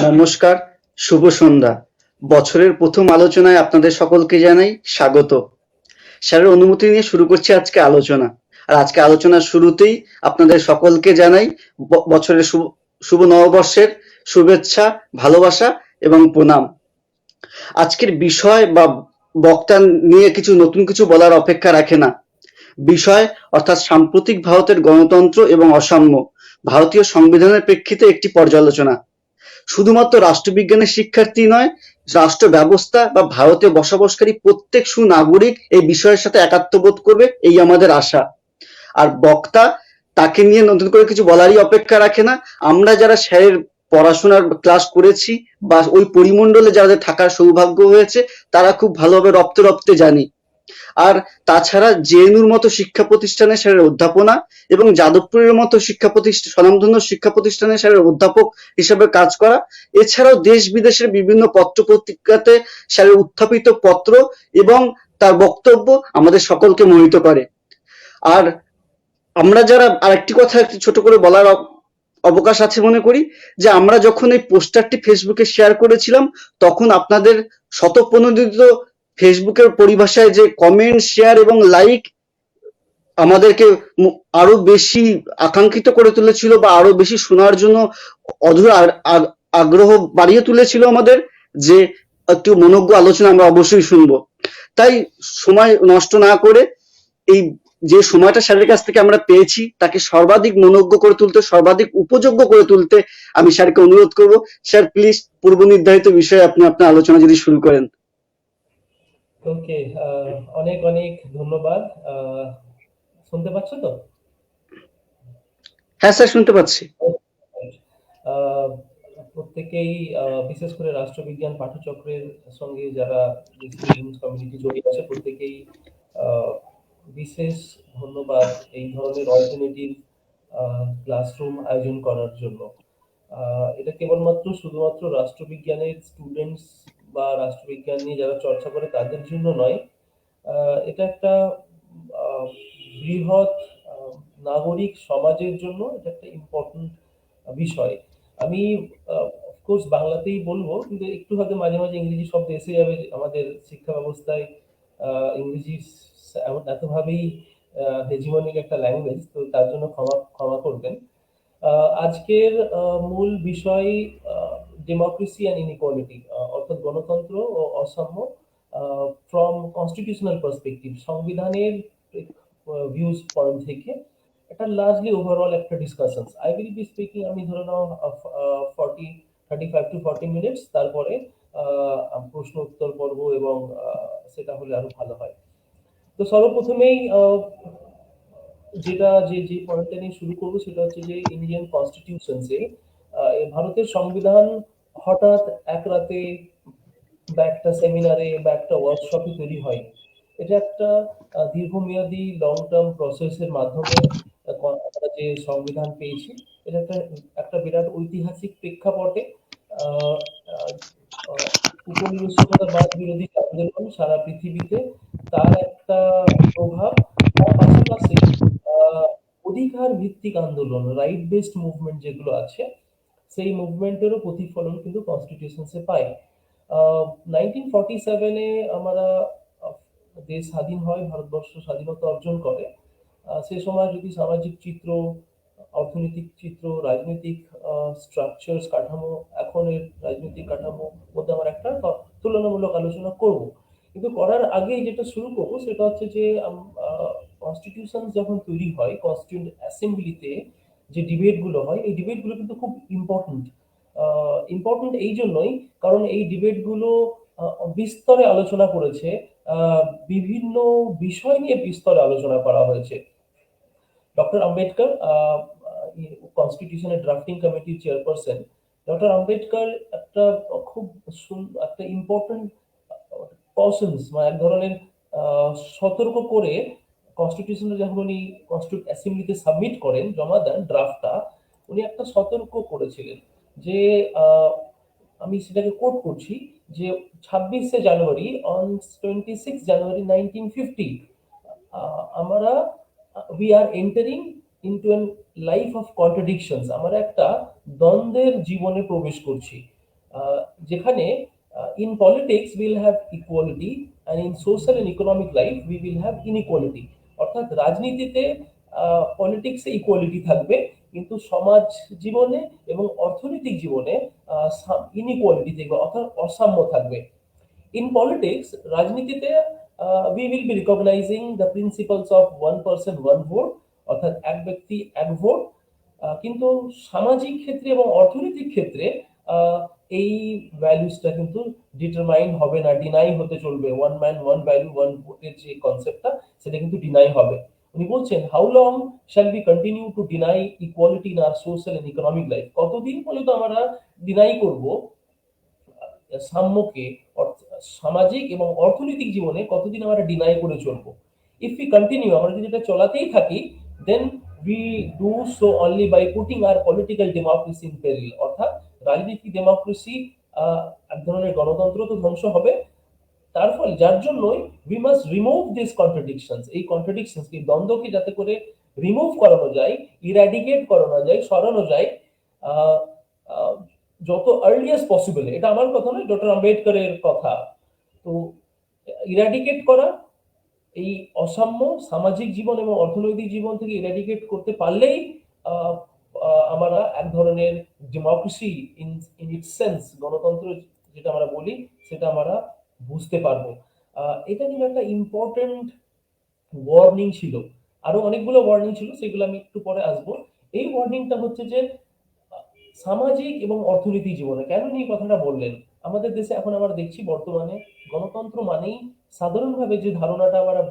নমস্কার, শুভ সন্ধ্যা। বছরের প্রথম আলোচনায় আপনাদের সকলকে জানাই স্বাগত। স্যারের অনুমতি নিয়ে শুরু করছি আজকে আলোচনা। আর আজকে আলোচনার শুরুতেই আপনাদের সকলকে জানাই বছরের শুভ নববর্ষের শুভেচ্ছা, ভালোবাসা এবং প্রণাম। আজকের বিষয় বা বক্তা নিয়ে নতুন কিছু বলার অপেক্ষা রাখে না। বিষয় অর্থাৎ সাম্প্রতিক ভারতের গণতন্ত্র এবং অসাম্য, ভারতীয় সংবিধানের প্রেক্ষিতে একটি পর্যালোচনা। শুধুমাত্র রাষ্ট্রবিজ্ঞানের শিক্ষার্থী নয়, রাষ্ট্র ব্যবস্থা বা ভারতে বসবাসকারী প্রত্যেক সুনাগরিক এই বিষয়ের সাথে একাত্মবোধ করবে, এই আমাদের আশা। আর বক্তা তাকে নিয়ে নতুন করে কিছু বলারই অপেক্ষা রাখে না। আমরা যারা স্যারের পড়াশোনার ক্লাস করেছি বা ওই পরিমণ্ডলে যাদের থাকার সৌভাগ্য হয়েছে, তারা খুব ভালোভাবে রপ্তে রপ্তে জানি। আর তাছাড়া জেএনইউর মতো শিক্ষা প্রতিষ্ঠানে স্যারের অধ্যাপনা এবং যাদবপুরের মতো স্বনামধন্য শিক্ষা প্রতিষ্ঠানে স্যারের অধ্যাপক হিসেবে কাজ করা, এছাড়াও দেশ বিদেশের বিভিন্ন পত্র পত্রিকাতে স্যারের উত্থাপিত পত্র এবং তার বক্তব্য আমাদের সকলকে মোহিত করে। আর আমরা যারা আরেকটি কথা একটু ছোট করে বলার অবকাশ আছে মনে করি, যে আমরা যখন এই পোস্টারটি ফেসবুকে শেয়ার করেছিলাম, তখন আপনাদের শতপ্রণোদিত ফেসবুকের পরিভাষায় যে কমেন্ট, শেয়ার এবং লাইক আমাদেরকে আরো বেশি আকাঙ্ক্ষিত করে তুলেছিল বা আরো বেশি শোনার জন্য অধীর আগ্রহ বাড়িয়ে তুলেছিল আমাদের, যে একটু মনোজ্ঞ আলোচনা আমরা অবশ্যই শুনবো। তাই সময় নষ্ট না করে এই যে সময়টা স্যারের কাছ থেকে আমরা পেয়েছি তাকে সর্বাধিক মনোজ্ঞ করে তুলতে, সর্বাধিক উপযোগ্য করে তুলতে আমি স্যারকে অনুরোধ করব। স্যার প্লিজ পূর্ব নির্ধারিত বিষয়ে আপনি আপনার আলোচনা যদি শুরু করেন। ওকে, অনেক অনেক ধন্যবাদ। শুনতে পাচ্ছ তো? হ্যাঁ স্যার, শুনতে পাচ্ছি। প্রত্যেকেই বিশেষ করে রাষ্ট্রবিজ্ঞান পাঠ্যচক্রের সঙ্গে যারা স্টুডেন্ট কমিউনিটি জড়িত আছে প্রত্যেকেই বিশেষ ধন্যবাদ এই ধরনের অল্টারনেটিভ ক্লাসরুম আয়োজন করার জন্য। এটা কেবলমাত্র শুধুমাত্র রাষ্ট্রবিজ্ঞানের স্টুডেন্টস বা রাষ্ট্রবিজ্ঞান নিয়ে যারা চর্চা করে তাদের জন্য নয়, এটা একটা বৃহৎ নাগরিক সমাজের জন্য এটা একটা ইম্পর্টেন্ট বিষয়। আমি অফকোর্স বাংলাতেই বলবো, কিন্তু একটু হয়তো মাঝে মাঝে ইংরেজি শব্দ এসে যাবে। আমাদের শিক্ষা ব্যবস্থায় ইংরেজি এতভাবেই হেজিমনিক একটা ল্যাঙ্গুয়েজ, তো তার জন্য ক্ষমা ক্ষমা করবেন। আজকের মূল বিষয় ডেমোক্রেসি অ্যান্ড ইনইকুয়ালিটি, অর্থাৎ গণতন্ত্র ও অসাম্য ফ্রম কনস্টিটিউশনাল পার্সপেক্টিভ, সংবিধানের ভিউজ পয়েন্ট থেকে এটা লার্জলি ওভারঅল একটা discussions. I will be speaking, আমি ধরে নাও 35 to 40 মিনিটস, তারপরে প্রশ্ন উত্তর পর্ব, এবং সেটা হলে আরো ভালো হয়। তো সর্বপ্রথমেই যেটা যে পয়েন্টটা নিয়ে শুরু করবো সেটা হচ্ছে যে ইন্ডিয়ান কনস্টিটিউশনসে ভারতের সংবিধান হঠাৎ এক রাতে বা একটা সেমিনারে বা একটা ওয়ার্কশপে তৈরি হয়। এটা একটা দীর্ঘমেয়াদী লং টার্ম প্রসেসের মাধ্যমে আমরা যে সংবিধান পেয়েছি, এটা একটা বিরাট ঐতিহাসিক প্রেক্ষাপটে আহ, আহ, আহ, উপনিবেশিকতাবাদ বিরোধী আন্দোলন সারা পৃথিবীতে, তার একটা প্রভাব, তার পাশাপাশি আহ, অধিকার ভিত্তিক আন্দোলন, রাইট বেসড মুভমেন্ট যেগুলো আছে, সেই মুভমেন্টেরও প্রতিফলন কিন্তু কনস্টিটিউশনসে পাই। 1947-এ আমরা দেশ স্বাধীন হয়, ভারতবর্ষ স্বাধীনতা অর্জন করে। সে সময় যদি সামাজিক চিত্র, অর্থনৈতিক চিত্র, রাজনৈতিক স্ট্রাকচার, কাঠামো, এখনের রাজনৈতিক কাঠামো মধ্যে আমরা একটা তুলনামূলক আলোচনা করব। কিন্তু করার আগে যেটা শুরু করব সেটা হচ্ছে যে কনস্টিটিউশন যখন তৈরি হয়, কনস্টিটিউন্ট অ্যাসেম্বলিতে যে ডিবেট গুলো হয়, এই ডিবেট গুলো কিন্তু খুব ইম্পর্টেন্ট। ইম্পর্টেন্ট এই জন্যই কারণ এই ডিবেট গুলো বিস্তরে আলোচনা করেছে, বিভিন্ন বিষয় নিয়ে বিস্তরে আলোচনা করা হয়েছে। ডক্টর আম্বেদকর, কনস্টিটিউশনের ড্রাফটিং কমিটির চেয়ারপারসন, ডক্টর আম্বেদকর একটা খুব একটা ইম্পর্টেন্ট পার্সনস, মানে এক ধরনের সতর্ক করে কনস্টিটিউশন যখন উনি কনস্টিটিউট অ্যাসেম্বলিতে সাবমিট করেন, জমা দেন ড্রাফটটা, উনি একটা সতর্ক করেছিলেন যে আমি সেটাকে কোট করছি, যে 26শে জানুয়ারি, অন 26 জানুয়ারি 1950, আমরা we are entering into a life of contradictions, আমরা একটা দ্বন্দ্বের জীবনে প্রবেশ করছি। যেখানে in politics we'll have equality and in social and economic life we will have inequality। অর্থাৎ রাজনীতিতে পলিটিক্সে ইকুয়ালিটি থাকবে, কিন্তু সমাজ জীবনে এবং অর্থনৈতিক জীবনে ইনইকুয়ালিটি থাকবে, অর্থাৎ অসাম্য থাকবে। In politics, রাজনীতিতে we will be recognizing the principles of one person one vote, অর্থাৎ এক ব্যক্তি এক ভোট। কিন্তু সামাজিক ক্ষেত্রে এবং অর্থনৈতিক ক্ষেত্রে আহ, এই ভ্যালুসটা কিন্তু ডিটারমাইন হবে না, ডিনাই হতে চলবে। One man one value one ভোটের যে কনসেপ্টটা, সেটা কিন্তু ডিনাই হবে। উনি বলছেন, how long shall be continue to deny equality in our social and economic life, কতদিন পর্যন্ত আমরা ডিনাই করব সাম্যকে সামাজিক এবং অর্থনৈতিক জীবনে, কতদিন আমরা ডিনাই করে চলবো। ইফ উই কন্টিনিউ, আমরা যদি এটা চলাতেই থাকি, then we do so only by putting our political democracy in peril, অর্থাৎ রাজনীতি ডেমোক্রেসি এক ধরনের গণতন্ত্র তো ধ্বংস হবে। তার ফলে যার জন্যই we must remove this contradictions, এই কন্ট্রাডিকশনস এই দ্বন্দ্বকে যাতে করে রিমুভ করানো যায়, ইরাডিকেট করানো যায়, সরানো যায় আহ, আহ, যত আর্লিয়েস্ট পসিবল। এটা আমার কথা নয়, ডক্টর আম্বেদকরের কথা। তো ইরাডিকেট করা, এই অসাম্য সামাজিক জীবন এবং অর্থনৈতিক জীবন থেকে ইরাডিকেট করতে পারলেই আমরা এক ধরনের democracy in in it's sense, গণতন্ত্র যেটা আমরা বলি, সেটা আমরা বুঝতে পারবো। এটা কিন্তু একটা ইম্পর্টেন্ট ওয়ার্নিং ছিল। আরো অনেকগুলো ওয়ার্নিং ছিল, সেগুলো আমি একটু পরে আসবো। এই ওয়ার্নিংটা হচ্ছে যে সামাজিক এবং অর্থনৈতিক জীবনে কেন নিয়ে কথাটা বললেন। আমাদের দেশে এখন আমরা দেখছি বর্তমানে গণতন্ত্র মানেই সাধারণভাবে যে ধারণাটা আমরা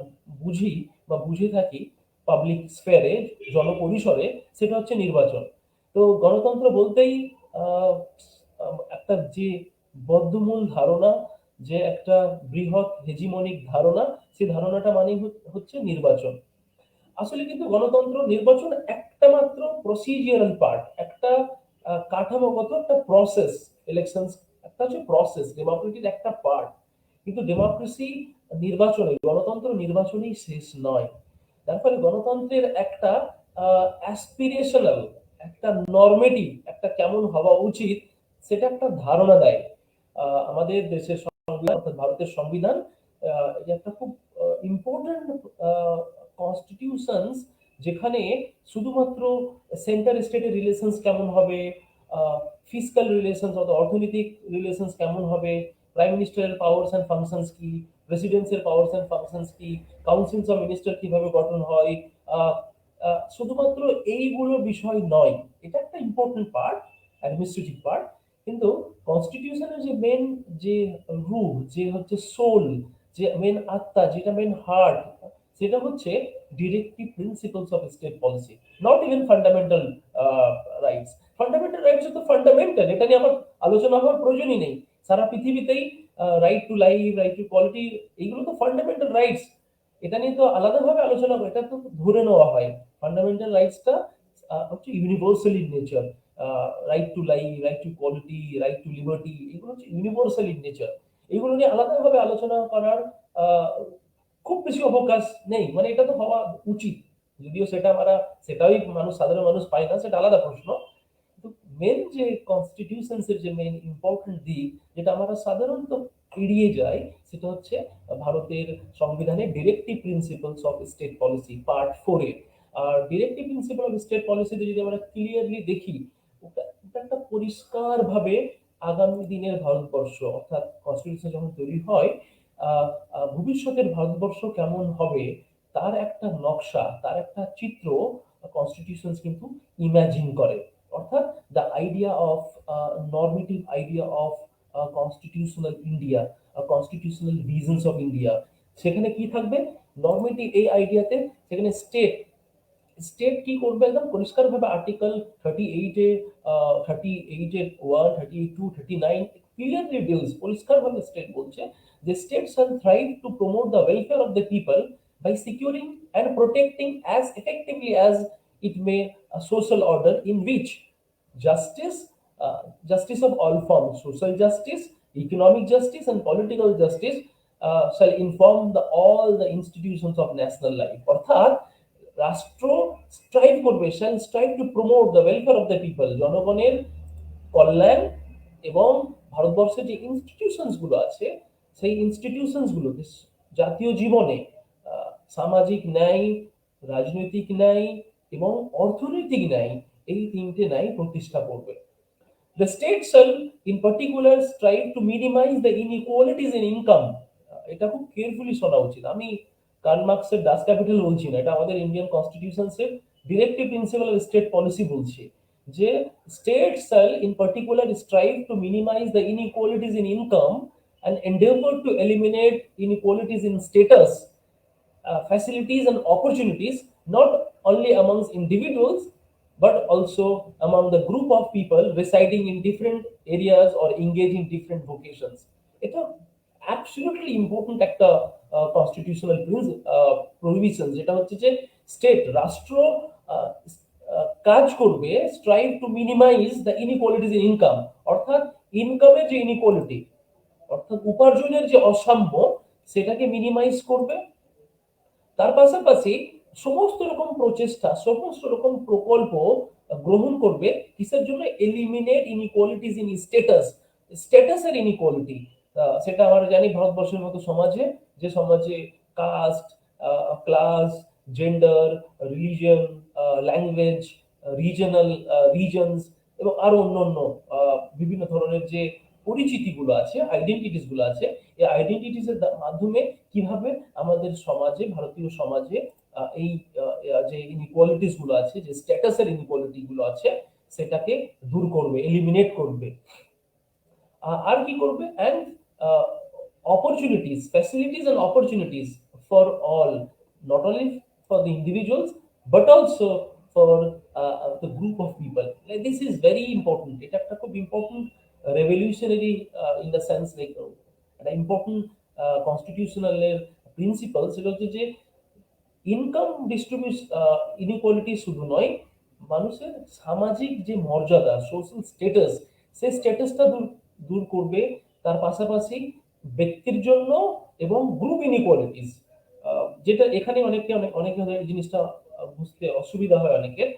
বুঝি বা বুঝে থাকি পাবলিক স্ফেয়ারে, জনপরিসরে, সেটা হচ্ছে নির্বাচন। তো গণতন্ত্র বলতেই আহ, একটা যে বদ্ধমূল ধারণা, যে একটা বৃহৎ হেজিমনিক ধারণা, সেই ধারণাটা মানেই হচ্ছে নির্বাচন। আসলে কিন্তু গণতন্ত্র, নির্বাচন একটা মাত্র প্রসিজিয়ারাল পার্ট, একটা কাঠামোগত একটা প্রসেস। ইলেকশন একটা হচ্ছে প্রসেস, ডেমোক্রেসির একটা পার্ট। কিন্তু ডেমোক্রেসি নির্বাচনে, গণতন্ত্র নির্বাচনেই শেষ নয়। তার ফলে গণতন্ত্রের একটা অ্যাসপিরেশনাল, একটা নরমেটিভ, একটা কেমন হওয়া উচিত, সেটা একটা ধারণা দেয়। আমাদের দেশের সংবিধান, অর্থাৎ ভারতের সংবিধান, এটা একটা খুব ইম্পর্টেন্ট কনস্টিটিউশনস, যেখানে শুধুমাত্র সেন্টার স্টেটের রিলেশনস কেমন হবে, ফিসকাল রিলেশনস অর্থাৎ অর্থনৈতিক রিলেশনস কেমন হবে, প্রাইম মিনিস্টারের পাওয়ার্স এন্ড ফাংশনস কি, প্রেসিডেন্সির পাওয়ার্স এন্ড ফাংশনস কি, কাউন্সিলস অফ মিনিস্টার কিভাবে গঠন হয়, আহ, শুধুমাত্র এইগুলো বিষয় নয়। এটা একটা ইম্পর্টেন্ট পার্ট, অ্যাডমিনিস্ট্রেটিভ পার্ট। কিন্তু কনস্টিটিউশনের যে মেন, যে রুট, যে হচ্ছে সোল, যে মেন আত্মা, যেটা মেন হার্ট, সেটা হচ্ছে directive principles of state policy, not even fundamental rights. Fundamental rights তো ফান্ডামেন্টাল, এটা নিয়ে আমার আলোচনা হওয়ার প্রয়োজনই নেই। সারা পৃথিবীতেই right to life, right two quality, এইগুলো তো ফান্ডামেন্টাল রাইটস। এটা নিয়ে তো আলাদাভাবে আলোচনা করে, এটা তো ধরে নেওয়া হয়। ফান্ডামেন্টাল রাইটসটা হচ্ছে universal in nature. Right to life, right two quality, right two liberty, এগুলো হচ্ছে ইউনিভার্সাল ইন নেচার। এগুলো নিয়ে আলাদাভাবে আলোচনা করার আহ, খুব বেশি অবকাশ নেই, মানে এটা তো হওয়া উচিত। যদিও সেটা আমরা, সেটাই মানুষ, সাধারণ মানুষ পায় না, সেটা আলাদা প্রশ্ন। কিন্তু মেন যে কনস্টিটিউশনস এর যে মেন ইম্পর্টেন্ট দিক, যেটা আমরা সাধারণত এড়িয়ে যাই, সেটা হচ্ছে ভারতের সংবিধানে directive principles of state policy part 4 এ। আর ডিরেক্টিভ প্রিন্সিপল অফ স্টেট পলিসিতে যদি আমরা ক্লিয়ারলি দেখি, ওটা একটা পরিষ্কার ভাবে আগামী দিনের ভারতবর্ষ, অর্থাৎ কনস্টিটিউশন যখন তৈরি হয়, ভবিষ্যতের ভারতবর্ষ কেমন হবে, তার একটা নকশা, তার একটা চিত্র কনস্টিটিউশন কিন্তু ইমাজিন করে। অর্থাৎ the idea of normative idea of constitutional India, constitutional visions of India, সেখানে কি থাকবে নর্মেটিভ এই আইডিয়াতে, সেখানে স্টেট, স্টেট কি করবে একদম পরিষ্কার ভাবে আর্টিকেল 38 এ, 38 এর 1, 32, 39 ক্লিয়ারলি ডিলস, পরিষ্কার ভাবে স্টেট বলছে যে state shall thrive to promote the welfare of the people by securing and protecting as effectively as it may a social order in which justice, justice of all forms, social justice, economic justice and political justice shall inform all the institutions of national life। অর্থাৎ রাষ্ট্র strive করবে, shall strive to promote the welfare of the people, জনগণের কল্যাণ এবং ভারতবর্ষের যে institutions গুলো আছে সেই ইনস্টিটিউশনস গুলোকে জাতীয় জীবনে সামাজিক ন্যায়, রাজনৈতিক ন্যায় এবং অর্থনৈতিক ন্যায়, এই তিনটে ন্যায় প্রতিষ্ঠা করবে। The state shall in particular strive to minimize the inequalities in income. এটা খুব কেয়ারফুলি শোনা উচিত। আমি কার্ল মার্কসের ডাস ক্যাপিটাল বলছি না, এটা আমাদের ইন্ডিয়ান কনস্টিটিউশনসের directive principle of state policy বলছে যে state shall in particular strive to minimize the inequalities in income and endeavor to eliminate inequalities in status, facilities and opportunities, not only amongst individuals but also among the group of people residing in different areas or engaging different vocations. এটা absolutely important একটা constitutional provision, যেটা হচ্ছে যে state রাষ্ট্র কাজ করবে strive to minimize the inequalities in income, অর্থাৎ ইনকামের যে ইনইকুয়ালিটি, অর্থাৎ উপার্জনের যে অসাম্য, সেটাকে মিনিমাইজ করবে। তার পাশাপাশি সমস্ত রকম প্রচেষ্টা, সমস্ত রকম প্রকল্প গ্রহণ করবে কিসের জন্য? এলিমিনেট ইনইকুয়ালিটিজ ইন স্ট্যাটাস, স্ট্যাটাসের ইনইকুয়ালিটি। সেটা আমরা জানি ভারতবর্ষের মতো সমাজে, যে সমাজে caste, class, gender, religion, language, regional regions এবং আরো অন্যান্য বিভিন্ন ধরনের যে পরিচিতিগুলো আছে, আইডেন্টিটিস গুলো আছে, এই আইডেন্টিটিস এর মাধ্যমে কিভাবে আমাদের সমাজে, ভারতীয় সমাজে এই যে ইনইকুয়ালিটিস গুলো আছে, যে স্ট্যাটাসের ইনইকুয়ালিটি গুলো আছে, সেটাকে দূর করবে, এলিমিনেট করবে। আর কি করবে? And opportunities, facilities and opportunities for all, not only for the individuals but also for the group of people. Like, this is very important. এটা একটা খুব important revolutionary in the sense, like একটা important constitutional এর principal, সেটা হচ্ছে যে income distribution inequality শুধু নয়, মানুষের সামাজিক যে মর্যাদা, সোশ্যাল স্ট্যাটাস, সেই স্ট্যাটাসটা দূর করবে। তার পাশাপাশি ব্যক্তির জন্য এবং গ্রুপ ইনইকুয়ালিটিস, যেটা এখানে অনেকে জিনিসটা বুঝতে অসুবিধা হয় অনেকের।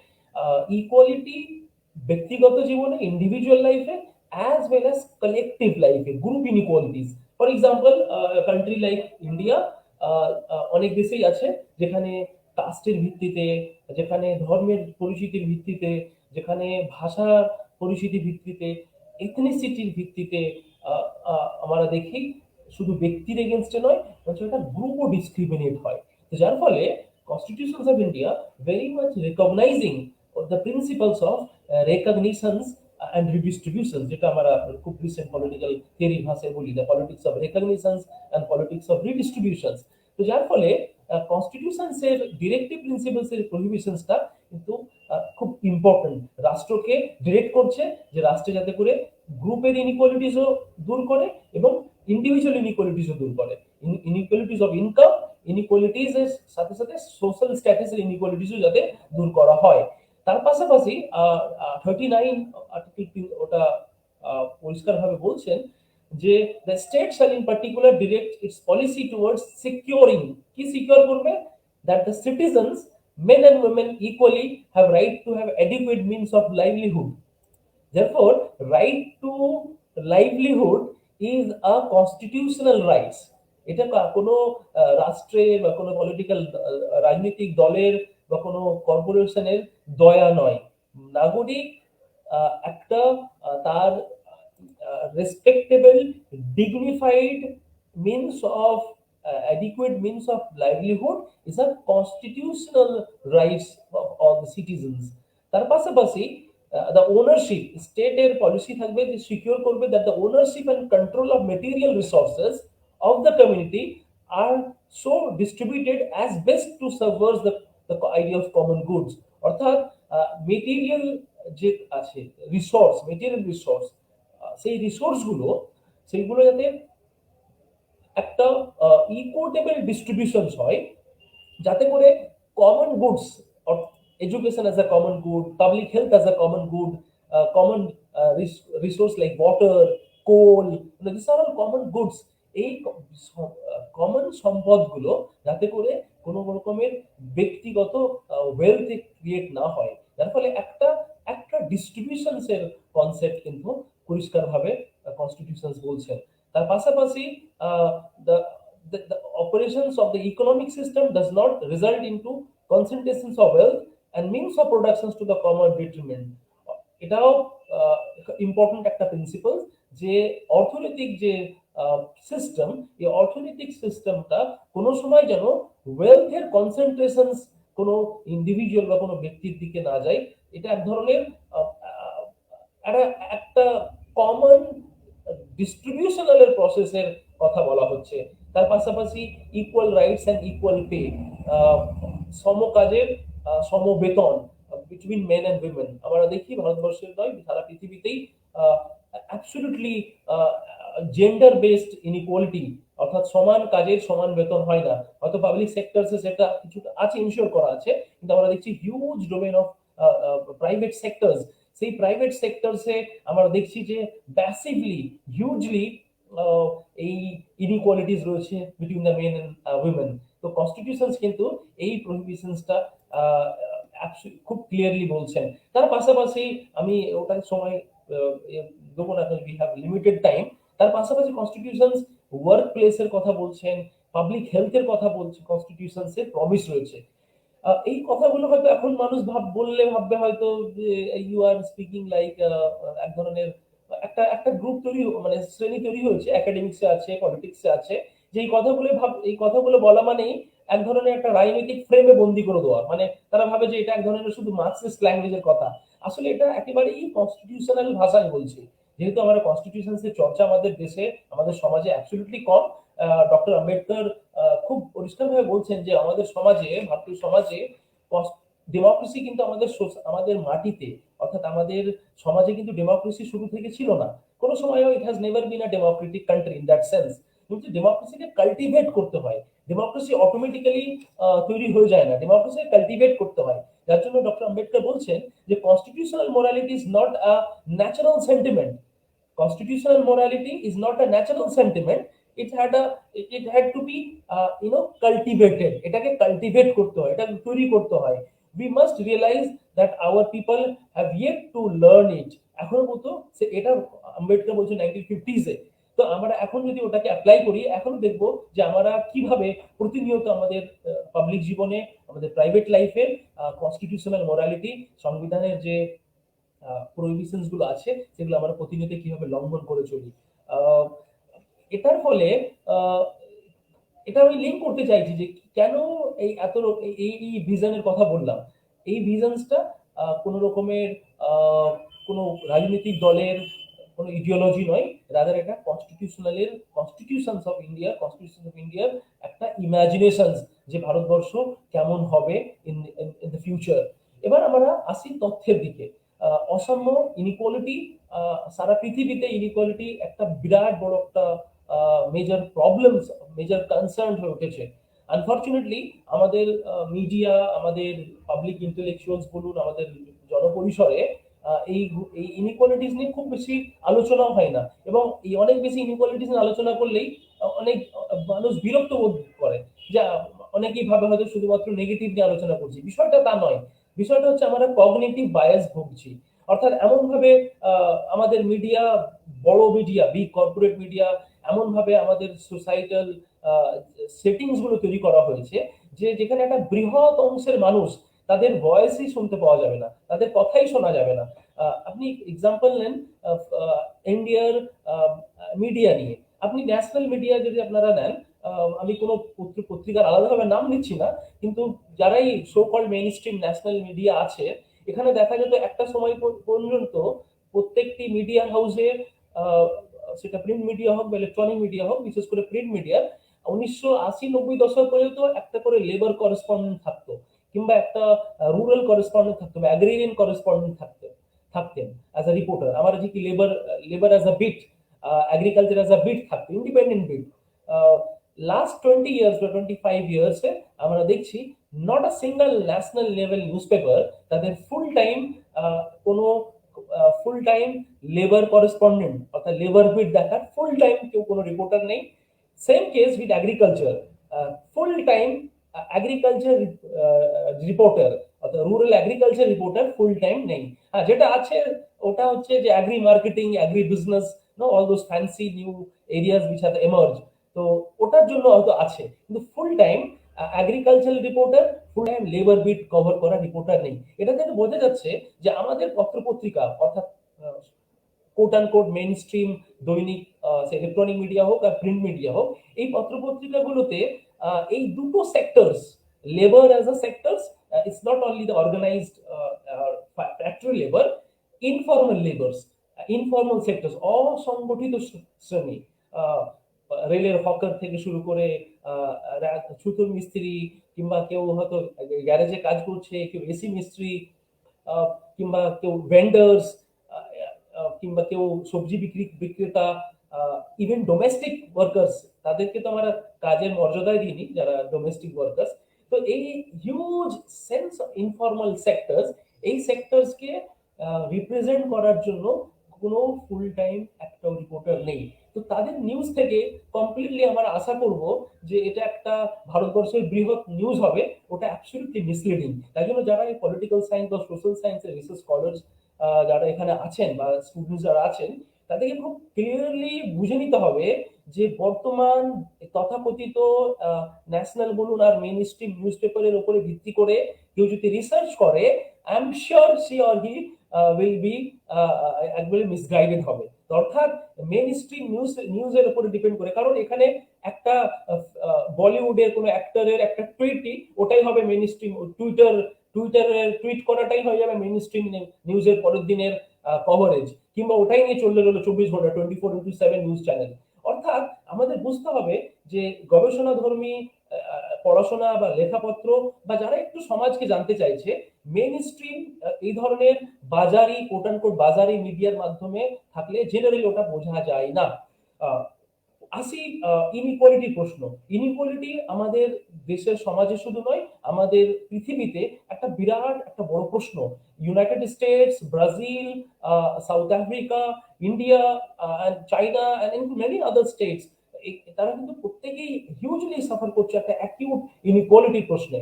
ইকুয়ালিটি ব্যক্তিগত জীবনে, ইন্ডিভিজুয়াল লাইফে, অ্যাজ ওয়েল অ্যাজ কালেকটিভ লাইফে, group inequalities. For example, country like India, অনেক দেশেই আছে যেখানে কাস্টের ভিত্তিতে, যেখানে ধর্মের পরিচিতির ভিত্তিতে, যেখানে ভাষার পরিচিতির ভিত্তিতে, এথনিসিটির ভিত্তিতে আমরা দেখি শুধু ব্যক্তির এগেনস্টে নয়, বরঞ্চ একটা গ্রুপও ডিসক্রিমিনেট হয়। তো যার ফলে constitutions of India very much recognising the principles of রেকগনিশনস and redistribution, যেটা আমরা খুব রিসেন্ট পলিটিক্যাল থিওরি ভাষায় বলি, the politics of recognitions and politics of redistributions. তো যার ফলে কনস্টিটিউশনস এর ডিরেক্টিভ প্রিন্সিপালস এর প্রহিবিশনসটা কিন্তু খুব ইম্পর্টেন্ট। রাষ্ট্রকে ডিরেক্ট করছে যে রাষ্ট্রে যাতে করে গ্রুপের ইনইকুয়ালিটিসও দূর করে এবং ইন্ডিভিজুয়াল ইনইকুয়ালিটিসও দূর করে। ইনইকুয়ালিটিস অফ ইনকাম, ইনইকুয়ালিটিস এর সাথে সাথে সোশ্যাল স্ট্যাটাসের ইনইকুয়ালিটিসও যাতে দূর করা হয়। তার পাশাপাশি 39 আর্টিকেল ওটা পরিষ্কারভাবে বলছেন যে the state shall in particular direct its policy towards securing, কি সিকিউর করবে? that the citizens, men and women equally, have right to have adequate means of livelihood. Therefore, right to livelihood is a constitutional rights. এটা কোনো রাষ্ট্রের বা কোনো political রাজনৈতিক দলের বা কোনো কর্পোরেশনের দয়া নয়। নাগরিক একটা তার respectable, dignified means of adequate means of livelihood is a constitutional rights of all the citizens. তার পাশাপাশি the ownership, স্টেটের পলিসি থাকবে যে সিকিউর করবে that the ownership and control of material resources of the community are so distributed as best to subvert the idea of common goods. অর্থাৎ material যে আছে resource, material resource, সেই সেইগুলো যাতে একটা ইকুইটেবল ডিস্ট্রিবিউশন হয়, যাতে করে common goods, education as a common good, public health as a common good, common resource like water, coal, this are all common goods. এই কমন সম্পদগুলো যাতে করে কোনো রকমের ব্যক্তিগত ওয়েলথ ক্রিয়েট না হয়, যার ফলে একটা ডিস্ট্রিবিউশনস এর কনসেপ্ট কিন্তু পরিষ্কারভাবে কনস্টিটিউশনস বলছেন। তার পাশাপাশি the operations of the economic system does not result into concentrations of wealth and means of productions to the common detriment. এটাও ইম্পর্টেন্ট একটা প্রিন্সিপাল যে অর্থনৈতিক যে সিস্টেম, এই অর্থনৈতিক সিস্টেমটা কোনো সময় যেন ওয়েলথের কনসেন্ট্রেশন কোনো ইন্ডিভিজুয়াল বা কোনো ব্যক্তির দিকে না যায়। এটা এক ধরনের আহ, আহ, একটা কমন ডিস্ট্রিবিউশনাল প্রসেসের কথা বলা হচ্ছে। তার পাশাপাশি equal rights and equal pay, সম কাজের সম বেতন বিটুইন মেন অ্যান্ড উইমেন। আমরা দেখি ভারতবর্ষের নয়, সারা পৃথিবীতেই অ্যাবসলিউটলি জেন্ডার বেসড ইনইকুয়ালিটি, অর্থাৎ সমান কাজের সমান বেতন হয় না। হয়তো পাবলিক সেক্টরসে সেটা কিছুটা আছে, ইনশিওর করা আছে, কিন্তু আমরা দেখছি huge domain of private sectors, সেই প্রাইভেট সেক্টরসে আমরা দেখছি যে ম্যাসিভলি হিউজলি এই ইনইকুয়ালিটিস রয়েছে between the men and women. তো কনস্টিটিউশনস কিন্তু এই প্রহিবিশনসটা খুব ক্লিয়ারলি বলছেন। তার পাশাপাশি আমি ওটার সময় দেবো না, উই হ্যাভ লিমিটেড টাইম। তার পাশাপাশি কনস্টিটিউশনস ওয়ার্ক প্লেসের কথা বলছেন, পাবলিক হেলথের কথা বলছে, কনস্টিটিউশনস এর প্রমিস রয়েছে। এই কথাগুলো হয়তো এখন মানুষ বললে ভাববে হয়তো যে ইউ আর স্পিকিং লাইক এক ধরনের একটা একটা গ্রুপ তৈরি মানে শ্রেণী তৈরি হয়েছে, একাডেমিক্সে আছে, পলিটিক্সে আছে, যে এই কথাগুলো বলা মানেই এক ধরনের একটা রাজনৈতিক ফ্রেমে বন্দি করে দেওয়া, মানে তারা ভাবে যে এটা এক ধরনের শুধু মার্কসিস্ট ল্যাঙ্গুয়েজের কথা। আসলে এটা একেবারেই কনস্টিটিউশনাল ভাষায় বলছি, যেহেতু আমরা কনস্টিটিউশনস এর চর্চা আমাদের দেশে আমাদের সমাজে অ্যাবসলিউটলি কম। ডক্টর আম্বেদকর খুব পরিষ্কারভাবে বলছেন যে আমাদের সমাজে, ভারতীয় সমাজে ডেমোক্রেসি কিন্তু আমাদের মাটিতে, অর্থাৎ আমাদের সমাজে কিন্তু ডেমোক্রেসি শুরু থেকে ছিল না কোনো সময়। It has never been a Democratic country in that sense. কিন্তু ডেমোক্রেসিকে কাল্টিভেট করতে হয়, ডেমোক্রেসি অটোমেটিক্যালি তৈরি হয়ে যায় না, ডেমোক্রেসি কাল্টিভেট করতে হয়। যার জন্য ডক্টর আম্বেদকর বলছেন যে constitutional morality is not a natural sentiment, constitutional morality is not a natural sentiment, it had to be cultivated, এটাকে কাল্টিভেট করতে হয়, এটা তৈরি করতে হয়। we must realize that our people have yet to learn it। এখনো মতো এটা আম্বেদকর বলছেন 1950s এ। তো আমরা এখন যদি ওটাকে অ্যাপ্লাই করি, এখন দেখবো যে আমরা কিভাবে প্রতিনিয়ত আমাদের পাবলিক জীবনে, আমাদের প্রাইভেট লাইফে কনস্টিটিউশনাল মোরালিটি, সংবিধানের যে প্রহিবিশনস গুলো আছে সেগুলো আমরা প্রতিনিয়ত কিভাবে লঙ্ঘন করে চলি। আহ, এটার ফলে আহ, এটা আমি লিঙ্ক করতে চাইছি যে কেন এই এই ভিশনের কথা বললাম। এই ভিশনসটা কোন রকমের আহ, কোনো রাজনৈতিক দলের কোনো ইডিওলজি নয়, রাদার এটা কনস্টিটিউশন অফ ইন্ডিয়ার একটা ইমাজিনেশন, যে ভারতবর্ষ কেমন হবে ইন দ্য ফিউচার। এবার আমরা আসি তথ্যের দিকে। অসাম্য, ইনইকুয়ালিটি, সারা পৃথিবীতে ইনইকুয়ালিটি একটা বিরাট বড় একটা মেজর প্রবলেমস, মেজর কনসার্ন হয়ে উঠেছে। আনফর্চুনেটলি আমাদের মিডিয়া, আমাদের পাবলিক ইন্টেলেকচুয়ালস বলুন, আমাদের জনপরিসরে এই এই ইনইকুয়ালিটিস নিয়ে খুব বেশি আলোচনাও হয় না, এবং এই অনেক বেশি ইনইকুয়ালিটিস নিয়ে আলোচনা করলেই অনেক মানুষ বিরক্ত বোধ করে, যা অনেকেই ভাবে হয়তো শুধুমাত্র নেগেটিভ নিয়ে আলোচনা করছি। বিষয়টা তা নয়, বিষয়টা হচ্ছে আমরা কগনিটিভ বায়াস ভুগছি। অর্থাৎ এমন ভাবে আমাদের মিডিয়া, বড় মিডিয়া, বিগ কর্পোরেট মিডিয়া এমন ভাবে আমাদের সোসাইটাল সেটিংস গুলো তৈরি করা হয়েছে যে যেখানে একটা বৃহৎ অংশের মানুষ, তাদের ভয়েসই শুনতে পাওয়া যাবে না, তাদের কথাই শোনা যাবে না। আপনি এক্সাম্পল নেন ইন্ডিয়ার মিডিয়া নিয়ে, আপনি ন্যাশনাল মিডিয়া যদি আপনারা নেন, আমি কোনো পত্রিকার আলাদাভাবে নাম নিচ্ছি না, কিন্তু যারাই so called mainstream national media আছে, এখানে দেখা যেত একটা সময় পর্যন্ত প্রত্যেকটি মিডিয়া হাউসে, সেটা প্রিন্ট মিডিয়া হোক বা ইলেকট্রনিক মিডিয়া হোক, বিশেষ করে প্রিন্ট মিডিয়া, 1980-90 দশক পর্যন্ত একটা করে লেবার করেসপন্ডেন্ট থাকতো, কিংবা একটা রুরাল করেসপন্ডেন্ট থাকতো বা অ্যাগ্রেরিয়ান করেসপন্ডেন্ট থাকতেন অ্যাজ আ রিপোর্টার। আমার যে কি labour as a beat, agriculture as a beat থাকতো, ইন্ডিপেন্ডেন্ট বিট। লাস্ট 20 years বা 25 years আমরা দেখছি not a single national level news paper তাদের কোনো ফুল টাইম লেবার করেসপন্ডেন্ট অর্থাৎ লেবার বিট দেখার ফুল টাইম কেউ কোনো রিপোর্টার নেই। Same case with agriculture, full time agriculture reporter অর্থাৎ rural agriculture reporter full time নেই। যেটা আছে ওটা হচ্ছে যে agri marketing, agri business, no all those fancy new areas which have emerge. তো ওটার জন্য হয়তো আছে, কিন্তু full time agricultural reporter, full time labour beat cover করা রিপোর্টার নেই। এটা থেকে বোঝা যাচ্ছে যে আমাদের পত্রপত্রিকা অর্থাৎ quote and quote mainstream দৈনিক ইলেকট্রনিক মিডিয়া হোক আর প্রিন্ট মিডিয়া হোক, এই পত্রপত্রিকাগুলোতে এই দুটো sectors, labour as a sectors, it's not only the organised factory labour, informal labours, informal sectors, অসংগঠিত শ্রেণী, আহ, রেলের হকার থেকে শুরু করে ছুতোর মিস্ত্রি, কিংবা কেউ হয়তো গ্যারেজে কাজ করছে, কেউ এসি মিস্ত্রি, আহ, কিংবা কেউ ভেন্ডার্স, কিংবা কেউ সবজি বিক্রেতা, ইভেন ডোমেস্টিক ওয়ার্কার্স, তাদেরকে তো আমরা কাজের মর্যাদাই দিইনি যারা ডোমেস্টিক ওয়ার্কার্স। তো এই huge sense of informal sectors, এই সেক্টরসকে রিপ্রেজেন্ট করার জন্য কোনো ফুল টাইম একটা রিপোর্টার নেই। তো তাদের নিউজ থেকে কমপ্লিটলি আমরা আশা করব যে এটা একটা ভারতবর্ষের বৃহৎ নিউজ হবে, ওটা অ্যাবসলিউটলি মিসলিডিং। তাই জন্য যারা এই পলিটিক্যাল সায়েন্স বা সোশ্যাল সায়েন্সের রিসার্চ স্কলার্স যারা এখানে আছেন বা স্টুডেন্টস যারা আছেন, তাদেরকে খুব ক্লিয়ারলি বুঝে নিতে হবে যে বর্তমান তথাকথিত ন্যাশনাল বলুন আর মেইন স্ট্রিম নিউজ পেপারের উপরে ভিত্তি করে কেউ যদি রিসার্চ করে, I am sure she or he will be একবারে মিসগাইডেড হবে। অর্থাৎ মেইন স্ট্রিম নিউজের উপরে ডিপেন্ড করে, কারণ এখানে একটা বলিউডের কোনো অ্যাক্টরের একটা টুইটই ওটাই হবে মেইন স্ট্রিম, টুইটারের টুইট করাটাই হয়ে যাবে মেইন স্ট্রিম নিউজের পরের দিনের কভারেজ, কিংবা ওটাই নিয়ে চললে রইলো 24 ঘন্টা 24x7 নিউজ চ্যানেল। অর্থাৎ আমাদের বুঝতে হবে যে গবেষণা ধর্মী পড়াশোনা বা লেখাপত্র বা যারা একটু সমাজকে জানতে চাইছে, মেইন স্ট্রিম এই ধরনের বাজারি কোট অ্যান্ড কোট বাজারি মিডিয়ার মাধ্যমে থাকলে জেনারেলি ওটা বোঝা যায় না। আহ, আসি ইনইকুয়ালিটি প্রশ্ন। ইনইকুয়ালিটি আমাদের দেশের সমাজে শুধু নয়, আমাদের পৃথিবীতে একটা বিরাট একটা বড় প্রশ্ন। United States, Brazil, South Africa, India, China and many other states, তারা কিন্তু প্রত্যেকেই হিউজলি সাফার করছে একটা অ্যাকিউট ইনইকুয়ালিটি প্রশ্নে।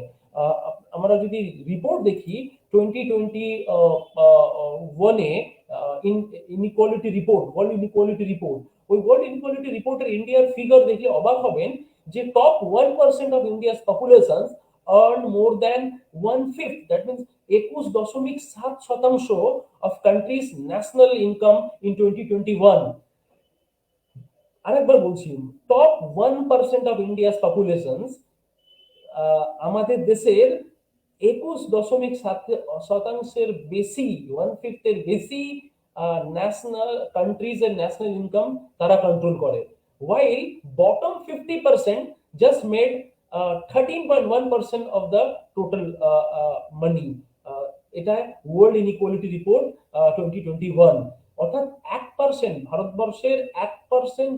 আমরা যদি রিপোর্ট দেখি 2021-এ inequality report, world inequality report, ওই ওয়ার্ল্ড ইনইকুয়ালিটি রিপোর্টের ইন্ডিয়ার ফিগার দেখলে অবাক হবেন যে top 1% of India's population earn more than 1/5, that means 21.7% of country's national income in 2021। আরেকবার বলছি, টপ 1% অফ ইন্ডিয়াস পপুলেশন, আমাদের দেশের 21.7%-এর বেশি, 1/5-এর বেশি ন্যাশনাল কান্ট্রিজ এর ন্যাশনাল ইনকাম তারা কন্ট্রোল করে, while bottom 50% just made 13.1% of the total money। এটা ওয়ার্ল্ড ইনইকুয়ালিটি রিপোর্ট 2021। অর্থাৎ 1%, ভারতবর্ষের 1%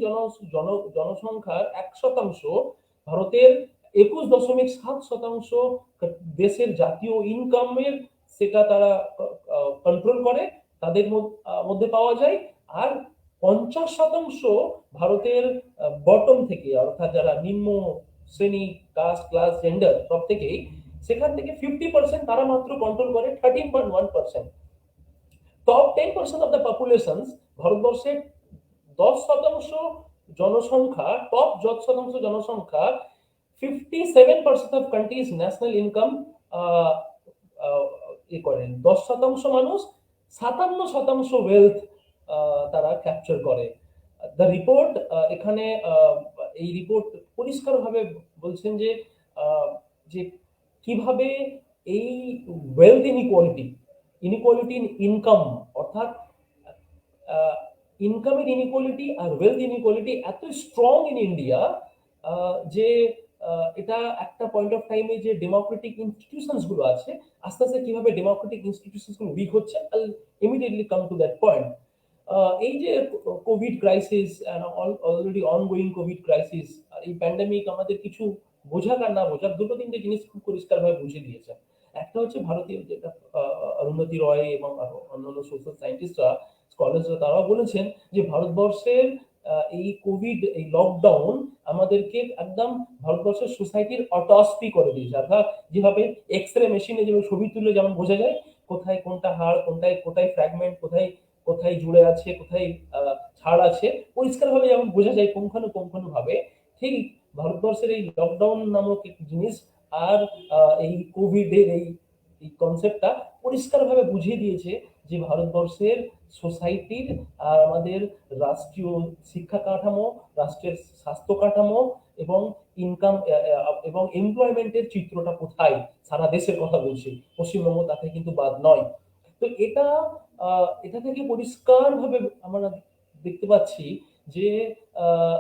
জনসংখ্যার 1% ভারতের 21.7% দেশের জাতীয় ইনকামের সেটা তারা কন্ট্রোল করে, তাদের মধ্যে পাওয়া যায়। আর 50% ভারতের বটম থেকে, অর্থাৎ যারা নিম্ন শ্রেণী, কাস্ট, ক্লাস, জেন্ডার সব থেকেই, সেখান থেকে 50% তারা মাত্র কন্ট্রোল করে 13.1%। টপ 10% অফ দ্য পপুলেশন, ভারতবর্ষের 10% জনসংখ্যা, টপ 10% জনসংখ্যা 57% অফ কান্ট্রিজ ন্যাশনাল ইনকাম করেন। 10% মানুষ 57% ওয়েলথ তারা ক্যাপচার করে। দ্য রিপোর্ট এখানে এই রিপোর্ট পরিষ্কারভাবে বলছেন যে যে কিভাবে এই wealth inequality, inequality in income, অর্থাৎ ইনকামের ইনইকুয়ালিটি আর ওয়েলথ ইনইকুয়ালিটি এত স্ট্রং ইন ইন্ডিয়া যে এটা একটা পয়েন্ট অফ টাইমে যে ডেমোক্রেটিক ইনস্টিটিউশনস গুলো আছে, আস্তে আস্তে কিভাবে ডেমোক্রেটিক ইনস্টিটিউশনস গুলো উইক হচ্ছে, I immediately come to that point. এই যে Covid crisis, already ongoing Covid crisis, আর এই প্যান্ডেমিক আমাদের কিছু বোঝার আর না বোঝার দুটো তিনটে জিনিস খুব পরিষ্কারভাবে বুঝিয়ে দিয়েছে। একটা হচ্ছে ভারতীয় যেটা অরুন্ধতী রয় এবং অন্যান্য সোশ্যাল সায়েন্টিস্টরা, স্কলার্সরা, তারাও বলেছেন যে ভারতবর্ষের এই কোভিড, এই লকডাউন আমাদেরকে একদম ভারতবর্ষের সোসাইটির অটস্পি করে দিয়েছে। অর্থাৎ যেভাবে এক্স রে মেশিনে যেভাবে ছবি তুলে যেমন বোঝা যায় কোথায় কোনটা হাড়, কোথায় কোথায় ফ্র্যাগমেন্ট, কোথায় কোথায় জুড়ে আছে, কোথায় ছাড় আছে, পরিষ্কারভাবে যেমন বোঝা যায় পুঙ্খানুপুঙ্খানুভাবে, ঠিক ভারতবর্ষের এই লকডাউন নামক একটি জিনিস আর এই কোভিডের এই কনসেপ্টটা পরিষ্কারভাবে বুঝিয়ে দিয়েছে যে ভারতবর্ষের সোসাইটির আর আমাদের রাষ্ট্রীয় শিক্ষা কাঠামো, রাষ্ট্রের স্বাস্থ্য কাঠামো এবং ইনকাম এবং এমপ্লয়মেন্টের চিত্রটা কোথায়, সারা দেশের কথা বলছি, পশ্চিমবঙ্গ তাতে কিন্তু বাদ নয়। তো এটা থেকে পরিষ্কারভাবে আমরা দেখতে পাচ্ছি যে আহ,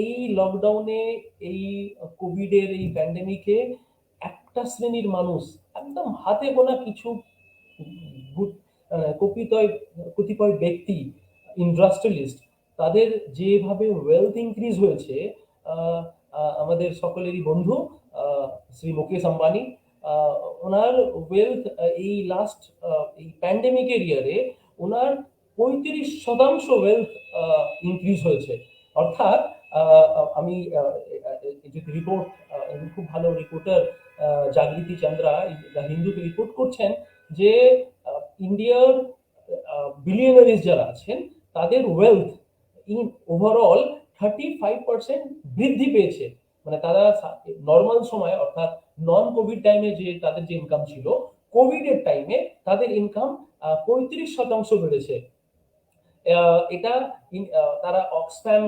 এই লকডাউনে, এই কোভিডের এই প্যান্ডেমিকে একটা শ্রেণীর মানুষ, একদম হাতে গোনা কিছু কপিতয় কতিপয় ব্যক্তি, ইন্ডাস্ট্রিয়ালিস্ট, তাদের যেভাবে ওয়েলথ ইনক্রিজ হয়েছে, আহ, আমাদের সকলেরই বন্ধু শ্রী মুকেশ আম্বানি, ওনার ওয়েলথ এই লাস্ট এই প্যান্ডেমিকের ইয়ারে ওনার 35% ওয়েলথ ইনক্রিজ হয়েছে। অর্থাৎ আমি যে রিপোর্ট, খুব ভালো reporter Jagriti Chandra the হিন্দুতে report করছেন যে ইন্ডিয়ার বিলিয়নারিজ যারা আছেন তাদের ওয়েলথ ইন ওভারঅল 35% বৃদ্ধি পেয়েছে। মানে তারা নর্মাল সময় অর্থাৎ নন কোভিড টাইমে যে তাদের যে ইনকাম ছিল, কোভিড এর টাইমে তাদের ইনকাম 35% বেড়েছে। এটা তারা Oxfam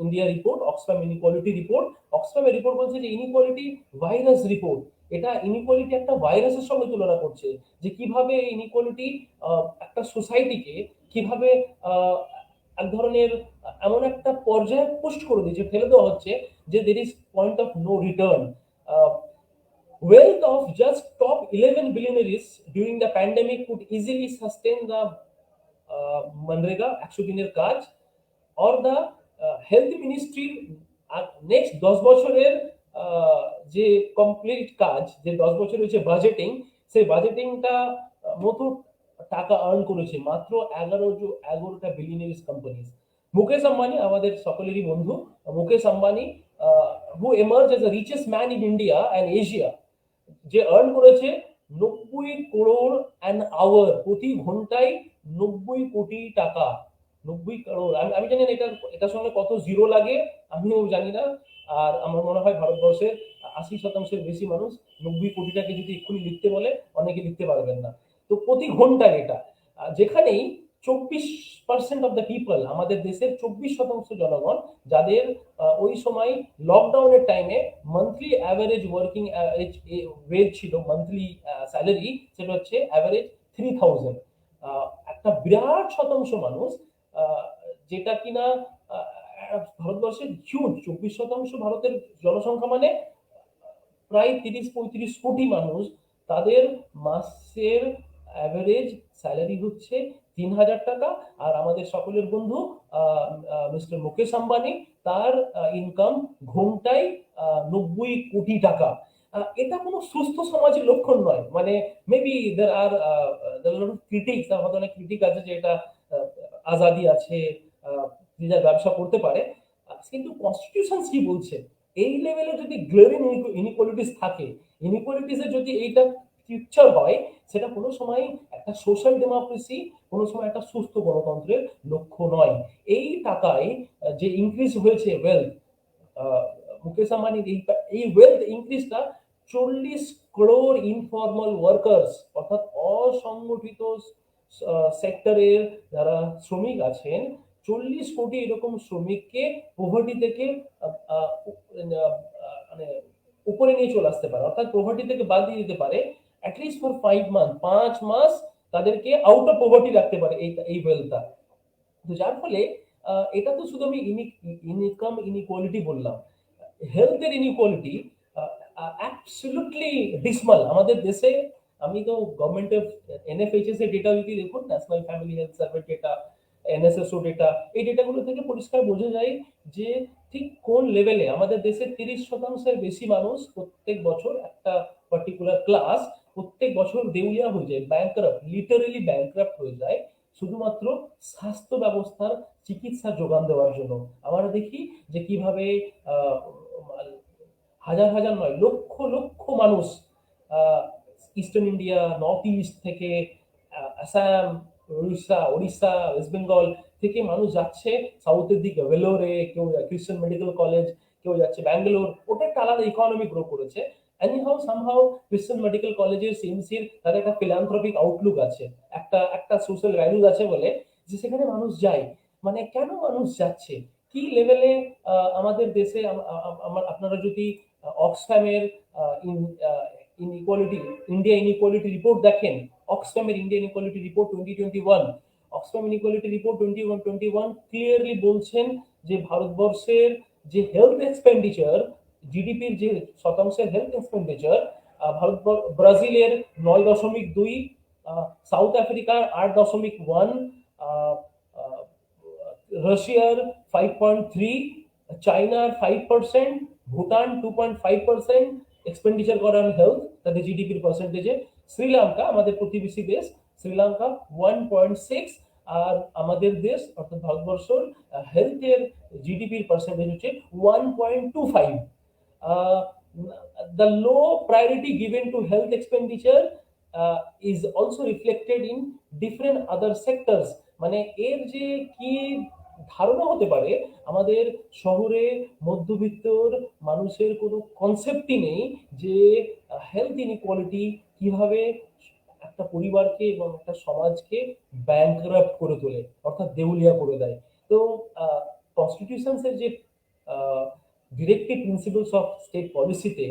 India report, Oxfam inequality report, অক্সফ্যামের রিপোর্ট বলছে যে ইনইকুয়ালিটি ভাইরাস রিপোর্ট, এটা ইনইকুয়ালিটি একটা ভাইরাসের সঙ্গে তুলনা করছে যে কিভাবে ইনইকুয়ালিটি একটা সোসাইটিকে কিভাবে আহ, এক ধরনের এমন একটা পর্যায়ে পুষ্ট করে দিয়েছে, ফেলে দেওয়া হচ্ছে যে there is point of no return. Wealth of just top 11 billionaires during the pandemic could easily sustain the MNREGA 100 দিনের কাজ, অর দ্য হেলথ মিনিস্ট্রির নেক্সট 10 বছরের যে কমপ্লিট কাজ, যে 10 বছরের যে বাজেটিং, সেই বাজেটিংটা মতো টাকা আর্ন করেছে মাত্র 11টা বিলিয়নিয়ার্স কোম্পানিজ। মুকেশ আম্বানি, আমাদের সকলেরই বন্ধু Mukesh Ambani, who emerge as the richest man in India and Asia, যে আর্ন করেছে 90 crore অ্যান আওয়ার, প্রতি ঘন্টায় 90 কোটি টাকা। 90 crore, আমি জানি না এটার সঙ্গে কত জিরো লাগে, আমিও জানি না। আর আমার মনে হয় ভারতবর্ষের 80% বেশি মানুষ 90 কোটিটাকে যদি এক্ষুনি লিখতে বলে অনেকে লিখতে পারবেন না। তো প্রতি ঘন্টায় এটা, যেখানেই 24% অফ দ্য পিপল, আমাদের দেশের 24% জনগণ, যাদের ওই সময় লকডাউনের টাইমে মান্থলি অ্যাভারেজ ওয়ার্কিং ওয়েজ ছিল, মান্থলি স্যালারি, সেটা হচ্ছে অ্যাভারেজ 3000। একটা বিরাট শতাংশ মানুষ, আহ, যেটা কিনা ভারতবর্ষের হিউজ 24% ভারতের জনসংখ্যা, মানে প্রায় 30-35 কোটি মানুষ, তাদের মাসের অ্যাভারেজ স্যালারি হচ্ছে 3000 টাকা। আর আমাদের সকলের বন্ধু মিস্টার মুকেশ আম্বানি, তার ইনকাম ঘন্টায় 90 কোটি টাকা। এটা কোনো সুস্থ সমাজের লক্ষণ নয়। মানে মেবি দের আর ক্রিটিক্স, হয়তো অনেক ক্রিটিক আছে যে এটা আজাদি আছে, যে যার ব্যবসা করতে পারে, কিন্তু কনস্টিটিউশন কি বলছে, এই লেভেলে যদি গ্লেরিং ইনইকুয়ালিটিস থাকে, ইনইকুয়ালিটিসের যদি এইটা ফিউচার হয়, সেটা কোনো সময় একটা সোশ্যাল ডেমোক্রেসি, কোনো সময় একটা সুস্থ গণতন্ত্রের লক্ষ্য নয়। এই টাকায় যে ইনক্রিজ হয়েছে ওয়েলথ, মুকেশ আম্বানির এই ওয়েলথ ইনক্রিজটা 40 crore ইনফর্মাল ওয়ার্কার্স, অর্থাৎ অসংগঠিত সেক্টরের যারা শ্রমিক আছেন, 40 কোটি এরকম শ্রমিককে পোভার্টি থেকে মানে উপরে নিয়ে চলে আসতে পারে, অর্থাৎ পোভার্টি থেকে বাদ দিয়ে দিতে পারে অ্যাটলিস্ট ফর 5 মান্থ, 5 মাস তাদেরকে আউট অফ পোভার্টি রাখতে পারে এই ওয়েলথটা। তো যার ফলে এটা তো শুধু আমি ইনকাম ইনইকুয়ালিটি বললাম, হেলথের ইনইকুয়ালিটি অ্যাবসলিউটলি ডিসমাল আমাদের দেশে। আমি তো গভর্নমেন্টের এনএফএইচএস এর ডেটা যদি দেখুন, national family health survey data, NSSO data, এই ডেটাগুলো থেকে পরিষ্কার বোঝা যায় যে ঠিক কোন লেভেলে আমাদের দেশের 30%-এর বেশি মানুষ প্রত্যেক বছর, একটা পার্টিকুলার ক্লাস প্রত্যেক বছর দেউলিয়া হয়ে যায়, ব্যাংক্রাফট, লিটারেলি ব্যাংক্রাফট হয়ে যায়, শুধুমাত্র স্বাস্থ্য ব্যবস্থার চিকিৎসা যোগান দেওয়ার জন্য। আমরা দেখি যে কিভাবে আহ, হাজার হাজার নয়, লক্ষ লক্ষ মানুষ ইস্টার্ন ইন্ডিয়া, নর্থ ইস্ট থেকে, আসাম, উড়িষ্যা, ওয়েস্ট বেঙ্গল থেকে মানুষ যাচ্ছে সাউথের দিকে, ভেলোরে, কেউ খ্রিস্টান মেডিকেল কলেজ, কেউ যাচ্ছে ব্যাঙ্গালোর। ওটা একটা আলাদা ইকোনমি গ্রো করেছে। এনিহাউ সামহাউ খ্রিস্টান মেডিকেল কলেজের, সিএমসির তাদের একটা ফিলান্থ্রপিক আউটলুক আছে, একটা সোশ্যাল ভ্যালুজ আছে বলে যে সেখানে মানুষ যায়। মানে কেন মানুষ যাচ্ছে, কি লেভেলে আমাদের দেশে আপনারা যদি অক্সফ্যামের ইনইকুয়ালিটি, ইন্ডিয়া ইনইকুয়ালিটি রিপোর্ট দেখেন, অক্সফ্যামের India inequality report 2021, Oxfam inequality report 2021 clearly বলছেন যে ভারতবর্ষের যে হেলথ এক্সপেন্ডিচার, জিডিপির যে শতাংশের হেলথ এক্সপেন্ডিচার, ব্রাজিলের 9.2, সাউথ আফ্রিকার 8.1, রাশিয়ার 5.3, চায়নার 5%, ভুটান 2.5% এক্সপেন্ডিচার করেন হেলথ তাদের জিডিপির পার্সেন্টেজে। শ্রীলঙ্কা, আমাদের প্রতিবেশী দেশ, শ্রীলঙ্কা 1.6। আর আমাদের দেশ অর্থাৎ ভারতবর্ষের হেলথের জিডিপির পার্সেন্টেজ হচ্ছে 1.25। The low priority given to health expenditure is also reflected in different other sectors। মানে এর যে কি ধারণা হতে পারে, আমাদের শহরে মধ্যবিত্তর মানুষের কোনো কনসেপ্টই নেই যে হেলথ ইনইকুয়ালিটি কিভাবে একটা পরিবারকে এবং একটা সমাজকে ব্যাংকরাপ্ট করে তোলে, অর্থাৎ দেউলিয়া করে দেয়। তো কনস্টিটিউশনসের যে ডিরেক্টিভ প্রিন্সিপালস অফ স্টেট পলিসিতে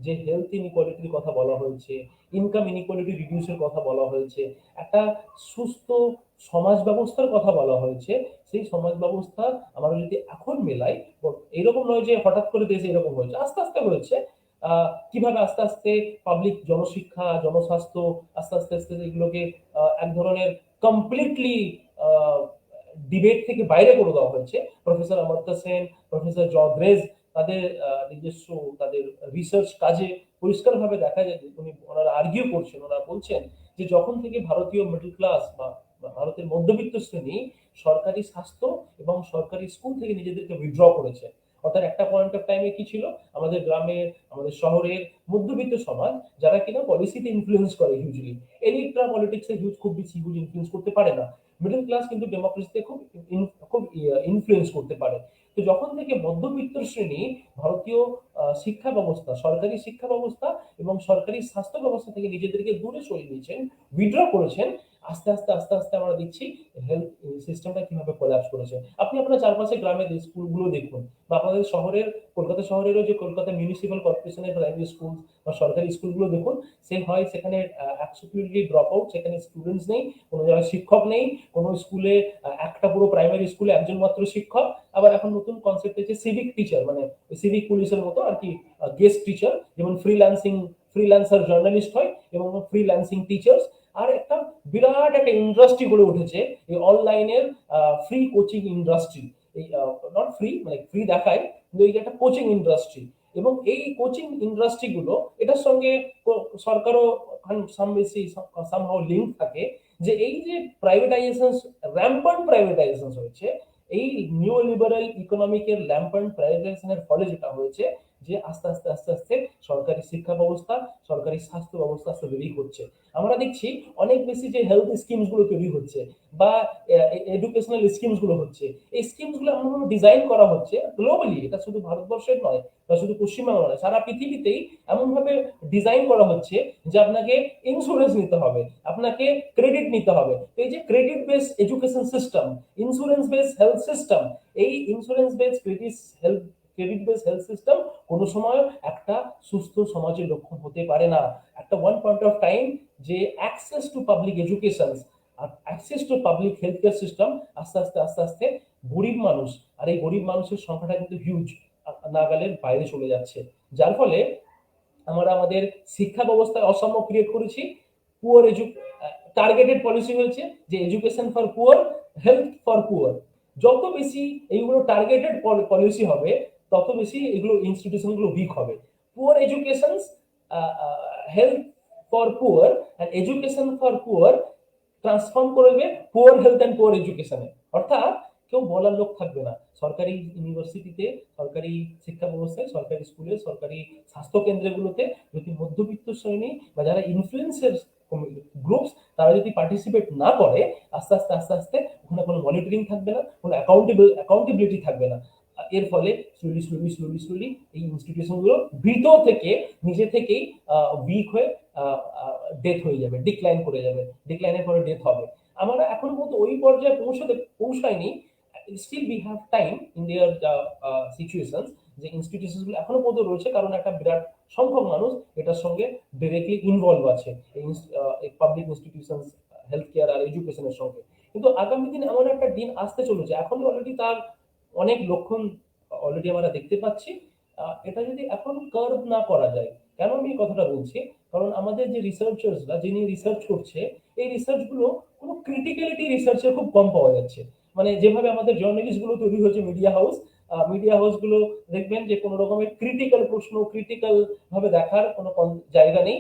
যে হেলথ ইনইকুয়ালিটির কথা বলা হয়েছে, ইনকাম ইনইকুয়ালিটি রিডিউসের কথা বলা হয়েছে, একটা সুস্থ সমাজ ব্যবস্থার কথা বলা হয়েছে। সেই সমাজ ব্যবস্থা আমরা যদি এখন মেলাই, এরকম নয় যে হঠাৎ করে দেশে এরকম হয়েছে, আস্তে আস্তে হয়েছে। কিভাবে আস্তে আস্তে পাবলিক জনশিক্ষা, জনস্বাস্থ্য আস্তে আস্তে আস্তে এগুলোকে এক ধরনের কমপ্লিটলি ডিবেট থেকে বাইরে করে দেওয়া হয়েছে। Professor Amartya Sen, professor George তাদের নিজস্ব তাদের রিসার্চ কাজে পরিষ্কারভাবে দেখা যায়, ওনারা আর্গিউ করছেন, ওনারা বলছেন যে যখন থেকে ভারতীয় মিডল ক্লাস বা ভারতের মধ্যবিত্ত শ্রেণী সরকারি স্বাস্থ্য এবং সরকারি স্কুল থেকে নিজেদেরকে উইথড্র করেছে, অর্থাৎ একটা পয়েন্ট অফ টাইমে কি ছিল, আমাদের গ্রামের, আমাদের শহরের মধ্যবিত্ত সমাজ যারা কিনা পলিসিতে ইনফ্লুয়েন্স করে হিউজলি, এলিটরা পলিটিক্সে খুব বেশি হিউজ ইনফ্লুয়েন্স করতে পারে না, মিডল ক্লাস কিন্তু ডেমোক্রেসিতে খুব ইনফ্লুয়েন্স করতে পারে। তো যখন থেকে মধ্যবিত্ত শ্রেণী ভারতীয় শিক্ষা ব্যবস্থা, সরকারি শিক্ষা ব্যবস্থা এবং সরকারি স্বাস্থ্য ব্যবস্থা থেকে নিজেদেরকে দূরে সরিয়ে নিয়েছেন, উইথড্র করেছেন, আস্তে আস্তে আস্তে আস্তে আমরা দেখছি হেলথ সিস্টেমটা কিভাবে কোলাপস করেছে। আপনি আপনার চারপাশে গ্রামের স্কুলগুলো দেখুন, বা আপনাদের শহরের, কলকাতা শহরেরও যে কলকাতা মিউনিসিপাল কর্পোরেশনের প্রাইমারি স্কুল বা সরকারি স্কুলগুলো দেখুন, সে হয় সেখানে অ্যাবসলিউটলি ড্রপ আউট, সেখানে স্টুডেন্টস নেই, কোনো জায়গায় শিক্ষক নেই, কোনো স্কুলে একটা পুরো প্রাইমারি স্কুলে একজন মাত্র শিক্ষক। আবার এখন নতুন কনসেপ্ট হচ্ছে সিভিক টিচার, মানে সিভিক পুলিশের মতো আর কি, গেস্ট টিচার, যেমন ফ্রিল্যান্সার জার্নালিস্ট হয় এবং ফ্রিল্যান্সিং টিচার্স। আর একটা বিরাট একটা ইন্ডাস্ট্রি গড়ে উঠেছে এই অনলাইনের ফ্রি কোচিং ইন্ডাস্ট্রি। এই নট ফ্রি, মানে ফ্রি দেখায়, কিন্তু এই যে একটা কোচিং ইন্ডাস্ট্রি, এবং এই কোচিং ইন্ডাস্ট্রি গুলো এটার সঙ্গে সরকারও সামহাও লিঙ্ক থাকে। যে এই যে প্রাইভেটাইজেশন, র্যাম্পান্ট প্রাইভেটাইজেশন হয়েছে, এই নিও লিবারাল ইকোনমিকের র্যাম্পান্ট প্রাইভেটাইজেশনের ফলে যেটা হয়েছে যে আস্তে আস্তে আস্তে আস্তে সরকারি শিক্ষা ব্যবস্থা, সরকারি স্বাস্থ্য ব্যবস্থা আস্তে তৈরি হচ্ছে। আমরা দেখছি অনেক বেশি যে হেলথ স্কিমস গুলো তৈরি হচ্ছে বা এডুকেশনাল স্কিমস গুলো হচ্ছে, এই স্কিমস গুলো এমন ডিজাইন করা হচ্ছে গ্লোবালি, এটা শুধু ভারতবর্ষের নয় বা শুধু পশ্চিমবঙ্গ নয়, সারা পৃথিবীতেই এমন ভাবে ডিজাইন করা হচ্ছে যে আপনাকে ইন্স্যুরেন্স নিতে হবে, আপনাকে ক্রেডিট নিতে হবে। এই যে credit base education system, insurance base health system, এই insurance base credit base health system কোনো সময় একটা সুস্থ সমাজের লক্ষণ হতে পারে না। একটা ওয়ান পয়েন্ট অফ টাইম যে অ্যাক্সেস টু পাবলিক এডুকেশন আর access to public health care system আস্তে আস্তে আস্তে আস্তে গরিব মানুষ, আর এই গরিব মানুষের সংখ্যাটা কিন্তু হিউজ, নাগালের বাইরে চলে যাচ্ছে। যার ফলে আমরা আমাদের শিক্ষা ব্যবস্থায় অসাম্য ক্রিয়েট করেছি। পুয়ার টার্গেটেড পলিসি হয়েছে যে education for poor, health for poor. যত বেশি এইগুলো টার্গেটেড পলিসি হবে, তত বেশি এগুলো ইনস্টিটিউশন গুলো উইক হবে। Poor education, health for poor and education for poor transform করবে পুয়ার হেলথ এন্ড পুয়ার এডুকেশনে। অর্থাৎ কেউ বলার লোক থাকবে না। সরকারি ইউনিভার্সিটিতে, সরকারি শিক্ষা ব্যবস্থায়, সরকারি স্কুলে, সরকারি স্বাস্থ্য কেন্দ্রগুলোতে যদি মধ্যবিত্ত শ্রেণী বা যারা ইনফ্লুয়েন্সের গ্রুপস, তারা যদি পার্টিসিপেট না করে, আস্তে আস্তে আস্তে আস্তে ওখানে কোনো মনিটরিং থাকবে না, কোনো অ্যাকাউন্টেবিলিটি থাকবে না। এর ফলে স্লোলি এই ইনস্টিটিউশন গুলো ভিতর থেকে নিজে থেকেই উইক হয়ে ডেথ হয়ে যাবে, ডিক্লাইন করে যাবে, ডিক্লাইনের পরে ডেথ হবে। আমরা এখনো পর্যন্ত ওই পর্যায়ে পৌঁছায়নি। Still we have time in their situations, যে ইনস্টিটিউশন গুলো এখনো পর্যন্ত রয়েছে, কারণ একটা বিরাট সংখ্যক মানুষ এটার সঙ্গে ডিরেক্টলি ইনভলভ আছে, এই পাবলিক ইনস্টিটিউশন, হেলথ কেয়ার আর এডুকেশনের সঙ্গে। কিন্তু আগামী দিন এমন একটা দিন আসতে চলেছে, এখন অলরেডি তার অনেক লক্ষণ অলরেডি আমরা দেখতে পাচ্ছি। এটা যদি এখন কার্ভ না করা যায়, কেন আমি এই কথাটা বলছি, কারণ আমাদের যে রিসার্চার্সরা যিনি রিসার্চ করছে, এই রিসার্চ গুলো কোনো ক্রিটিক্যালিটি রিসার্চের খুব কম পাওয়া যাচ্ছে। মানে যেভাবে আমাদের জার্নালিস্ট গুলো তৈরি হয়েছে, মিডিয়া হাউস গুলো দেখবেন যে কোনো রকমের ক্রিটিক্যাল প্রশ্ন, ক্রিটিক্যাল ভাবে দেখার কোনো জায়গা নেই।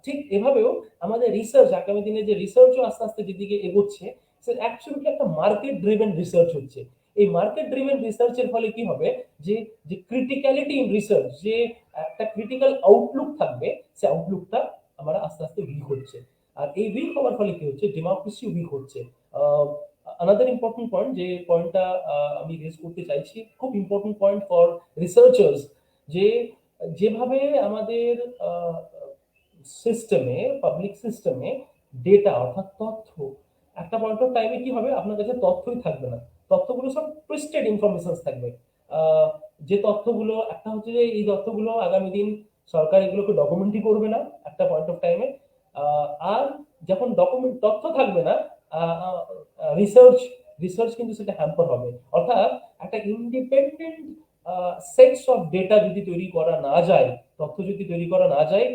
ঠিক এভাবেও আমাদের রিসার্চ, আগামী দিনে যে রিসার্চও আস্তে আস্তে যেদিকে এগোচ্ছে, সে অ্যাকচুয়ালি একটা মার্কেট ড্রিভেন রিসার্চ হচ্ছে। এই মার্কেট ড্রিভেন রিসার্চের ফলে কি হবে, যে যে ক্রিটিক্যালিটি ইন রিসার্চ, যে একটা ক্রিটিক্যাল আউটলুক থাকবে, সে আউটলুকটা আমরা আস্তে আস্তে উইক হচ্ছে। আর এই উইক হওয়ার ফলে কি হচ্ছে, ডেমোক্রেসি উইক হচ্ছে। আনাদার ইম্পর্টেন্ট পয়েন্ট, যে পয়েন্টটা আমি রেজ করতে চাইছি, খুব ইম্পর্টেন্ট পয়েন্ট ফর রিসার্চার্স, যে যেভাবে আমাদের সিস্টেমে, পাবলিক সিস্টেমে ডেটা অর্থাৎ তথ্য, একটা পয়েন্ট অফ টাইমে কি হবে, আপনার কাছে তথ্যই থাকবে না, তথ্যগুলো সব টুইস্টেড ইনফরমেশন থাকবে। আহ, যে তথ্যগুলো, একটা হচ্ছে যে এই তথ্যগুলো আগামী দিন সরকার এগুলোকে ডকুমেন্টই করবে না একটা পয়েন্ট অফ টাইমে। আর যখন ডকুমেন্ট তথ্য থাকবে না, রিসার্চ রিসার্চ কিন্তু সেটা হ্যাম্পার হবে। অর্থাৎ একটা ইন্ডিপেন্ডেন্ট সেটস অফ ডেটা যদি তৈরি করা না যায়, তথ্য যদি তৈরি করা না যায়,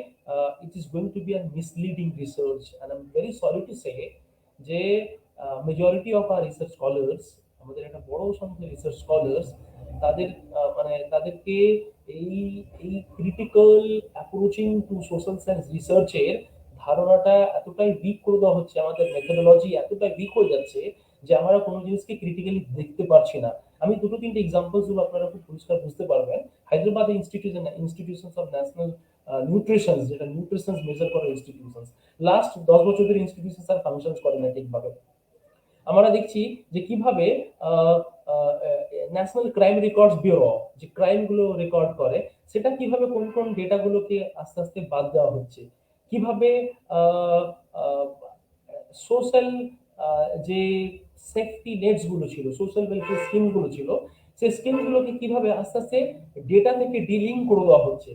it is going to be a misleading research, and I'm very sorry to say যে majority of our research scholars, আমাদের একটা বড় সংখ্যক রিসার্চ স্কলার্স, তাদের মানে তাদেরকে এই এই critical approaching to social science রিসার্চের ধারণাটা এতটাই উইক করে দেওয়া হচ্ছে, আমাদের মেথোডোলজি এতটাই উইক হয়ে যাচ্ছে, যে আমরা কোনো জিনিসকে ক্রিটিক্যালি দেখতে পারছি না। আমি দুটো তিনটে এক্সাম্পলস গুলো আপনারা খুব পরিষ্কার বুঝতে পারবেন। Hyderabad institutions of national nutrition, যেটা নিউট্রিশন মেজার করে ইনস্টিটিউশন, লাস্ট 10 বছর ধরে ইনস্টিটিউশন আর ফাংশন করে না ঠিকভাবে। আমরা দেখছি যে কিভাবে ন্যাশনাল ক্রাইম রেকর্ডস ব্যুরো, যে ক্রাইম গুলো রেকর্ড করে, সেটা কিভাবে কোন কোন ডেটা গুলোকে আস্তে আস্তে বাদ দেওয়া হচ্ছে, কিভাবে সোশ্যাল যে সেফটি নেটস গুলো ছিল, সোশ্যাল ওয়েলফেয়ার স্কিম গুলো ছিল, সেই স্কিম গুলোকে কিভাবে আস্তে আস্তে ডেটা থেকে ডিলিং করে দেওয়া হচ্ছে।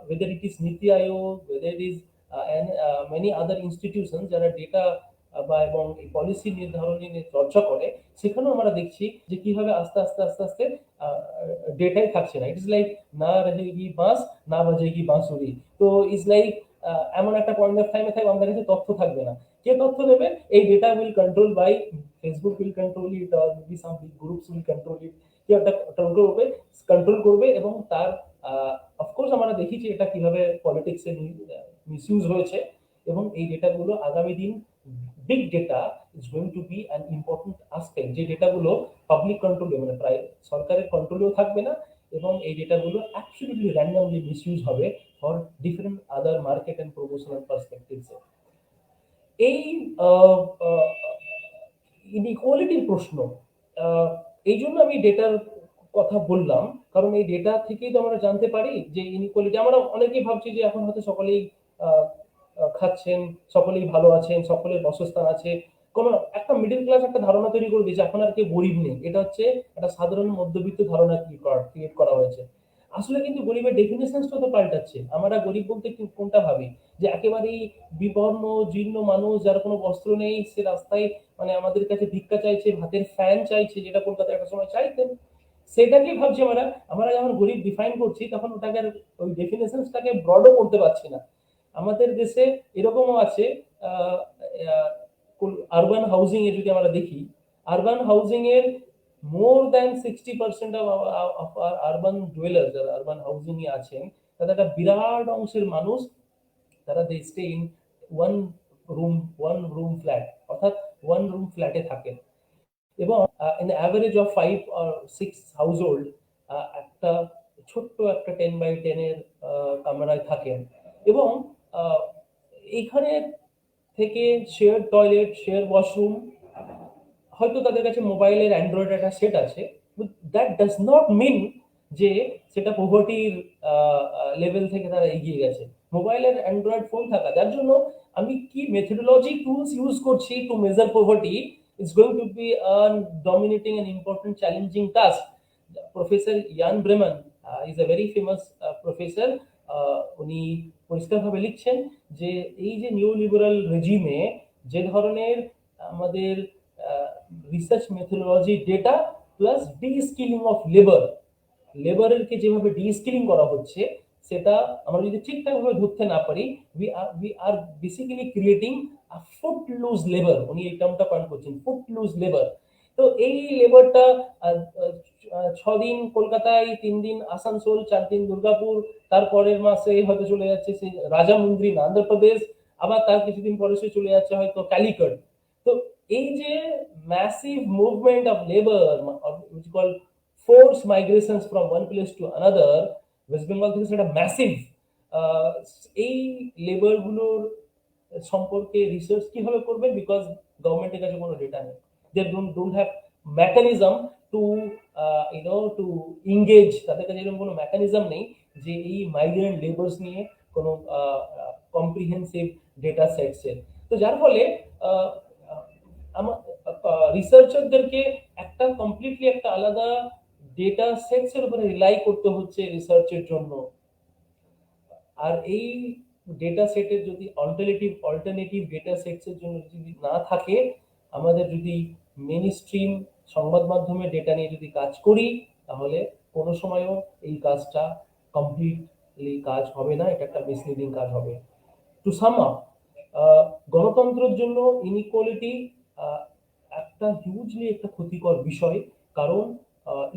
whether it is নীতি আয়োগ, whether it is and many other institutions যারা ডেটা বা এবং এই পলিসি নির্ধারণী নিয়ে চর্চা করে, সেখানেও আমরা দেখছি যে কিভাবে আস্তে আস্তে আস্তে আস্তে ডেটাই থাকছে না। ইট ইজ লাইক না রহেগি বাঁশ না বাজেগি বাঁশুরি। তো ইজ লাইক এমন একটা পয়েন্ট অফ টাইমে থাকবে আমাদের কাছে তথ্য থাকবে না। কে তথ্য দেবে? এই data will control by Facebook, will control it, or maybe some big groups will control it. কেউ একটা কন্ট্রোল করবে এবং তার অফকোর্স আমরা দেখি যে এটা কিভাবে পলিটিক্সে মিসইউজ হয়েছে। এবং এই ডেটাগুলো আগামী দিন, big data is going to be an important aspect, যে ডেটাগুলো পাবলিক কন্ট্রোলে, মানে প্রায় সরকারের কন্ট্রোলেও থাকবে না, এবং এই ডেটাগুলো অ্যাবসলিউটলি র্যান্ডমলি মিসইউজ হবে for different other market and promotional perspectives. এই ইনইকুয়ালিটির প্রশ্ন, এই জন্য আমি ডেটার কথা বললাম, কারণ এই ডেটা থেকেই তো আমরা জানতে পারি যে ইনইকুয়ালিটি। আমরা অনেকেই ভাবছি যে এখন হয়তো সকলেই আহ, খাচ্ছেন, সকলেই ভালো আছেন, সকলের বাসস্থান আছে, কোন একটা মিডল ক্লাস একটা ধারণা তৈরি করে দিয়েছে এখন আর কেউ গরিব নেই। এটা হচ্ছে একটা সাধারণ মধ্যবিত্ত ধারণা ক্রিয়েট করা হয়েছে। আসলে কিন্তু গরিবের ডেফিনেশনটা তো পাল্টাচ্ছে। আমরা গরিব বলতে কোনটা ভাবি, যে একেবারেই বিবর্ণ জীর্ণ মানুষ, যার কোনো বস্ত্র নেই, সে রাস্তায় মানে আমাদের কাছে ভিক্ষা চাইছে, ভাতের ফ্যান চাইছে, যেটা কলকাতায় একটা সময় চাইতেন, সেটাকে ভাবছি আমরা। আমরা যখন গরিব ডিফাইন করছি, তখন ওটাকে ওই ডেফিনেশনটাকে ব্রডও করতে পারছি না। আমাদের দেশে এরকমও আছে, আরবান হাউজিং এ যদি আমরা দেখি, আরবান হাউজিং এর more than 60% of urban dweller, যারা আরবান হাউজিং এ আছেন, তাদের একটা বিরাট অংশের মানুষ, তারা they stay in one one room flat, অর্থাৎ ওয়ান রুম ফ্ল্যাটে থাকেন। এবং in average of 5 or 6 household একটা ছোট্ট একটা 10 by 10 এর কামরায় থাকেন। এবং এইখানে থেকে শেয়ার টয়লেট, শেয়ার ওয়াশরুম, হয়তো তাদের কাছে মোবাইলের অ্যান্ড্রয়েড একটা সেট আছে, দ্যাট ডাজ নট মিন যে সেটা পোভার্টির লেভেল থেকে তারা এগিয়ে গেছে। মোবাইলের অ্যান্ড্রয়েড ফোন থাকা, যার জন্য আমি কি মেথডোলজি টুলস ইউজ করছি to measure poverty it's going to be dominating and important challenging task. Professor Jan Breman is a very famous professor. উনি পরিষ্কারভাবে লিখছেন যে এই যে নিউ লিবারাল রেজিমে যে ধরনের আমাদের research methodology, data plus deskilling of labour, লেবারেরকে যেভাবে ডি স্কিলিং করা হচ্ছে, সেটা আমরা যদি ঠিকঠাক ভাবে ধরতে না পারি, we are basically creating a footloose labour. উনি এই টার্মটা পয়েন্ট করছেন, ফুট লুজ লেবার। তো এই লেবারটা 6 দিন কলকাতায়, 3 দিন আসানসোল, 4 দিন দুর্গাপুর, তারপরের মাসে হয়তো চলে যাচ্ছে সে রাজামুন্দ্রি আন্ধ্রপ্রদেশ, আবার তার কিছুদিন পরে সে চলে যাচ্ছে হয়তো ক্যালিকট। তো এই যে massive movement of labour, which is called forced migrations from one place to another, West Bengal থেকে সেটা ম্যাসিভ। এই লেবার গুলোর সম্পর্কে রিসার্চ কিভাবে করবেন? বিকজ গভর্নমেন্টের কাছে কোনো ডেটা নেই, they don't have mechanism to to engage. তাদের কাছে এরকম কোনো মেকানিজম নেই যে এই মাইগ্রেন্ট লেবার্স নিয়ে কোনো কম্প্রিহেন্সিভ ডেটা সেটসের। তো যার ফলে আমার রিসার্চারদেরকে একটা কমপ্লিটলি একটা আলাদা ডেটা সেটস এর উপরে রিলাই করতে হচ্ছে রিসার্চের জন্য। আর এই ডেটা সেটের যদি অল্টারনেটিভ ডেটা সেটস এর জন্য যদি না থাকে, আমাদের যদি মেইন স্ট্রিম সংবাদ মাধ্যমে ডেটা নিয়ে যদি কাজ করি, তাহলে কোনো সময়ও এই কাজটা কমপ্লিটলি কাজ হবে না, এটা একটা মিসলিডিং কাজ হবে। টু সাম আপ, গণতন্ত্রের জন্য ইনইকুয়ালিটি একটা হিউজলি একটা ক্ষতিকর বিষয়। কারণ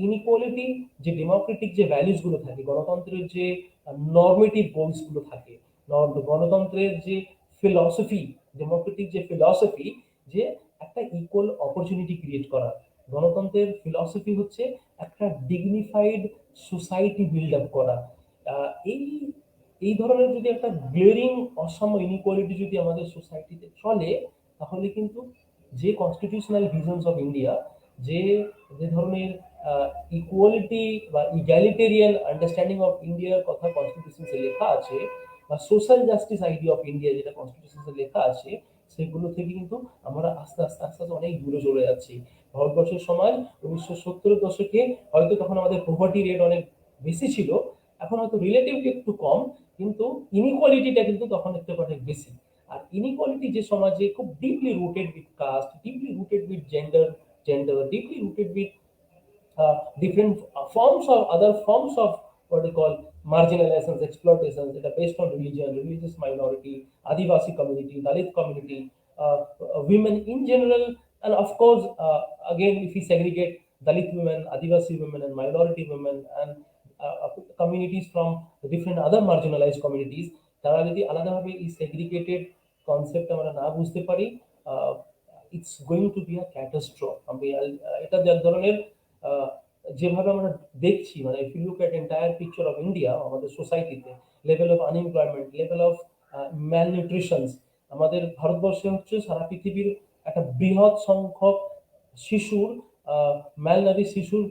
ইনইকুয়ালিটি যে ডেমোক্রেটিক যে ভ্যালুস গুলো থাকে, গণতন্ত্রের যে নর্মেটিভ গোলস গুলো থাকে, গণতন্ত্রের যে ফিলসফি, ডেমোক্রেটিক যে ফিলসফি, যে একটা ইকুয়াল অপরচুনিটি ক্রিয়েট করা, গণতন্ত্রের ফিলসফি হচ্ছে একটা ডিগনিফাইড সোসাইটি বিল্ড আপ করা। এই এই ধরনের যদি একটা গ্লেরিং অসাম্য ইনইকুয়ালিটি যদি আমাদের সোসাইটিতে চলে, তাহলে কিন্তু যে কনস্টিটিউশনাল ভিশনস অফ ইন্ডিয়া, যে যে ধরনের ইকুয়ালিটি বা ইগ্যালিটেরিয়ান আন্ডারস্ট্যান্ডিং অফ ইন্ডিয়ার কথা কনস্টিটিউশনে লেখা আছে, বা social justice idea of India যেটা কনস্টিটিউশনে লেখা আছে, সেগুলো থেকে কিন্তু আমরা আস্তে আস্তে আস্তে আস্তে অনেক দূরে চলে যাচ্ছি। ভারতবর্ষের সমাজ 1970-এর দশকে হয়তো তখন আমাদের প্রপার্টি রেট অনেক বেশি ছিল, এখন হয়তো রিলেটিভলি একটু কম, কিন্তু ইনইকুয়ালিটিটা কিন্তু তখন একটু অনেক বেশি। আর ইনইকুয়ালিটি যে সমাজে খুব deeply rooted with caste, deeply rooted with gender, deeply rooted with different forms of other forms of what they call marginalizations, exploitations that are based on religion, religious minority, Adivasi community, Dalit community, women in general, and of course, again, if we segregate Dalit women, Adivasi women, and minority women, and communities from different other marginalized communities, তারা যদি আলাদাভাবে এই segregated concept আমরা না বুঝতে পারি, it's going to be a catastrophe. আমি এটা যে ধরনের যেভাবে আমরা দেখছি, মানে if you look at entire picture of India, আমাদের সোসাইটিতে level of unemployment, level of malnutritions, আমাদের ভারতবর্ষে হচ্ছে সারা পৃথিবীর একটা বৃহৎ সংখ্যক শিশুর ম্যালনারি শিশুর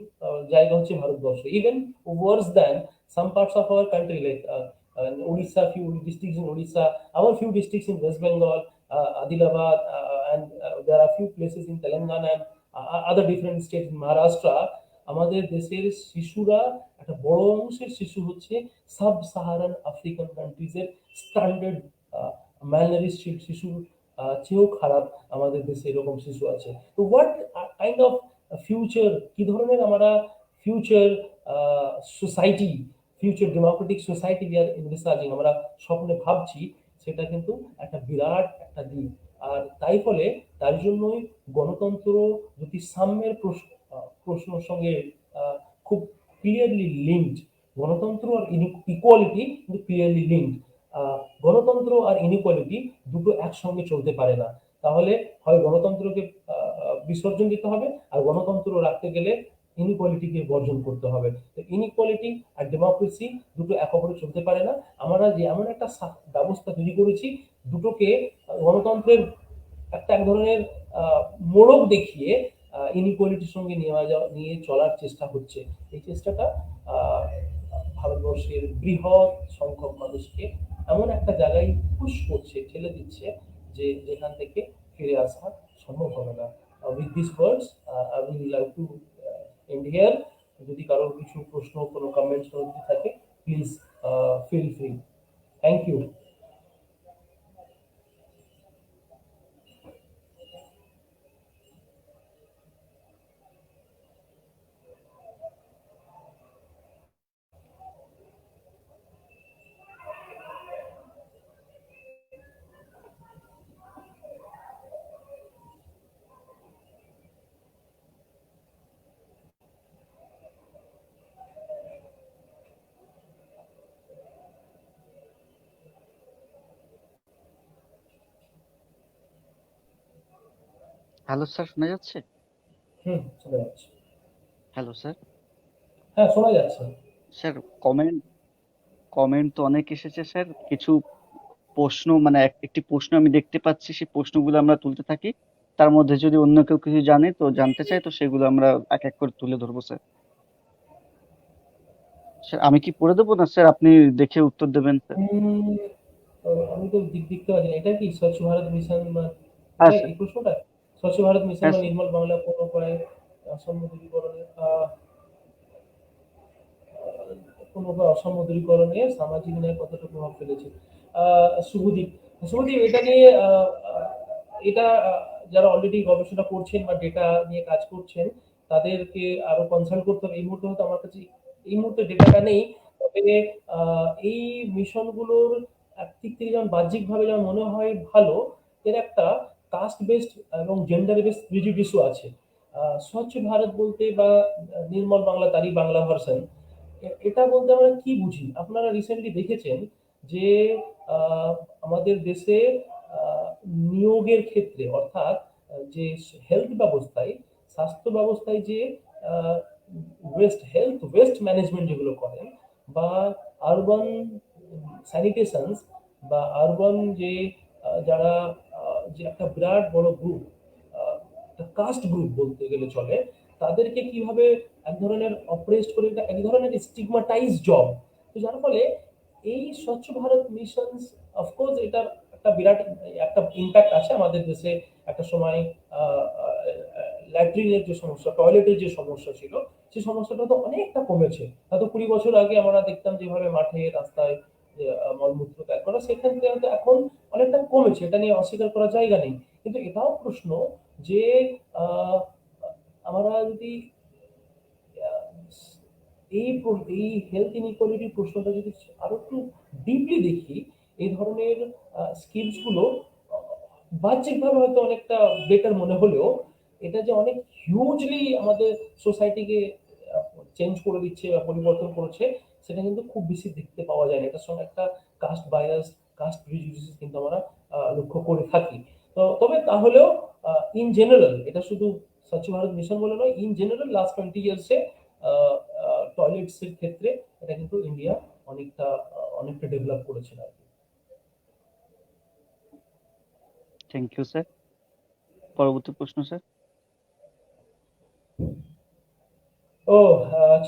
জায়গা হচ্ছে Bharatvarsha. Even Wars than some parts of our country, like Odisha, few districts in Odisha, our few districts in West Bengal, Adilabad, and there are few places in Telangana and other different states in Maharashtra. আমাদের দেশের শিশুরা একটা বড় অংশের শিশু হচ্ছে sub Saharan African কান্ট্রিজের standard ম্যালনারিশ শিশুর চেয়েও খারাপ আমাদের দেশে এরকম শিশু আছে। তো হোয়াট কাইন্ড অফ ফিউচার, কি ধরনের আমরা future society, future democratic society we are envisaging, আমরা স্বপ্নে ভাবছি, সেটা কিন্তু একটা বিরাট একটা দিক। আর তাই ফলে তার জন্যই গণতন্ত্র যদি সাম্যের প্রশ্নের সঙ্গে খুব ক্লিয়ারলি লিঙ্কড, গণতন্ত্র আর ইকুয়ালিটি কিন্তু ক্লিয়ারলি লিঙ্কড। গণতন্ত্র আর ইনইকুয়ালিটি দুটো একসঙ্গে চলতে পারে না। তাহলে হয় গণতন্ত্রকে বিসর্জন দিতে হবে, আর গণতন্ত্র রাখতে গেলে ইনইকুয়ালিটিকে বর্জন করতে হবে। তো ইনইকুয়ালিটি আর ডেমোক্রেসি দুটো এক অপরে চলতে পারে না। আমরা যে এমন একটা ব্যবস্থা তৈরি করেছি, দুটোকে গণতন্ত্রের এক ধরনের মোড়ক দেখিয়ে ইনইকুয়ালিটির সঙ্গে নিয়ে চলার চেষ্টা হচ্ছে। এই চেষ্টাটা আহ, ভারতবর্ষের বৃহৎ সংখ্যক মানুষকে এমন একটা জায়গায় পুশ করছে, ঠেলে দিচ্ছে, যেখান থেকে ফিরে আসা সম্ভব হবে না। With this words I will like to end here. যদি কারোর কিছু প্রশ্ন, কোনো কমেন্টস যদি থাকে, please feel free. Thank you. Hello sir, শোনা যাচ্ছে? হুম, শোনা যাচ্ছে। Hello sir. হ্যাঁ, শোনা যাচ্ছে। স্যার, কমেন্ট কমেন্ট তো অনেক এসেছে স্যার। কিছু প্রশ্ন, মানে একটি প্রশ্ন আমি দেখতে পাচ্ছি, সেই প্রশ্নগুলো আমরা তুলতে থাকি। তার মধ্যে যদি অন্য কেউ কিছু জানতে চায়, তো সেগুলো আমরা এক এক করে তুলে ধরবো স্যার। স্যার, আমি কি পড়ে দেবো, না স্যার আপনি দেখে উত্তর দেবেন স্যার? উম, আমি তো দেখতে পাচ্ছি না। এটা কি স্বচ্ছ ভারত মিশন বা হ্যাঁ এটা স্যার। এই প্রশ্নটা? স্বচ্ছ ভারত মিশন হ্যাঁ বা স্যার। নির্মল বাংলা কোন উপায়ে অসম দূরীকরণে কোন উপায়ে অসম দূরীকরণে সামাজিক ন্যায় কতটা প্রভাব ফেলেছে? শুভদীপ, শুভদীপ এটা নিয়ে এটা যারা অলরেডি গবেষণা করছেন বা ডেটা নিয়ে কাজ করছেন, তাদেরকে আরো কনসাল্ট করতে হবে। এই মুহূর্তে হয়তো আমার কাছে এই মুহূর্তে ডেটাটা নেই। তবে এই মিশনগুলোর একদিক থেকে যেমন বাহ্যিকভাবে যেমন মনে হয় ভালো, এর একটা কাস্ট বেসড এবং জেন্ডার বেসড প্রিজুডিসও আছে। স্বচ্ছ ভারত বলতে বা নির্মল বাংলা, তারই বাংলা ভার্সন, এটা বলতে আমরা কি বুঝি? আপনারা রিসেন্টলি দেখেছেন যে আহ, আমাদের দেশে আহ, নিয়োগের ক্ষেত্রে, অর্থাৎ যে হেলথ ব্যবস্থায়, স্বাস্থ্য ব্যবস্থায় যে ওয়েস্ট ম্যানেজমেন্ট যেগুলো করেন, বা আরবান স্যানিটেশনস, বা আরবান যে যারা যে একটা বিরাট বড় গ্রুপ, কাস্ট গ্রুপ বলতে গেলে চলে, তাদেরকে কিভাবে এক ধরনের অপ্রেসড করে, এটা এক ধরনের স্টিগমাটাইজ জব। তো যার ফলে এই স্বচ্ছ ভারত মিশন, অফকোর্স এটার একটা বিরাট একটা ইম্প্যাক্ট আছে আমাদের দেশে। একটা সময় ল্যাট্রিনের যে সমস্যা, টয়লেটের যে সমস্যা ছিল, সেই সমস্যাটা তো অনেকটা কমেছে। হয়তো 20 বছর আগে আমরা দেখতাম যেভাবে মাঠে রাস্তায় যে, মলমূত্র ত্যাগ করা, সেখান থেকে হয়তো এখন অনেকটা কমেছে, এটা নিয়ে অস্বীকার করার জায়গা নেই। কিন্তু এটাও প্রশ্ন যে আহ, আমরা যদি আহ, এই হেলথ ইনইকুয়ালিটির প্রশ্নটা যদি আরো একটু ডিপলি দেখি, এই ধরনের স্কিলস গুলো বাহ্যিকভাবে হয়তো অনেকটা বেটার মনে হলেও, এটা যে অনেক হিউজলি আমাদের সোসাইটিকে চেঞ্জ করে দিচ্ছে বা পরিবর্তন করছে, সেটা কিন্তু খুব বেশি দেখতে পাওয়া যায় না। এটার সঙ্গে একটা কাস্ট বায়াস, কাস্ট প্রিজুডিস কিন্তু আমরা লক্ষ্য করে থাকি। তো তবে তাহলেও ইন জেনারেল, এটা শুধু স্বচ্ছ ভারত মিশন বলে নয়, ইন জেনারেল লাস্ট 20 ইয়ার্সে টয়লেটস এর ক্ষেত্রে এটা কিন্তু ইন্ডিয়া অনেকটা ডেভেলপ করেছে আর কি। Thank you sir. পরবর্তী প্রশ্ন স্যার। ও,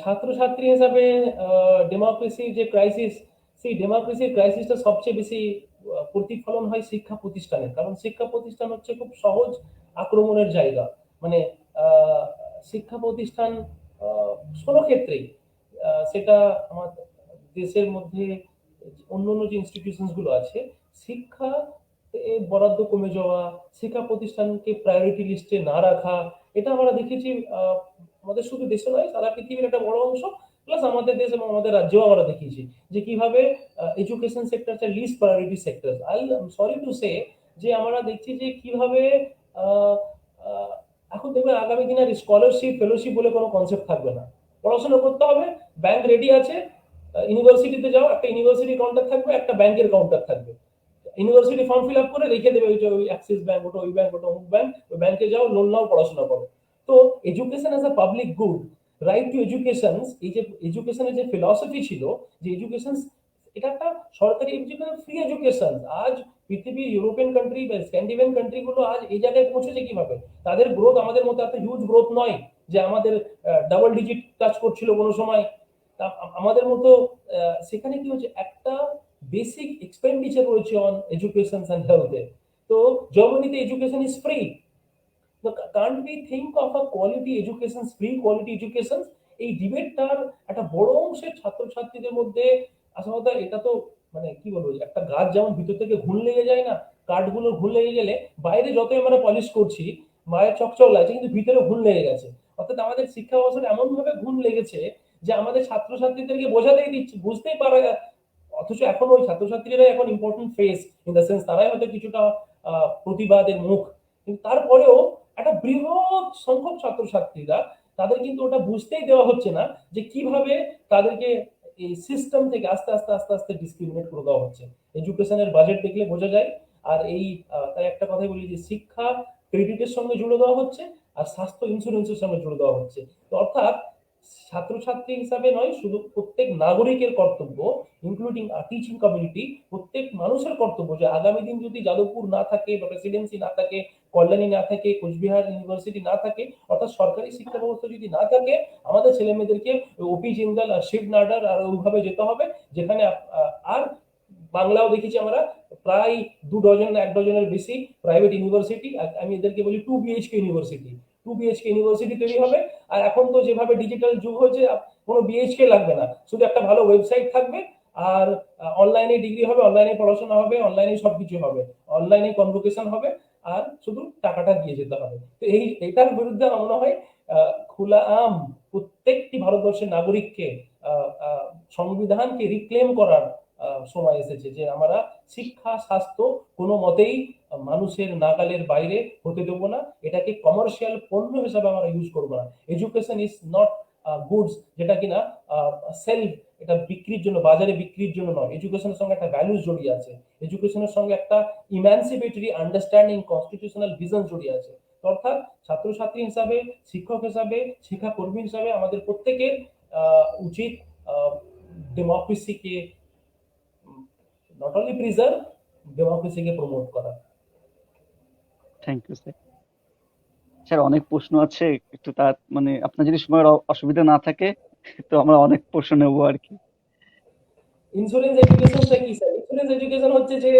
ছাত্রছাত্রী হিসাবে ডেমোক্রেসির যে ক্রাইসিস, সেই ডেমোক্রেসির ক্রাইসিসটা সবচেয়ে বেশি প্রতিফলন হয় শিক্ষা প্রতিষ্ঠানে। কারণ শিক্ষা প্রতিষ্ঠান হচ্ছে খুব সহজ আক্রমণের জায়গা। মানে আহ, শিক্ষা প্রতিষ্ঠান কোনো ক্ষেত্রেই, সেটা আমাদের দেশের মধ্যে অন্য অন্য যে ইনস্টিটিউশনস গুলো আছে, শিক্ষা বরাদ্দ কমে যাওয়া, শিক্ষা প্রতিষ্ঠানকে প্রায়োরিটি লিস্টে না রাখা, এটা আমরা দেখেছি আমাদের শুধু দেশে নয়, সারা পৃথিবীর একটা বড় অংশ, প্লাস আমাদের দেশ এবং আমাদের রাজ্যেও আমরা দেখিয়েছি যে কিভাবে education sector least priority sector. I am sorry to say যে আমরা দেখছি যে কিভাবে আহ, আহ, এখন দেখবেন আগামী দিনে স্কলারশিপ ফেলোশিপ বলে কোনো কনসেপ্ট থাকবে না। পড়াশোনা করতে হবে, ব্যাংক রেডি আছে, ইউনিভার্সিটিতে যাও, একটা ইউনিভার্সিটি কাউন্টার থাকবে, একটা ব্যাংকের কাউন্টার থাকবে। ইউনিভার্সিটি ফর্ম ফিল আপ করে রেখে দেবে, ওই যে ওই অ্যাক্সিস ব্যাংক, ওটা ওই ব্যাংক, ওটা অমুক ব্যাংক, ওই ব্যাংকে যাও, লোন নাও, পড়াশোনা করো। তো এডুকেশন অ্যাজ আ public good right two education, এই যে এডুকেশনের যে ফিলসফি ছিল, যে এডুকেশন এটা একটা সরকারি এডুকেশন, ফ্রি এডুকেশন। আজ পৃথিবীর ইউরোপিয়ান কান্ট্রি বা স্ক্যান্ডিনেভিয়ান কান্ট্রি গুলো আজ এই জায়গায় পৌঁছেছে কিভাবে? তাদের গ্রোথ আমাদের মতো এত হিউজ গ্রোথ নয় যে আমাদের ডাবল ডিজিট কাজ করছিল কোনো সময়। আমাদের মতো সেখানে কি হচ্ছে, একটা বেসিক এক্সপেন্ডিচার রয়েছে অন এডুকেশন এন্ড হেলথে। তো জার্মানিতে এডুকেশন ইজ ফ্রি। তো can't be think of a quality education, free quality education? এই ডিবেটটার একটা বড় অংশের ছাত্রছাত্রীদের মধ্যে আসলে, এটা তো মানে কি বলবো, একটা গাছ যেমন ভিতর থেকে ঘুণ লেগে যায় না, কাঠগুলো ঘুণ লেগে গেলে বাইরে যতই আমরা পলিশ করছি, মায়ের চকচক লাগছে, কিন্তু ভিতরে ঘুণ লেগে গেছে। অর্থাৎ আমাদের শিক্ষা ব্যবস্থাটা এমন ভাবে ঘুণ লেগেছে যে আমাদের ছাত্রছাত্রীদেরকে বোঝাতেই দিচ্ছে, বুঝতেই পারে। অথচ এখন ওই ছাত্রছাত্রীরাই এখন important face, in the sense তারাই হয়তো কিছুটা প্রতিবাদের মুখ। কিন্তু তারপরেও একটা বৃহৎ সংখ্যক ছাত্রছাত্রীরা, তাদের কিন্তু ওটা বুঝতেই দেওয়া হচ্ছে না যে কিভাবে তাদেরকে এই সিস্টেম থেকে আস্তে আস্তে আস্তে আস্তে ডিসক্রিমিনেট করে দেওয়া হচ্ছে। এডুকেশনের বাজেট দেখলে বোঝা যায়। আর এই তাই একটা কথাই বলি যে শিক্ষা ক্রেডিটের সঙ্গে জুড়ে দেওয়া হচ্ছে, আর স্বাস্থ্য ইন্স্যুরেন্সের সঙ্গে জুড়ে দেওয়া হচ্ছে। তো অর্থাৎ ছাত্রছাত্রী হিসাবে নয়, শুধু প্রত্যেক নাগরিকের কর্তব্য, ইনক্লুডিং টিচিং কমিউনিটি, প্রত্যেক মানুষের কর্তব্য যে আগামী দিন যদি যাদবপুর না থাকে বা প্রেসিডেন্সি না থাকে, কল্যাণী না থাকে, কোচবিহার ইউনিভার্সিটি না থাকে, অর্থাৎ সরকারি শিক্ষা ব্যবস্থা যদি না থাকে, আমাদের ছেলে মেয়েদেরকে ওপি জিন্দাল আর শিব নাডার আর ওইভাবে যেতে হবে, যেখানে আর বাংলাও দেখেছি আমরা প্রায় 2 ডজন, 1 ডজনের বেশি প্রাইভেট ইউনিভার্সিটি, আমি এদেরকে বলি 2 BHK ইউনিভার্সিটি, 2 BHK ইউনিভার্সিটি তৈরি হবে। আর এখন তো যেভাবে ডিজিটাল যুগ হচ্ছে, কোনো বিএইচকে লাগবে না, শুধু একটা ভালো ওয়েবসাইট থাকবে, আর অনলাইনে ডিগ্রি হবে, অনলাইনে পড়াশোনা হবে, অনলাইনে সবকিছু হবে, অনলাইনে কনভোকেশন হবে, আর শুধু টাকাটা দিয়ে যেতে হবে। তো এটার বিরুদ্ধে আমার মনে হয় খোলা প্রত্যেকটি ভারতবর্ষের নাগরিককে সংবিধানকে রিক্লেম করার সময় এসেছে, যে আমরা শিক্ষা স্বাস্থ্য কোনো মতেই মানুষের নাগালের বাইরে হতে দেবো না, এটাকে কমার্শিয়াল পণ্য হিসাবে আমরা ইউজ করবো না। এডুকেশন ইজ নট গুডস, যেটা কিনা সেলফ, এটা বিক্রির জন্য, বাজারে বিক্রির জন্য নয়। এডুকেশনের সঙ্গে একটা ভ্যালুস জড়িয়ে আছে, এডুকেশনের সঙ্গে একটা ইমানসিপেটরি আন্ডারস্ট্যান্ডিং, কনস্টিটিউশনাল ভিশন জড়িয়ে আছে। অর্থাৎ ছাত্রছাত্রী হিসাবে, শিক্ষক হিসাবে, শিক্ষাকর্মী হিসাবে আমাদের প্রত্যেকের উচিত ডেমোক্রেসিকে নট অনলি প্রিজার্ভ, ডেমোক্রেসিকে প্রমোট করা। Thank you sir. স্যার অনেক প্রশ্ন আছে, একটু তার মানে আপনার যদি সময়ের অসুবিধা না থাকে তো আমরা অনেক প্রশ্ন নেবো আর কি। ইন্স্যুরেন্স এডুকেশনটা কি স্যার? ইন্স্যুরেন্স এডুকেশন হচ্ছে যে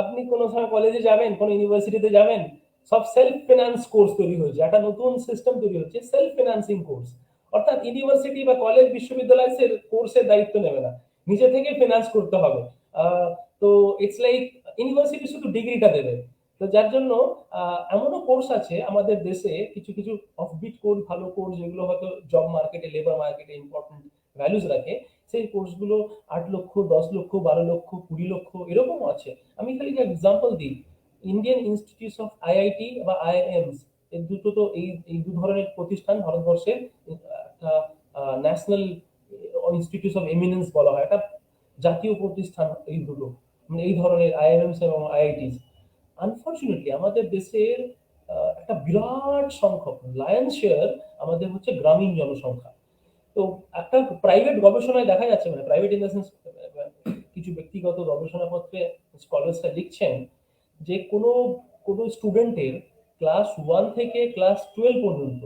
আপনি কোনো সময় কলেজে যাবেন, কোনো ইউনিভার্সিটিতে যাবেন, সব সেলফ ফিনান্স কোর্স তৈরি হয়েছে, একটা নতুন সিস্টেম তৈরি হচ্ছে, সেলফ ফিনান্সিং কোর্স। অর্থাৎ ইউনিভার্সিটি বা কলেজ বিশ্ববিদ্যালয় সে কোর্সের দায়িত্ব নেবে না, নিজে থেকে ফিনান্স করতে হবে। তো ইটস লাইক ইউনিভার্সিটি শুধু ডিগ্রিটা দেবে। তো যার জন্য এমনও কোর্স আছে আমাদের দেশে, কিছু কিছু অফবিট কোর্স, ভালো কোর্স, যেগুলো হয়তো জব মার্কেটে, লেবার মার্কেটে ইম্পর্টেন্ট ভ্যালুজ রাখে, সেই কোর্সগুলো 8 লক্ষ, 10 লক্ষ, 12 লক্ষ, 20 লক্ষ এরকমও আছে। আমি খালি যে এক্সাম্পল দিই, ইন্ডিয়ান ইনস্টিটিউট অফ আইআইটি বা আইআইএমস, এই দুটো তো এই দু ধরনের প্রতিষ্ঠান ভারতবর্ষের একটা ন্যাশনাল ইনস্টিটিউট অফ এমিনেন্স বলা হয়, একটা জাতীয় প্রতিষ্ঠান এই দুটো, মানে এই ধরনের আইআইএমস এবং আইআইটিস। আনফর্চুনেটলি আমাদের দেশের একটা বিরাট সংখ্যক, লায়ন শেয়ার আমাদের হচ্ছে গ্রামীণ জনসংখ্যা। তো একটা প্রাইভেট গবেষণায় দেখা যাচ্ছে, মানে প্রাইভেট ইন দ্য সেন্স কিছু ব্যক্তিগত গবেষণাপত্রে স্কলার্সরা লিখছেন যে কোনো কোনো স্টুডেন্টের ক্লাস 1 থেকে ক্লাস 12 পর্যন্ত,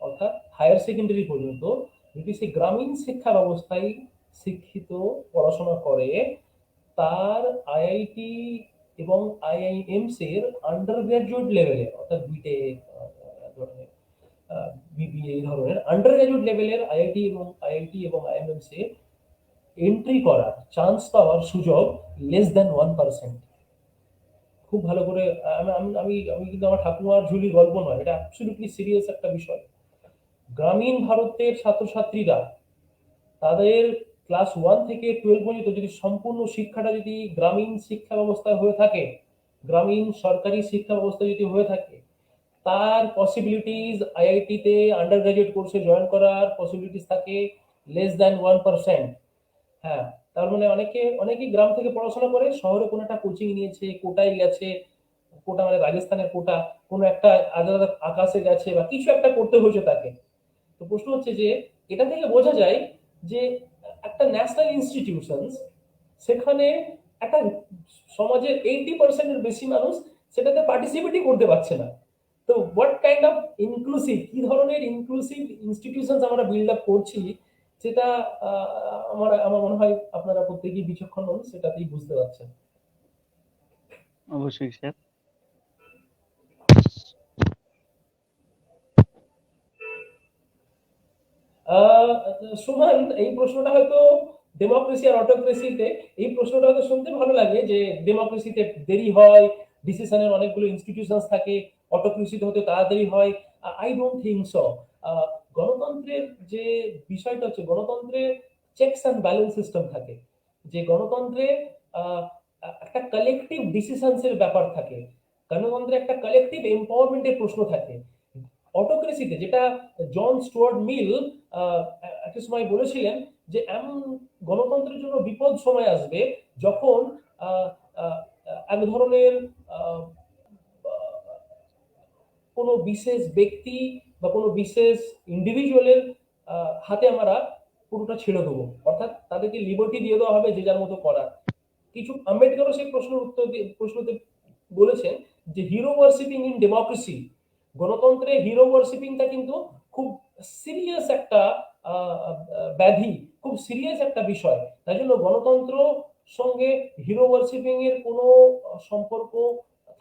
অর্থাৎ হায়ার সেকেন্ডারি পর্যন্ত, যদি সে গ্রামীণ শিক্ষা ব্যবস্থায় শিক্ষিত পড়াশোনা করে, তার আইআইটি এবং আইআইএমস এর আন্ডার গ্রাজুয়েট লেভেলে, অর্থাৎ বিটেক, বিবিএ, এই ধরনের আন্ডার গ্রাজুয়েট লেভেলের আইআইটি এবং আইএমএমস এ এন্ট্রি করার, চান্স পাওয়ার সুযোগ লেস দ্যান 1%। খুব ভালো করে আমি আমি আমি আমি কিন্তু আমার ঠাকুমার ঝুলির গল্প নয়, এটা অ্যাবসলিউটলি সিরিয়াস একটা বিষয়। গ্রামীণ ভারতের ছাত্রছাত্রীরা, তাদের ক্লাস 1 থেকে 12 পর্যন্ত যদি সম্পূর্ণ শিক্ষাটা যদি গ্রামীণ শিক্ষা ব্যবস্থায় হয়ে থাকে, গ্রামীণ সরকারি শিক্ষা ব্যবস্থা যদি হয়ে থাকে, তার পসিবিলিটিস আইআইটিতে আন্ডার গ্রাজুয়েট কোর্সে জয়েন করার পসিবিলিটিস থাকে লেস দ্যান 1%। হ্যাঁ, তার মানে অনেকেই গ্রাম থেকে পড়াশোনা করে শহরে কোনো একটা কোচিং নিয়েছে, কোটায় গেছে, কোটা মানে রাজস্থানের কোটা, কোনো একটা আলাদা আকাশে গেছে, বা কিছু একটা করতে হয়েছে তাকে। তো তো প্রশ্ন হচ্ছে যে এটা থেকে বোঝা যায় যে একটা ন্যাশনাল ইনস্টিটিউশনস, সেখানে একটা সমাজের 80% বেশি মানুষ সেটাতে পার্টিসিপেটই করতে পারছে না। তো হোয়াট কাইন্ড অফ ইনক্লুসিভ, কি ধরনের ইনক্লুসিভ ইনস্টিটিউশনস আমরা বিল্ড আপ করছি, সেটা আমার আমার মনে হয় আপনারা প্রত্যেকেই বিচক্ষণ মানুষ, সেটাতেই বুঝতে পারছেন। অবশ্যই স্যার। আহ, সুমন, এই প্রশ্নটা হয়তো ডেমোক্রেসি আর অটোক্রেসিতে, এই প্রশ্নটা হয়তো শুনতে ভালো লাগে যে ডেমোক্রেসিতে দেরি হয়, ডিসিশনের অনেকগুলো ইনস্টিটিউশনস থাকে, অটোক্রেসিতে হতে তাড়াতাড়ি হয়। I don't think so. গণতন্ত্রের যে বিষয়টা হচ্ছে, গণতন্ত্রে চেকস অ্যান্ড ব্যালেন্স সিস্টেম থাকে, যে গণতন্ত্রে আহ, একটা কালেকটিভ ডিসিশনস এর ব্যাপার থাকে, গণতন্ত্রে একটা কালেকটিভ এম্পাওয়ারমেন্টের প্রশ্ন থাকে। অটোক্রেসিতে, যেটা জন স্টুয়ার্ট মিল একটা সময় বলেছিলেন, যে এমন গণতন্ত্রের জন্য বিপদ সময় আসবে যখন আহ, আহ, এক ধরনের আহ, কোনো বিশেষ ব্যক্তি বা কোনো বিশেষ ইন্ডিভিজুয়ালের হাতে আমরা পুরোটা ছেড়ে দেবো, অর্থাৎ তাদেরকে লিবার্টি দিয়ে দেওয়া হবে যে যার মতো করার। কিছু আম্বেদকরও সেই প্রশ্নের উত্তর দিয়ে প্রশ্নতে বলেছেন যে হিরো ওয়ার্শিপিং ইন ডেমোক্রেসি, গণতন্ত্রে হিরো ওয়ার্শিপিংটা কিন্তু খুব সিরিয়াস একটা ব্যাধি, খুব সিরিয়াস একটা বিষয়। তাই জন্য গণতন্ত্র সঙ্গে হিরো ওয়ার্শিপিং এর কোনো সম্পর্ক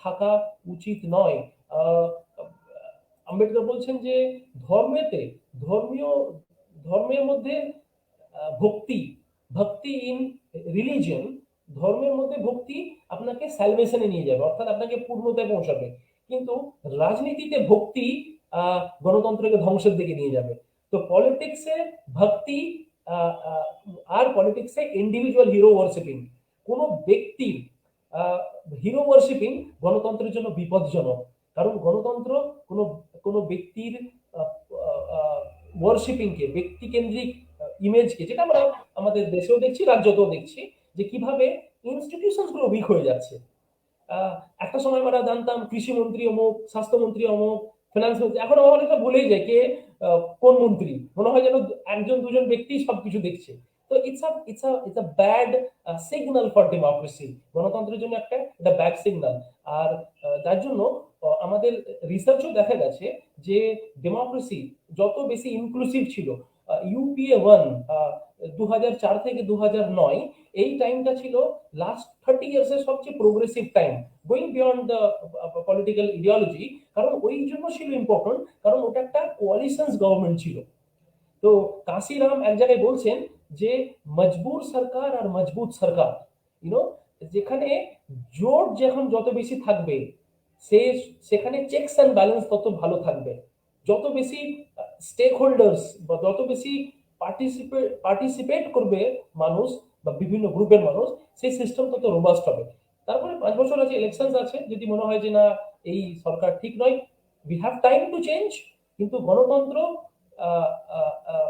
থাকা উচিত নয়। আহ, আম্বেদকর বলছেন যে ধর্মেতে, ধর্মীয় ধর্মের মধ্যে ভক্তি, ভক্তি ইন রিলিজিয়ন, ধর্মের মধ্যে ভক্তি আপনাকে স্যালভেশনে নিয়ে যাবে, অর্থাৎ আপনাকে পূর্ণতায় পৌঁছাবে। কিন্তু রাজনীতিতে ভক্তি গণতন্ত্রকে ধ্বংসের দিকে নিয়ে যাবে। তো পলিটিক্সে ভক্তি আহ, আহ, আর পলিটিক্সে ইন্ডিভিজুয়াল হিরো ওয়ার্শিপিং, কোনো ব্যক্তির হিরো ওয়ার্শিপিং গণতন্ত্রের জন্য বিপজ্জনক। কারণ গণতন্ত্র কোনো কোনো ব্যক্তির ওয়ার্শিপিংকে, ব্যক্তি কেন্দ্রিক ইমেজকে, যেটা আমরা আমাদের দেশেও দেখছি, রাজ্যতেও দেখছি, যে কিভাবে ইনস্টিটিউশন গুলো উইক হয়ে যাচ্ছে। আহ, একটা সময় আমরা জানতাম কৃষিমন্ত্রী অমুক, স্বাস্থ্যমন্ত্রী অমুক, ফিনান্স মন্ত্রী, এখন আমার অনেকটা ভুলেই যায় কে কোন মন্ত্রী, মনে হয় যেন একজন দুজন ব্যক্তি সবকিছু দেখছে। তো it's a bad signal for democracy, গণতন্ত্রের জন্য একটা এটা ব্যাড সিগন্যাল। আর যার জন্য আমাদের রিসার্চও দেখা গেছে যে ডেমোক্রেসি যত বেশি ইনক্লুসিভ ছিল, ইউপিএ 1 2004 থেকে 2009, এই টাইমটা ছিল লাস্ট 30 ইয়ার্স এর সবচেয়ে progressive time, going beyond the political ideology. কারণ ওই জন্য ছিল ইম্পর্টেন্ট, কারণ ওটা একটা কোয়ালিশনস গভর্নমেন্ট ছিল। তো কাশিরাম এক জায়গায় বলছেন যে মজবুর সরকার আর মজবুত সরকার, ইউনো, যেখানে জোট যখন যত বেশি থাকবে, সে সেখানে চেকস অ্যান্ড ব্যালেন্স তত ভালো থাকবে। যত বেশি স্টেক হোল্ডার্স বা যত বেশি পার্টিসিপেট করবে মানুষ বা বিভিন্ন গ্রুপের মানুষ, সেই সিস্টেম তত রোবাস্ট হবে। তারপরে 5 বছর আছে, ইলেকশন আছে, যদি মনে হয় যে না এই সরকার ঠিক নয়, we have time to change. কিন্তু গণতন্ত্র আহ, আহ, আহ,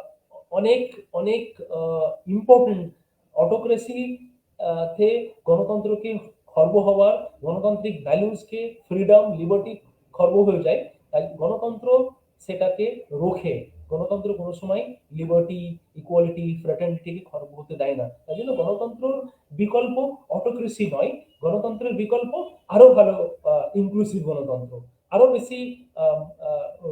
অনেক অনেক ইম্পর্টেন্ট। অটোক্রেসি তে গণতন্ত্রকে খর্ব হওয়ার, গণতান্ত্রিক ভ্যালুসকে, ফ্রিডম লিবার্টি খর্ব হয়ে যায়। তাই গণতন্ত্র সেটাকে রোখে, গণতন্ত্র কোনো সময় লিবার্টি, ইকুয়ালিটি, ফ্র্যাটার্নিটিকে খর্ব হতে দেয় না। তাই জন্য গণতন্ত্রের বিকল্প অটোক্রেসি নয়, গণতন্ত্রের বিকল্প আরো ভালো ইনক্লুসিভ গণতন্ত্র, আরো বেশি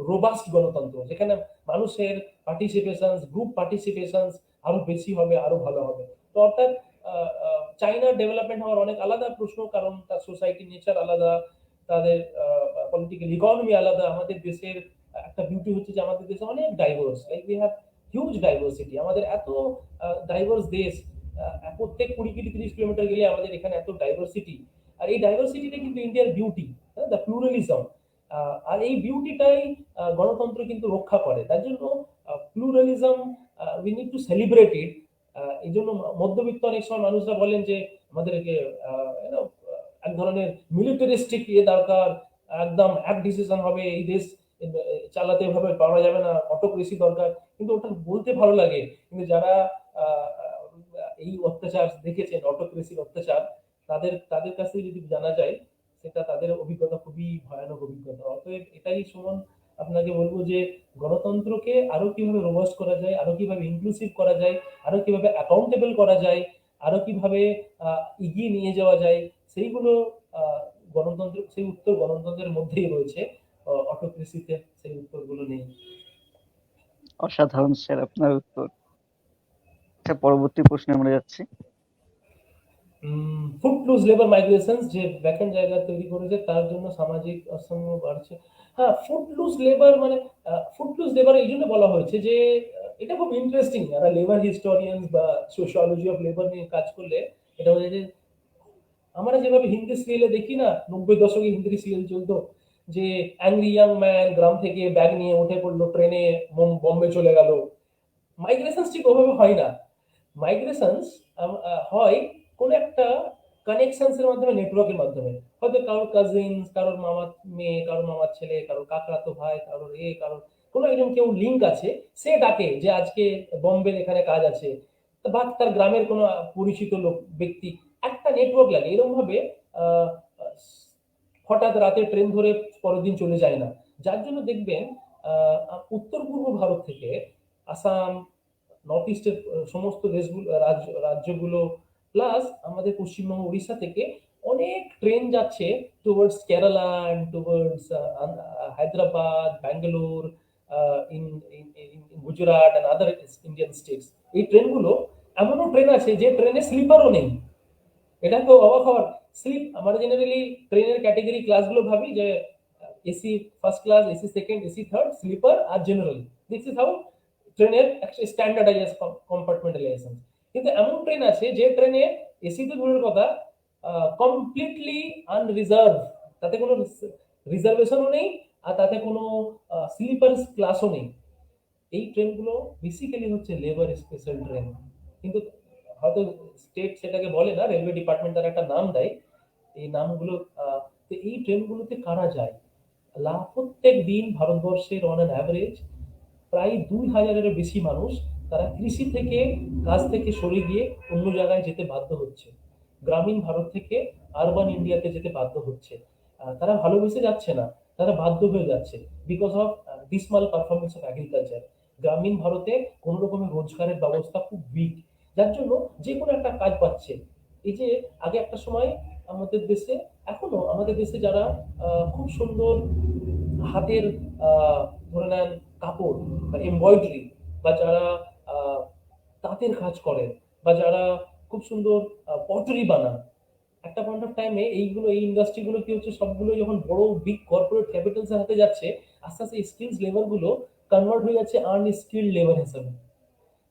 রোবাস্ট গণতন্ত্র, যেখানে মানুষের পার্টিসিপেশন, গ্রুপ পার্টিসিপেশন আরো বেশি হবে, আরো ভালো হবে। তো অর্থাৎ চাইনার ডেভেলপমেন্ট হওয়ার অনেক আলাদা প্রশ্ন, কারণ তার সোসাইটি নেচার আলাদা, তাদের পলিটিক্যাল ইকোনমি আলাদা। আমাদের দেশের একটা বিউটি হচ্ছে যে আমাদের দেশে অনেক diverse, like we have huge diversity, আমাদের এত ডাইভার্স দেশ। প্রত্যেক 20 কি 30 কিলোমিটার গেলে আমাদের এখানে এত ডাইভার্সিটি। আর এই ডাইভার্সিটিটা কিন্তু ইন্ডিয়ার বিউটি, দ্য প্লুরালিজম। আর এই বিউটিটাই গণতন্ত্র কিন্তু রক্ষা করে। তার জন্য pluralism, we need to celebrate ইট। এই জন্য মধ্যবিত্ত অনেক সময় মানুষরা বলেন যে আমাদেরকে এক ধরনের মিলিটারিস্টিক ইয়ে দরকার, একদম এক ডিসিশন হবে, এই দেশ চালাতে ভাবে পারা যাবে না, অটোক্রেসি দরকার। কিন্তু ওটা বলতে ভালো লাগে, কিন্তু যারা এই অত্যাচার দেখেছেন, অটোক্রেসির অত্যাচার, তাদের তাদের কাছে যদি জানা যায়, সেটা তাদের অভিজ্ঞতা খুবই ভয়ানক অভিজ্ঞতা। অতএব এটাই সুমন, আপনাকে বলবো যে গণতন্ত্রকে আরো কিভাবে রোবাস্ট করা যায়, আরো কিভাবে ইনক্লুসিভ করা যায়, আরো কিভাবে অ্যাকাউন্টেবল করা যায়, আরো কিভাবে এগিয়ে নিয়ে যাওয়া যায়, সেইগুলো গণতন্ত্র, সেই উত্তর গণতন্ত্রের মধ্যেই রয়েছে, অটোক্রেসিতে সেই উত্তরগুলো নেই। অসাধারণ স্যার আপনার উত্তর। আচ্ছা, পরবর্তী প্রশ্নে আমরা যাচ্ছি। ফুটলুজ লেবার মাইগ্রেশনস, যে ভ্যাকেন্ট জায়গা তৈরি করেছে তার জন্য সামাজিক অসাম্য বাড়ছে। হ্যাঁ, ফুটলুজ লেবার মানে ফুটলুজ লেবার এই জন্য বলা হয়েছে যে এটা খুব ইন্টারেস্টিং। যারা লেবার হিস্টোরিয়ান বা সোশিওলজি অফ লেবার নিয়ে কাজ করলে এটা বোঝা যায় যে আমরা যেভাবে হিন্দি সিরিয়ালে দেখি না, 90 দশকে হিন্দি সিরিয়াল চলতো যে অ্যাংরি ইয়াং ম্যান গ্রাম থেকে ব্যাগ নিয়ে উঠে পড়লো ট্রেনে, বোম্বে চলে গেল। মাইগ্রেশন ঠিক ওভাবে হয় না। মাইগ্রেশনস হয় কোন একটা কানেকশনস এর মাধ্যমে, নেটওয়ার্কের মাধ্যমে। হয়তো কারোর কাজিন, কারোর মামার মেয়ে, কারোর মামার ছেলে, কারোর কাকাতো ভাই, কারোর কারোর কোনো একজন কেউ লিঙ্ক আছে, সে ডাকে যে আজকে বোম্বের এখানে কাজ আছে, বা তার গ্রামের কোনো পরিচিত লোক ব্যক্তি, একটা নেটওয়ার্ক লাগে এরকম ভাবে। আহ, আহ, হঠাৎ রাতে ট্রেন ধরে পরের দিন চলে যায় না। যার জন্য দেখবেন উত্তর পূর্ব ভারত থেকে আসাম, নর্থ ইস্টের সমস্ত দেশগুলো, রাজ্যগুলো, প্লাস আমাদের পশ্চিমবঙ্গ উড়িষ্যা থেকে অনেক ট্রেন যাচ্ছে towards Kerala and towards Hyderabad, Bangalore, in Gujarat and other Indian states. এই ট্রেনগুলো, এমনও ট্রেন আছে যে ট্রেনে স্লিপারও নেই। এটা তো অবাক হওয়ার। স্লিপ, আমরা জেনারেলি ট্রেনের ক্যাটেগরি ক্লাসগুলো ভাবি যে AC first class, AC second, AC third, sleeper আর জেনারেল। দিস ইজ হাউ ট্রেনের স্ট্যান্ডার্ডাইজ কম্পার্টমেন্টালাইজেশন। কিন্তু এমন ট্রেন আছে যে ট্রেনে এসি তো দূরের কথা, কমপ্লিটলি আনরিজার্ভ, তাতে কোনো রিজার্ভেশনও নেই, আর তাতে কোনো স্লিপার ক্লাসও নেই। এই ট্রেনগুলো বেসিক্যালি হচ্ছে লেবার স্পেশাল ট্রেন। কিন্তু হয়তো স্টেট সেটাকে বলে না, রেলওয়ে ডিপার্টমেন্ট তার একটা নাম দেয়। এই নামগুলো তো এই ট্রেনগুলোতে কারা যায়? প্রত্যেক দিন ভারতবর্ষের অন অ্যান অ্যাভারেজ প্রায় 2,000-এরও বেশি মানুষ তারা কৃষি থেকে, কাজ থেকে সরে গিয়ে অন্য জায়গায় যেতে বাধ্য হচ্ছে। গ্রামীণ ভারত থেকে আরবান ইন্ডিয়াতে যেতে বাধ্য হচ্ছে। তারা ভালোবেসে যাচ্ছে না, তারা বাধ্য হয়ে যাচ্ছে because of dismal performance of agriculture. গ্রামীণ ভারতে কোন রকমের রোজগারের ব্যবস্থা খুব উইক, যার জন্য যে কোনো একটা কাজ পাচ্ছে। এই যে আগে একটা সময় আমাদের দেশে, এখনো আমাদের দেশে যারা খুব সুন্দর হাতের ধরে নেন কাপড় বা এমব্রয়ডারি, বা যারা আহ, তাঁতের কাজ করেন, বা যারা খুব সুন্দর পটরি বানান, একটা পয়েন্ট অফ টাইমে এইগুলো, এই ইন্ডাস্ট্রিগুলো কি হচ্ছে, সবগুলো যখন বড় বিগ কর্পোরেট ক্যাপিটালস হাতে যাচ্ছে, আস্তে আস্তে স্কিলস লেবার গুলো কনভার্ট হয়ে যাচ্ছে আনস্কিল্ড লেবার হিসেবে।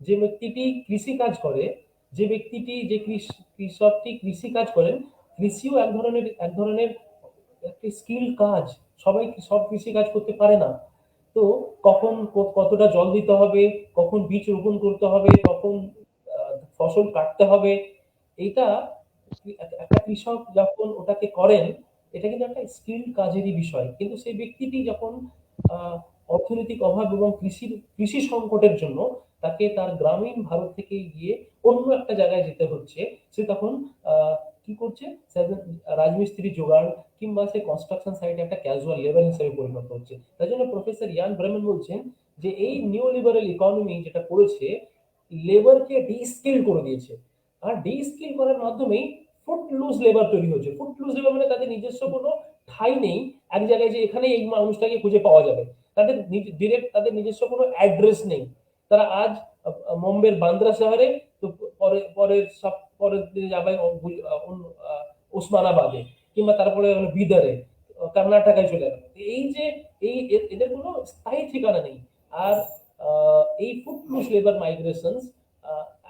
যে ব্যক্তিটি কৃষি কাজ করে, যে ব্যক্তিটি, যে কৃষকটি কৃষি কাজ করেন, কৃষিও এক ধরনের একটা স্কিল কাজ। সবাই সব কৃষি কাজ করতে পারে না। তো কখন কতটা জল দিতে হবে, কখন বীজ রোপণ করতে হবে, কখন ফসল কাটতে হবে, এটা একটা কৃষক যখন ওটাকে করেন, এটা কিন্তু একটা স্কিল কাজেরই বিষয়। কিন্তু সেই ব্যক্তিটি যখন আহ, অর্থনৈতিক অভাব এবং কৃষি সংকটের জন্য তাকে তার গ্রামীণ ভারত থেকে গিয়ে অন্য একটা জায়গায় যেতে হচ্ছে, সে তখন কি করছে, রাজমিস্ত্রি জোগাড় কিংবা সে কনস্ট্রাকশন সাইটে একটা ক্যাজুয়াল লেবার হিসেবে পরিণত হচ্ছে। তাই জন্য প্রফেসর ইয়ান ব্রেমেন বলছেন যে এই নিও লিবারাল ইকোনমি যেটা করেছে, লেবারকে ডিস্কিল করে দিয়েছে। আর ডিস্কিল করার মাধ্যমেই ফুট লুজ লেবার তৈরি হয়েছে। ফুট লুজ লেবার মানে তাদের নিজস্ব কোনো ঠাঁই নেই এক জায়গায় যে এখানে এই মানুষটাকে খুঁজে পাওয়া যাবে। তাদের ডিরেক্ট, তাদের নিজস্ব কোনো অ্যাড্রেস নেই। তারা আজ মুম্বাইয়ের বান্দ্রা শহরে, তো পরের সব পরের দিনে যাবে ওসমানাবাদে, কিংবা তারপরে হলো বিদারে, কর্ণাটকায় চলে গেল। এই যে এদের কোনো স্থায়ী ঠিকানা নেই। আর এই ফুটলুস লেবার মাইগ্রেশন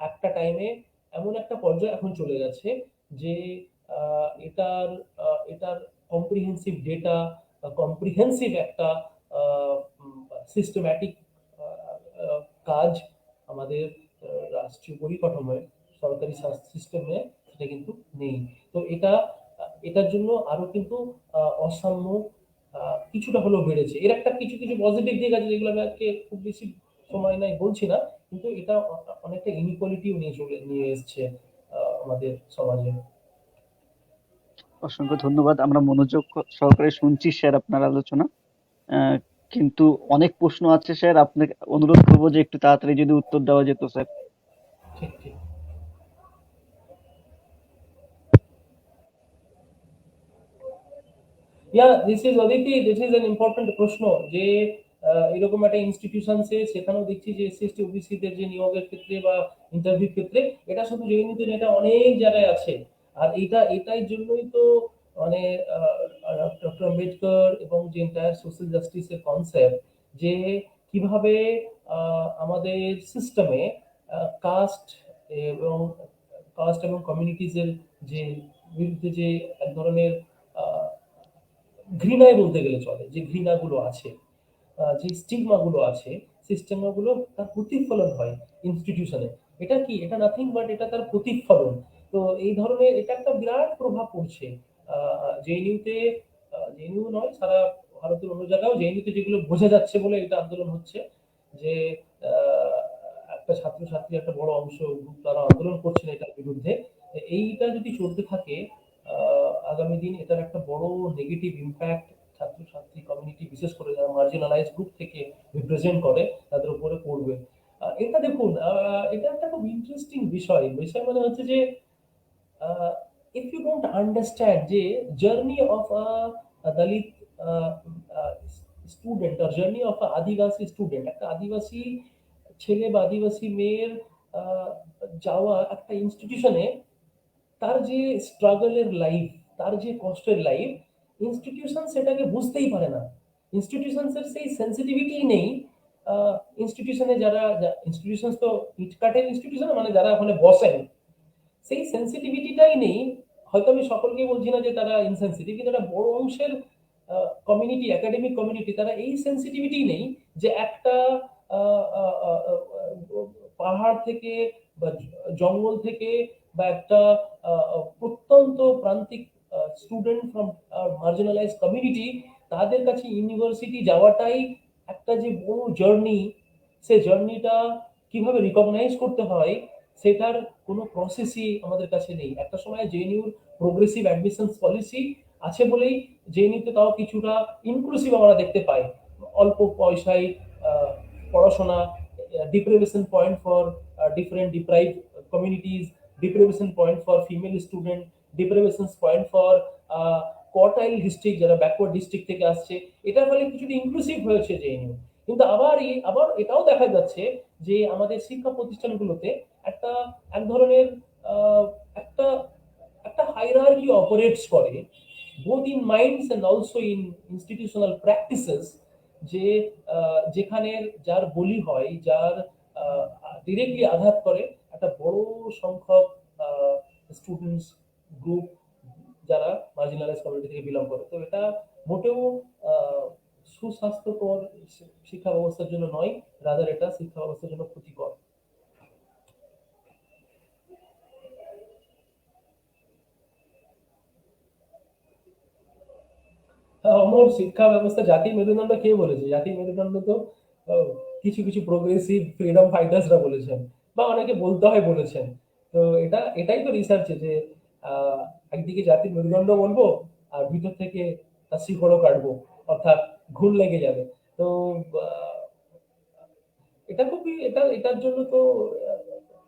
একটা টাইমে এমন একটা পর্যায়ে এখন চলে গেছে যে এটার কম্প্রিহেন্সিভ ডেটা, কম্প্রিহেন্সিভ একটা সিস্টেম্যাটিক কাজ আমাদের রাষ্ট্রীয় পরিকাঠামোয়, সরকারি সিস্টেমে সেটা কিন্তু নেই। তো এটার জন্য আরো কিন্তু অসাম্য কিছুটা হলেও বেড়েছে। এর একটা কিছু কিছু পজিটিভ দিক আছে যেগুলো আমি আজকে খুব বেশি সময় নাই বলছি না, কিন্তু এটা অনেকটা ইনইকুয়ালিটিও নিয়ে এসছে আমাদের সমাজে। অসংখ্য ধন্যবাদ, আমরা মনোযোগ সহকারে শুনছি স্যার আপনার আলোচনা। কিন্তু অনেক প্রশ্ন আছে স্যার, আপনাকে অনুরোধ করবো যে একটু তাড়াতাড়ি যদি উত্তর দেওয়া যেত স্যার। ঠিক ঠিক। This is Aditi, this is an important প্রশ্ন যে এরকম একটা ইনস্টিটিউশনসে সেখানেও দেখছি যে এসসি এসটি ওবিসি দের যে নিয়োগের ক্ষেত্রে বা ইন্টারভিউ ক্ষেত্রে এটা শুধু জেএনইউতে না, এটা অনেক জায়গায় আছে। আর এটাই জন্যই তো মানে ডক্টর আম্বেদকর এবং যে এন্টায়ার সোশ্যাল জাস্টিসের কনসেপ্ট যে কিভাবে আমাদের সিস্টেমে কাস্ট এবং কমিউনিটিজের যে বিরুদ্ধে যে এক ধরনের আহ, ঘৃণায় বলতে গেলে চলে, যে ঘৃণাগুলো আছে, যে স্টিগমা গুলো আছে, সেই স্টিগমা গুলো তার প্রতিফলন হয় ইনস্টিটিউশনে। এটা কি, এটা নাথিং বাট এটা তার প্রতিফলন। তো এই ধরনের এটা একটা বিরাট প্রভাব পড়ছে জেএনইউতে। জেএনইউ নয়, সারা ভারতের অন্য জায়গায়ও জেএনইউতে যেগুলো বোঝা যাচ্ছে বলে এটা আন্দোলন হচ্ছে যে আহ, একটা ছাত্রছাত্রী একটা বড় অংশ গ্রুপ তারা আন্দোলন করছেন এটার বিরুদ্ধে। এইটা যদি চলতে থাকে আগামী দিন এটার একটা বড় নেগেটিভ ইম্প্যাক্ট ছাত্রছাত্রী কমিউনিটি, বিশেষ করে যারা মার্জিনালাইজ গ্রুপ থেকে রিপ্রেজেন্ট করে, তাদের উপরে পড়বে। এটা দেখুন, এটা একটা খুব ইন্টারেস্টিং বিষয়। বিষয় মানে হচ্ছে যে uh, if you don't understand যে journey of a dalit uh, uh, student or journey of a Adivasi student, একটা আদিবাসী ছেলে বা আদিবাসী মেয়ের আহ, যাওয়া একটা ইনস্টিটিউশনে, তার যে স্ট্রাগলের লাইফ, তার যে কষ্টের লাইফ, ইনস্টিটিউশন সেটাকে বুঝতেই পারে না। ইনস্টিটিউশনসের সেই সেন্সিটিভিটি নেই। ইনস্টিটিউশনে যারা, ইনস্টিটিউশন তো ইটকাটের ইনস্টিটিউশন, মানে যারা ওখানে বসেন, সেই সেন্সিটিভিটিটাই নেই। হয়তো আমি সকলকে বলছি না যে তারা ইনসেন্সিটিভ, কিন্তু একটা বড় অংশের কমিউনিটি, একাডেমিক কমিউনিটি, তারা এই সেন্সিটিভিটি নেই যে একটা আহ, আহ, আহ, আহ, পাহাড় থেকে বা জঙ্গল থেকে বা একটা প্রত্যন্ত প্রান্তিক স্টুডেন্ট ফ্রম মার্জিনালাইজ কমিউনিটি, তাদের কাছে ইউনিভার্সিটি যাওয়াটাই একটা যে বড় জার্নি, সে জার্নিটা কিভাবে রিকগনাইজ করতে হয় সেটার কোনো প্রসেসই আমাদের কাছে নেই। একটা সময় জেএনইউর প্রোগ্রেসিভ অ্যাডমিশনস পলিসি আছে বলেই জেএনইউতে তাও কিছুটা ইনক্লুসিভ আমরা দেখতে পাই। অল্প পয়সায় আহ, পড়াশোনা, deprivation point for different deprived communities, deprivation point for female student, deprivation point for quartile district, যারা ব্যাকওয়ার্ড ডিস্ট্রিক্ট থেকে আসছে। এটার ফলে কিছুটা ইনক্লুসিভ হয়েছে জেএনইউ। কিন্তু আবার এটাও দেখা যাচ্ছে যে আমাদের শিক্ষা প্রতিষ্ঠানগুলোতে একটা এক ধরনের আহ, একটা একটা হাইরার্কি অপারেটস করে, both in minds and also in institutional practices, যে যেখানে যার বলি হয়, যার ডিরেক্টলি আঘাত করে একটা বড় সংখ্যক স্টুডেন্টস গ্রুপ যারা মার্জিনালাইজ কমিউনিটি থেকে বিলং করে। তো এটা মোটেও আহ, সুস্বাস্থ্যকর শিক্ষা ব্যবস্থার জন্য নয়, রাদার এটা শিক্ষা ব্যবস্থার জন্য ক্ষতিকর। অমর শিক্ষা ব্যবস্থা জাতির মেরুদণ্ড কে বলেছে? জাতির মেরুদণ্ড তো আহ, কিছু কিছু প্রোগ্রেসিভ ফ্রিডম ফাইটার্সরা বলেছেন, বা অনেকে বলতে হয় বলেছেন। তো এটাই তো রিসার্চে যে আহ, একদিকে জাতির মেরুদণ্ড বলবো আর ভিতর থেকে তার শিকড়ও কাটবো, অর্থাৎ ঘুণ লেগে যাবে। তো আহ, এটা খুবই, এটার জন্য তো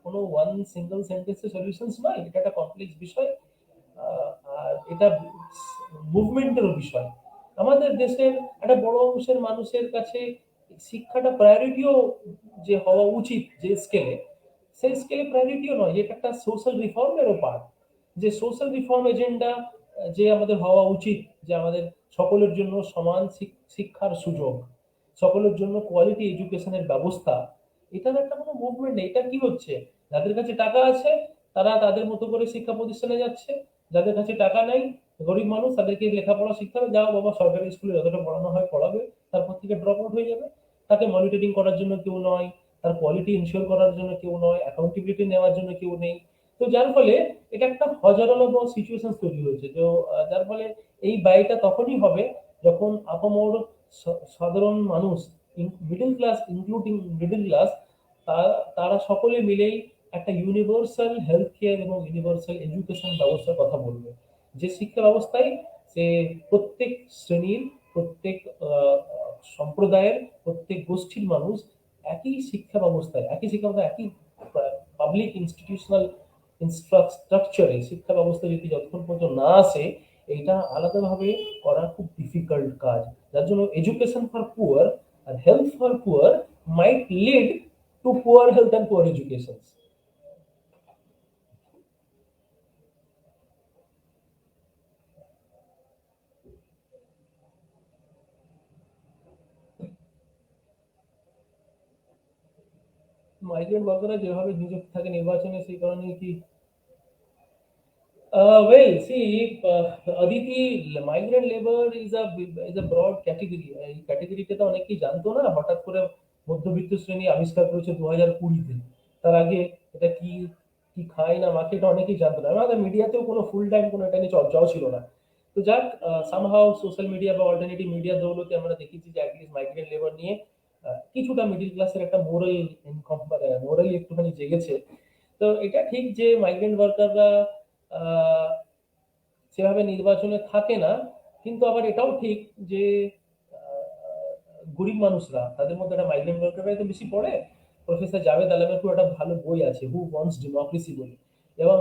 কোনো ওয়ান সিঙ্গেল সেন্টেন্সের সলিউশনস নয়, এটা একটা কমপ্লেক্স বিষয়। আহ, আর এটা মুভমেন্টেরও বিষয়। আমাদের দেশের একটা বড় অংশের মানুষের কাছে শিক্ষাটা প্রায়োরিটিও যে হওয়া উচিত, যে স্কেলে, সেই স্কেলে প্রায়োরিটিও নয়। এটা একটা সোশ্যাল রিফর্মেরও পার্ট, যে সোশ্যাল রিফর্ম এজেন্ডা যে আমাদের হওয়া উচিত, যে আমাদের সকলের জন্য সমান শিক্ষার সুযোগ, সকলের জন্য কোয়ালিটি এডুকেশনের ব্যবস্থা। এটার একটা কোনো মুভমেন্ট নেই। এটা কি হচ্ছে, যাদের কাছে টাকা আছে তারা তাদের মতো করে শিক্ষা প্রতিষ্ঠানে যাচ্ছে, যাদের কাছে টাকা নাই, গরিব মানুষ, তাদেরকে লেখাপড়া শিখতে হবে, যাও বাবা সরকারি স্কুলে যতটা পড়ানো হয় পড়াবে, তারপর থেকে ড্রপ আউট হয়ে যাবে। তাকে মনিটরিং করার জন্য কেউ নয়, তার কোয়ালিটি ইনশিওর করার জন্য কেউ নয়, অ্যাকাউন্টেবিলিটি নেওয়ার জন্য কেউ নেই। তো যার ফলে এটা একটা হজারোলভ সিচুয়েশন তৈরি হয়েছে। তো যার ফলে এই ব্যয়টা তখনই হবে যখন আপামর সাধারণ মানুষ, middle class including middle class, তারা সকলে মিলেই একটা ইউনিভার্সাল হেলথ কেয়ার এবং ইউনিভার্সাল এডুকেশন ব্যবস্থার কথা বলবে, যে শিক্ষা ব্যবস্থায় সে প্রত্যেক শ্রেণীর প্রত্যেক সম্প্রদায়ের প্রত্যেক গোষ্ঠীর মানুষ একই শিক্ষা ব্যবস্থায় একই পাবলিক ইনস্টিটিউশনাল ইনফ্রাস্ট্রাকচারে শিক্ষা ব্যবস্থা যদি যতক্ষণ পর্যন্ত না আসে, এটা আলাদাভাবে করা খুব ডিফিকাল্ট কাজ। যার জন্য এডুকেশন ফর পুয়ার আর health for poor might lead to poor health and poor education. Migrant ওয়ার্কাররা যেভাবে নিযুক্ত থাকে নির্বাচনে, সেই কারণে কি well, see, Aditi, migrant labor is a broad category. এই ক্যাটেগরিটা তো অনেকেই জানতো না, হঠাৎ করে মধ্যবিত্ত শ্রেণী আবিষ্কার করেছে 2020-তে। তার আগে এটা কি কি খায় না মাখে এটা অনেকেই জানতো না, আমাদের মিডিয়াতেও কোনো ফুল টাইম কোনো এটা নিয়ে চর্চাও ছিল না। তো যাক, সামহাও সোশ্যাল মিডিয়া বা অল্টারনেটিভ মিডিয়ার দৌলতে আমরা দেখেছি যে অ্যাটলিস্ট মাইগ্রেন্ট লেবার নিয়ে কিছুটা মিডিল ক্লাসের একটা মোরালি একটুখানি জেগেছে। তো এটা ঠিক যে মাইগ্রেন্ট ওয়ার্কাররা সেভাবে নির্বাচনে থাকে না, কিন্তু আবার এটাও ঠিক যে গরিব মানুষরা তাদের মধ্যে একটা মাইগ্রেন্ট ওয়ার্কাররাই তো বেশি পড়ে। প্রফেসর জাভেদ আলমের খুব একটা ভালো বই আছে, হু ওয়ান্টস ডেমোক্রেসি বলে, এবং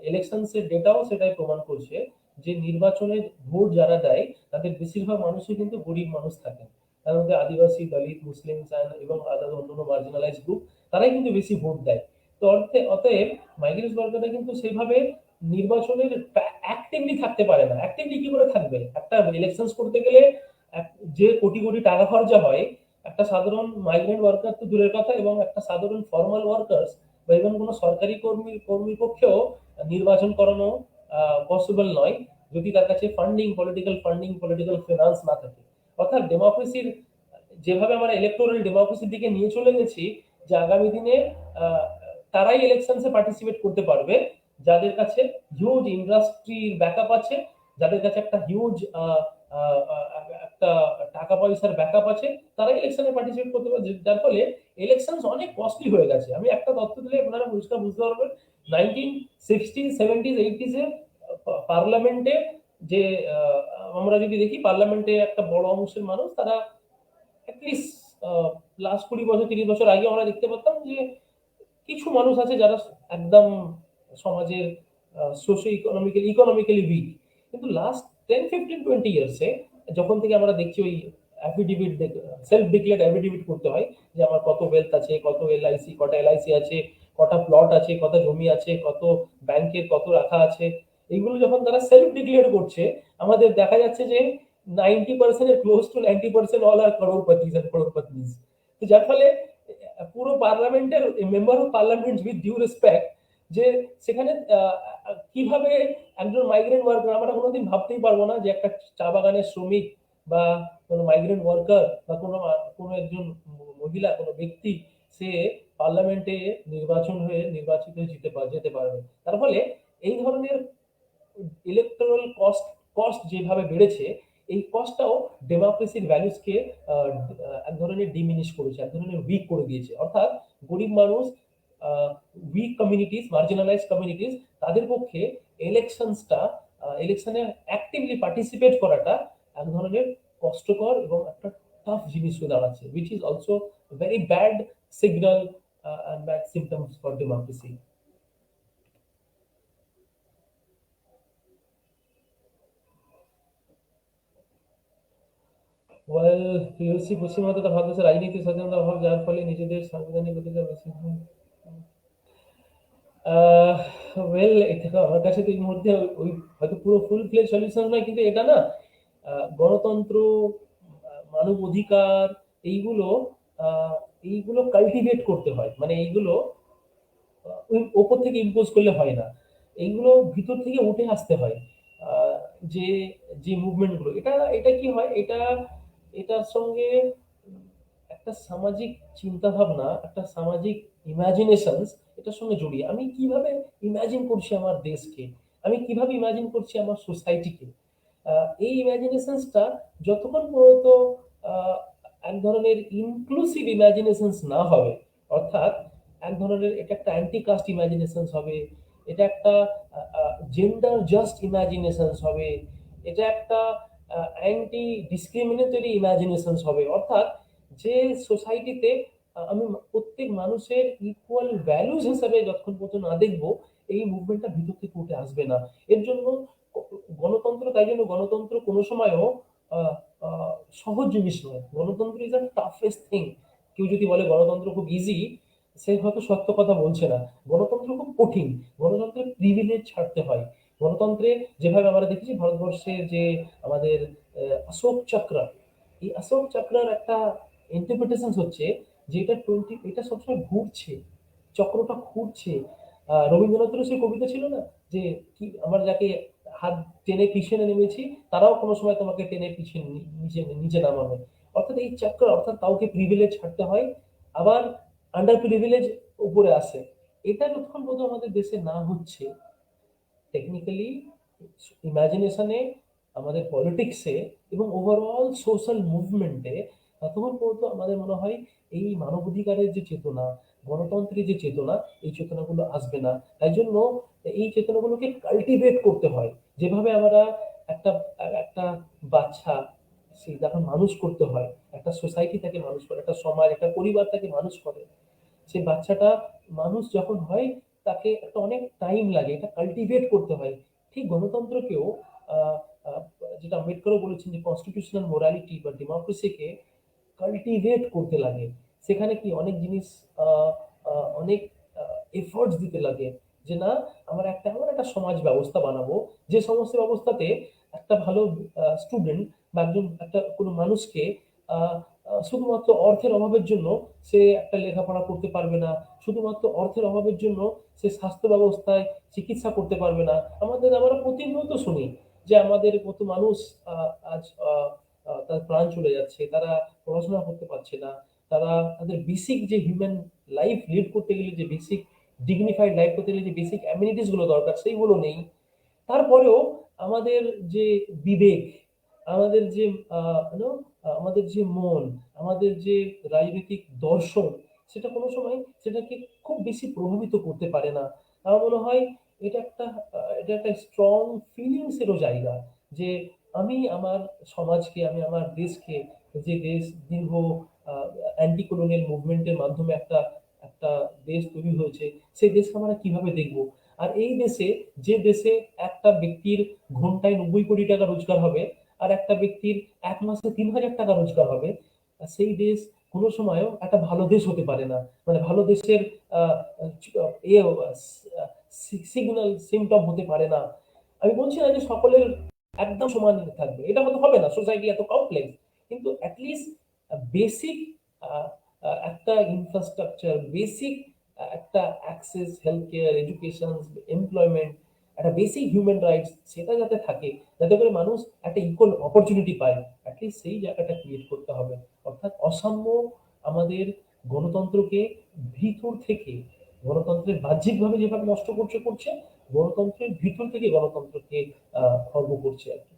ইলেকশনসের ডেটাও সেটাই প্রমাণ করছে যে নির্বাচনে ভোট যারা দেয় তাদের বেশিরভাগ মানুষই কিন্তু গরিব মানুষ থাকেন। তার মধ্যে আদিবাসী, দলিত, মুসলিম এবং আলাদা অন্যান্য মার্জিনালাইজ গ্রুপ, তারাই কিন্তু বেশি ভোট দেয়। তো অতএব মাইগ্রেন্ট ওয়ার্কাররা কিন্তু সেইভাবে নির্বাচনের অ্যাক্টিভলি থাকতে পারে না। অ্যাক্টিভলি কি করে থাকবে? একটা ইলেকশন করতে গেলে যে কোটি কোটি টাকা খরচা হয়, একটা সাধারণ মাইগ্রেন্ট ওয়ার্কার তো দূরের কথা, এবং একটা সাধারণ ফর্মাল ওয়ার্কার্স বা ইভেন কোনো সরকারি কর্মীর পক্ষেও নির্বাচন করানো পসিবল নয় যদি তার কাছে পলিটিক্যাল ফিনান্স না থাকে। অর্থাৎ ডেমোক্রেসির যেভাবে আমরা ইলেকটোরাল ডেমোক্রেসির দিকে নিয়ে চলে গেছি, যে আগামী দিনে আহ, তারাই ইলেকশনসে পার্টিসিপেট করতে পারবে যাদের কাছে হিউজ ইন্ডাস্ট্রির ব্যাকআপ আছে, যাদের কাছে একটা হিউজ একটা টাকা পয়সার ব্যাকআপ আছে, তারা ইলেকশনে পার্টিসিপেট করতে পারে। যার ফলে ইলেকশন অনেক কস্টলি হয়ে গেছে। আমি একটা তথ্য দিলে আপনারা পরিষ্কার বুঝতে পারবেন। 1960, 70, 80-এ পার্লামেন্টে যে আমরা যদি দেখি, পার্লামেন্টে একটা বড় অংশের মানুষ তারা অ্যাটলিস্ট লাস্ট 20 বছর 30 বছর আগে আমরা দেখতে পেতাম যে কিছু মানুষ আছে যারা একদম সমাজের সোশো ইকোনমিক্যালি উইক। কিন্তু লাস্ট 10, 15, 20 ইয়ার্সে যখন থেকে আমরা দেখছি ওই অ্যাফিডেভিট, সেলফ ডিক্লেয়ার্ড অ্যাফিডেভিট করতে হয় যে আমার কত ওয়েলথ আছে, কত এলআইসি, কটা এলআইসি আছে, কটা প্লট আছে, কত জমি আছে, কত ব্যাংকের কত রাখা আছে, এইগুলো যখন তারা সেলফ ডিক্লেয়ার করছে, আমাদের দেখা যাচ্ছে যে 90% এর close to 90% all are crorepatis. তো যার ফলে পুরো পার্লামেন্টের member of parliament, with due respect, যে সেখানে কিভাবে একজন মাইগ্রেন্ট ওয়ার্কার, আমরা কোনোদিন ভাবতেই পারবো না যে একটা চা বাগানের শ্রমিক বা কোনো মাইগ্রেন্ট ওয়ার্কার বা কোনো একজন মহিলা, কোনো ব্যক্তি, সে পার্লামেন্টে নির্বাচিত হয়ে যেতে পারবে। তার ফলে এই ধরনের ইলেকট্রাল কস্ট যেভাবে বেড়েছে, এই কস্টটাও ডেমোক্রেসির ভ্যালুসকে এক ধরনের ডিমিনিশ করেছে, এক ধরনের উইক করে দিয়েছে। অর্থাৎ গরিব মানুষ, উইক কমিউনিটিস, মার্জিনালাইজ কমিউনিটিস, তাদের পক্ষে ইলেকশনে অ্যাক্টিভলি পার্টিসিপেট করাটা এক ধরনের কষ্টকর এবং একটা টাফ জিনিস হয়ে দাঁড়াচ্ছে, which is also very bad signal and bad symptoms for democracy. Well, POC পশ্চিমবঙ্গে ভারতবর্ষের রাজনীতি সচেতনতার অভাব, যার ফলে নিজেদের সাংবিধানিক অধিকার বেশি। ওয়েল, এটা তো আমার কাছে তো এই মুহূর্তে ওই হয়তো পুরো ফুল ফ্লেজ সলিউশন নয়, কিন্তু এটা না, গণতন্ত্র, মানব অধিকার, এইগুলো এইগুলো কাল্টিভেট করতে হয়। মানে এইগুলো ওপর থেকে ইম্পোজ করলে হয় না, এইগুলো ভিতর থেকে উঠে আসতে হয়। যে যে মুভমেন্ট গুলো, এটা এটা কি হয়, এটার সঙ্গে একটা সামাজিক চিন্তা ভাবনা, একটা সামাজিক ইমাজিনেশনস এটার সঙ্গে জড়িয়ে। আমি কিভাবে ইমাজিন করছি আমার দেশকে, আমি কিভাবে ইমাজিন করছি আমার সোসাইটিকে, এই ইমাজিনেশনসটা যতক্ষণ পর্যন্ত আহ, এক ধরনের ইনক্লুসিভ ইমাজিনেশনস না হবে, অর্থাৎ এক ধরনের, এটা একটা অ্যান্টি কাস্ট ইমাজিনেশনস হবে, এটা একটা জেন্ডার জাস্ট ইমাজিনেশনস হবে, এটা একটা অ্যান্টি ডিসক্রিমিনেটরি ইমাজিনেশনস হবে, অর্থাৎ যে সোসাইটিতে আমি প্রত্যেক মানুষের ইকুয়াল ভ্যালুজ হিসাবে যতক্ষণ পর্যন্ত না দেখবো, এই মুভমেন্টটা ভিতর থেকে উঠে আসবে না। এর জন্য গণতন্ত্র, তাই জন্য গণতন্ত্র কোনো সময়ও আহ, আহ, সহজ জিনিস নয়। গণতন্ত্র ইজ দ্য টাফেস্ট থিং। কেউ যদি বলে গণতন্ত্র খুব ইজি, সে হয়তো সত্য কথা বলছে না। গণতন্ত্র খুব কঠিন। গণতন্ত্রের প্রিভিলেজ ছাড়তে হয়। গণতন্ত্রে যেভাবে আমরা দেখেছি ভারতবর্ষে যে আমাদের অশোক চক্র, এই অশোক চক্রের একটা ইন্টারপ্রিটেশন হচ্ছে যে এটা সবসময় ঘুরছে, চক্রটা ঘুরছে। রবীন্দ্রনাথেরও সেই কবিতা ছিল না যে কি আমরা যাকে হাত টেনে পিছনে নেমেছি, তারাও কোনো সময় তোমাকে টেনে পিছনে নিচে নিচে নামাবে। অর্থাৎ এই চক্র, অর্থাৎ কাউকে প্রিভিলেজ ছাড়তে হয়, আবার আন্ডার প্রিভিলেজ উপরে আসে। এটা যতক্ষণ পর্যন্ত আমাদের দেশে না হচ্ছে, টেকনিক্যালি, ইমাজিনেশনে, আমাদের পলিটিক্সে এবং ওভারঅল সোশ্যাল মুভমেন্টে, ততক্ষণ পর্যন্ত আমাদের মনে হয় এই মানবাধিকারের যে চেতনা, গণতন্ত্রের যে চেতনা, এই চেতনাগুলো আসবে না। তাই জন্য এই চেতনাগুলোকে কাল্টিভেট করতে হয়। যেভাবে আমরা একটা একটা বাচ্চা, সেই যখন মানুষ করতে হয়, একটা সোসাইটি তাকে মানুষ করে, একটা সমাজ, একটা পরিবার তাকে মানুষ করে, সেই বাচ্চাটা মানুষ যখন হয়, তাকে একটা অনেক টাইম লাগে, এটা কাল্টিভেট করতে হয়। ঠিক গণতন্ত্রকেও আহ, আহ, যেটা আম্বেদকরও বলেছেন যে কনস্টিটিউশনাল মোরালিটি বা ডেমোক্রেসিকে কাল্টিভেট করতে লাগে। সেখানে কি অনেক জিনিস, অনেক এফোর্টস দিতে লাগে। যে না, আমরা এমন একটা সমাজ ব্যবস্থা বানাবো, যে সমস্ত ব্যবস্থাতে একটা ভালো স্টুডেন্ট বা একজন একটা কোনো মানুষকে আহ, শুধুমাত্র অর্থের অভাবের জন্য সে একটা লেখাপড়া করতে পারবে না, শুধুমাত্র অর্থের অভাবের জন্য সে স্বাস্থ্য ব্যবস্থায় চিকিৎসা করতে পারবে না। আমরা প্রতিনিয়ত শুনি যে আমাদের কত মানুষ আজ তার প্রাণ চলে যাচ্ছে, তারা পড়াশোনা করতে পারছে না, তারা তাদের বেসিক যে হিউম্যান লাইফ লিড করতে গেলে, যে বেসিক ডিগনিফাইড লাইফ করতে গেলে যে বেসিক অ্যামিনিটিস গুলো দরকার, সেইগুলো নেই। তারপরেও আমাদের যে বিবেক, আমাদের যে আমাদের যে মন, আমাদের যে রাজনৈতিক দর্শন, সেটা কোনো সময় সেটাকে খুব বেশি প্রভাবিত করতে পারে না। আমার মনে হয় এটা একটা স্ট্রং ফিলিংস এরও জায়গা, যে আমি আমার সমাজকে, আমি আমার দেশকে, যে দেশ দীর্ঘ অ্যান্টি কলোনিয়াল মুভমেন্টের মাধ্যমে একটা একটা দেশ তৈরি হয়েছে, সেই দেশকে আমরা কিভাবে দেখব। আর এই দেশে, যে দেশে একটা ব্যক্তির ঘন্টায় 90 কোটি টাকা রোজগার হবে, আর একটা ব্যক্তির এক মাসে 3,000 টাকা রোজগার হবে, সেই দেশ কোনো সময়ও একটা ভালো দেশ হতে পারে না। মানে ভালো দেশের সিগন্যাল সিমটম হতে পারে না। আমি বলছি না যে সকলের একদম সমান থাকবে, এটা হয়তো হবে না, সোসাইটি এত কমপ্লেক্স। কিন্তু অ্যাটলিস্ট বেসিক একটা ইনফ্রাস্ট্রাকচার, বেসিক একটা access, health care, education, employment, একটা বেসিক হিউম্যান রাইটস, সেটা যাতে থাকে, যাতে করে মানুষ একটা ইকুয়াল অপরচুনিটি পায়, অ্যাটলিস্ট সেই জায়গাটা ক্রিয়েট করতে হবে। অর্থাৎ অসাম্য আমাদের গণতন্ত্রকে ভিতর থেকে, গণতন্ত্রের বাহ্যিকভাবে যেভাবে নষ্ট করছে করছে, গণতন্ত্রের ভিতর থেকে গণতন্ত্রকে খর্ব করছে আর কি।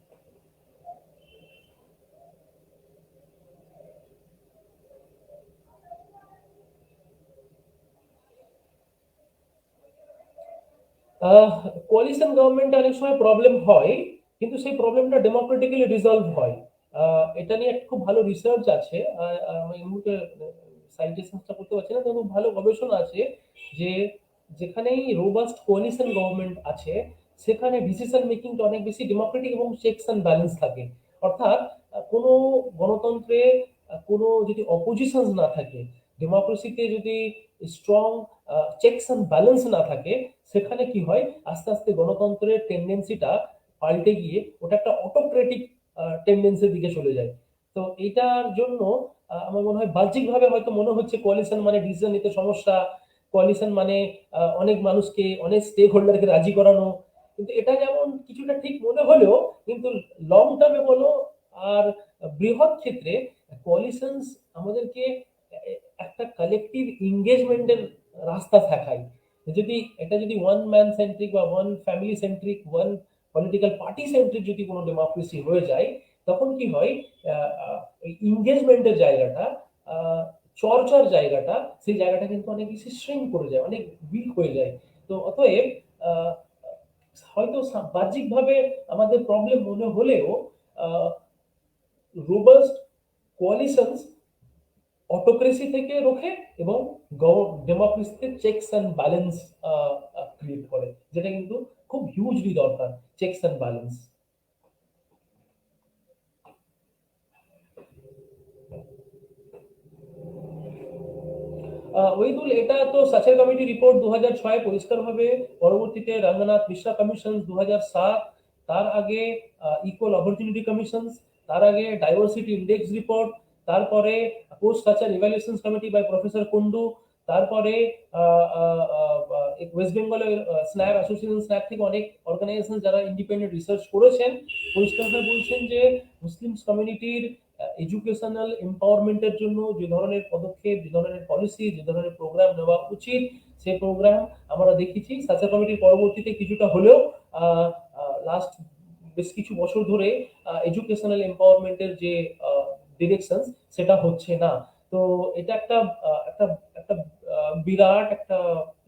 কোয়ালিশন গভর্নমেন্টে অনেক সময় প্রবলেম হয়, কিন্তু সেই প্রবলেমটা ডেমোক্রেটিক্যালি রিজলভ হয়। এটা নিয়ে একটা খুব ভালো রিসার্চ আছে। আমি এই মুহূর্তে সাইন্টিস্টটা করতে পারছি না, কিন্তু ভালো গবেষণা আছে যে যেখানেই রোবাস্ট কোয়ালিশন গভর্নমেন্ট আছে, সেখানে ডিসিশন মেকিংটা অনেক বেশি ডেমোক্রেটিক এবং চেকস অ্যান্ড ব্যালেন্স থাকে। অর্থাৎ কোনো গণতন্ত্রে কোনো যদি অপোজিশন না থাকে, ডেমোক্রেসিতে যদি স্ট্রং চেকস অ্যান্ড ব্যালেন্স না থাকে, সেখানে কি হয়, আস্তে আস্তে গণতন্ত্রের টেন্ডেন্সিটা পাল্টে গিয়ে ওটা একটা অটোক্রেটিক টেন্ডেন্সির দিকে চলে যায়। তো এটার জন্য আমার মনে হয় বাহ্যিকভাবে হয়তো মনে হচ্ছে কোয়ালিশন মানে ডিসিশন নিতে সমস্যা, কোয়ালিশন মানে অনেক মানুষকে, অনেক স্টেক হোল্ডারকে রাজি করানো। কিন্তু এটা যেমন কিছুটা ঠিক মনে হলেও, কিন্তু লং টার্মে বলো আর বৃহৎ ক্ষেত্রে কোয়ালিশনস আমাদেরকে একটা কালেকটিভ এঙ্গেজমেন্টের রাস্তা দেখায়। যদি ওয়ান ম্যান সেন্ট্রিক বা one family centric, one political party centric যদি কোনো ডেমোক্রেসি হয়ে যায়, তখন কি হয়, এঙ্গেজমেন্টের জায়গাটা, আহ, চর্চার জায়গাটা, সেই জায়গাটা কিন্তু অনেক বেশি শ্রিঙ্ক করে যায়, অনেক উইক হয়ে যায়। তো অতএব আহ, হয়তো বাহ্যিকভাবে আমাদের প্রবলেম মনে হলেও, রোবাস্ট কোয়ালিশনস অটোক্রেসি থেকে রোখে এবং ডেমোক্রেসিতে চেকস অ্যান্ড ব্যালেন্স ক্রিয়েট করে, যেটা কিন্তু খুব হিউজলি দরকার, চেকস অ্যান্ড ব্যালেন্স। ওইদুল, এটা তো সাচের কমিটি রিপোর্ট 2006 পরিষ্কারভাবে, পরবর্তীতে রঙ্গনাথ মিশ্রা কমিশন 2007, তার আগে ইকুয়াল অপরচুনিটি কমিশন, তার আগে ডাইভার্সিটি ইন্ডেক্স রিপোর্ট, তারপরে post Sachar evaluation committee by professor Kundu, তারপরে ওয়েস্ট বেঙ্গলের স্ন্যাপ অ্যাসোসিয়েশন, স্ন্যাপ থেকে অনেক অর্গানাইজেশন যারা ইন্ডিপেন্ডেন্ট রিসার্চ করেছেন, পরিষ্কারভাবে বলছেন যে মুসলিম কমিউনিটির এডুকেশনাল এম্পাওয়ারমেন্টের জন্য যে ধরনের পদক্ষেপ, যে ধরনের পলিসি, যে ধরনের প্রোগ্রাম নেওয়া উচিত, সেই প্রোগ্রাম আমরা দেখেছি সাচা কমিটির পরবর্তীতে কিছুটা হলেও লাস্ট বেশ কিছু বছর ধরে এডুকেশনাল এম্পাওয়ারমেন্টের যে ডিরেকশন সেটা হচ্ছে না। তো এটা একটা একটা একটা বিরাট একটা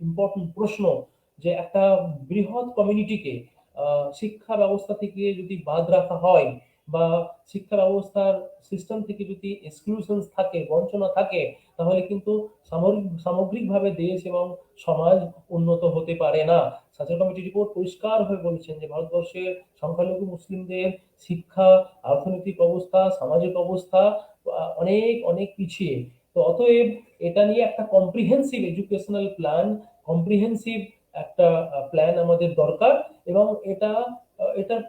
ইম্পর্টেন্ট প্রশ্ন, যে একটা বৃহৎ কমিউনিটিকে শিক্ষা ব্যবস্থা থেকে যদি বাদ রাখা হয় বা শিক্ষা ব্যবস্থার সিস্টেম থেকে যদি এক্সক্লুশন থাকে, বঞ্চনা থাকে, তাহলে কিন্তু সামগ্রিকভাবে দেশ এবং সমাজ উন্নত হতে পারে না। সাচের কমিটি রিপোর্ট পরিষ্কার হয়ে বলেছেন যে ভারতবর্ষের সংখ্যালঘু মুসলিমদের শিক্ষা, অর্থনৈতিক অবস্থা, সামাজিক অবস্থা অনেক অনেক পিছিয়ে। তো অতএব এটা নিয়ে একটা কম্প্রিহেন্সিভ এডুকেশনাল প্ল্যান, কম্প্রিহেন্সিভ একটা প্ল্যান আমাদের দরকার। এবং এটা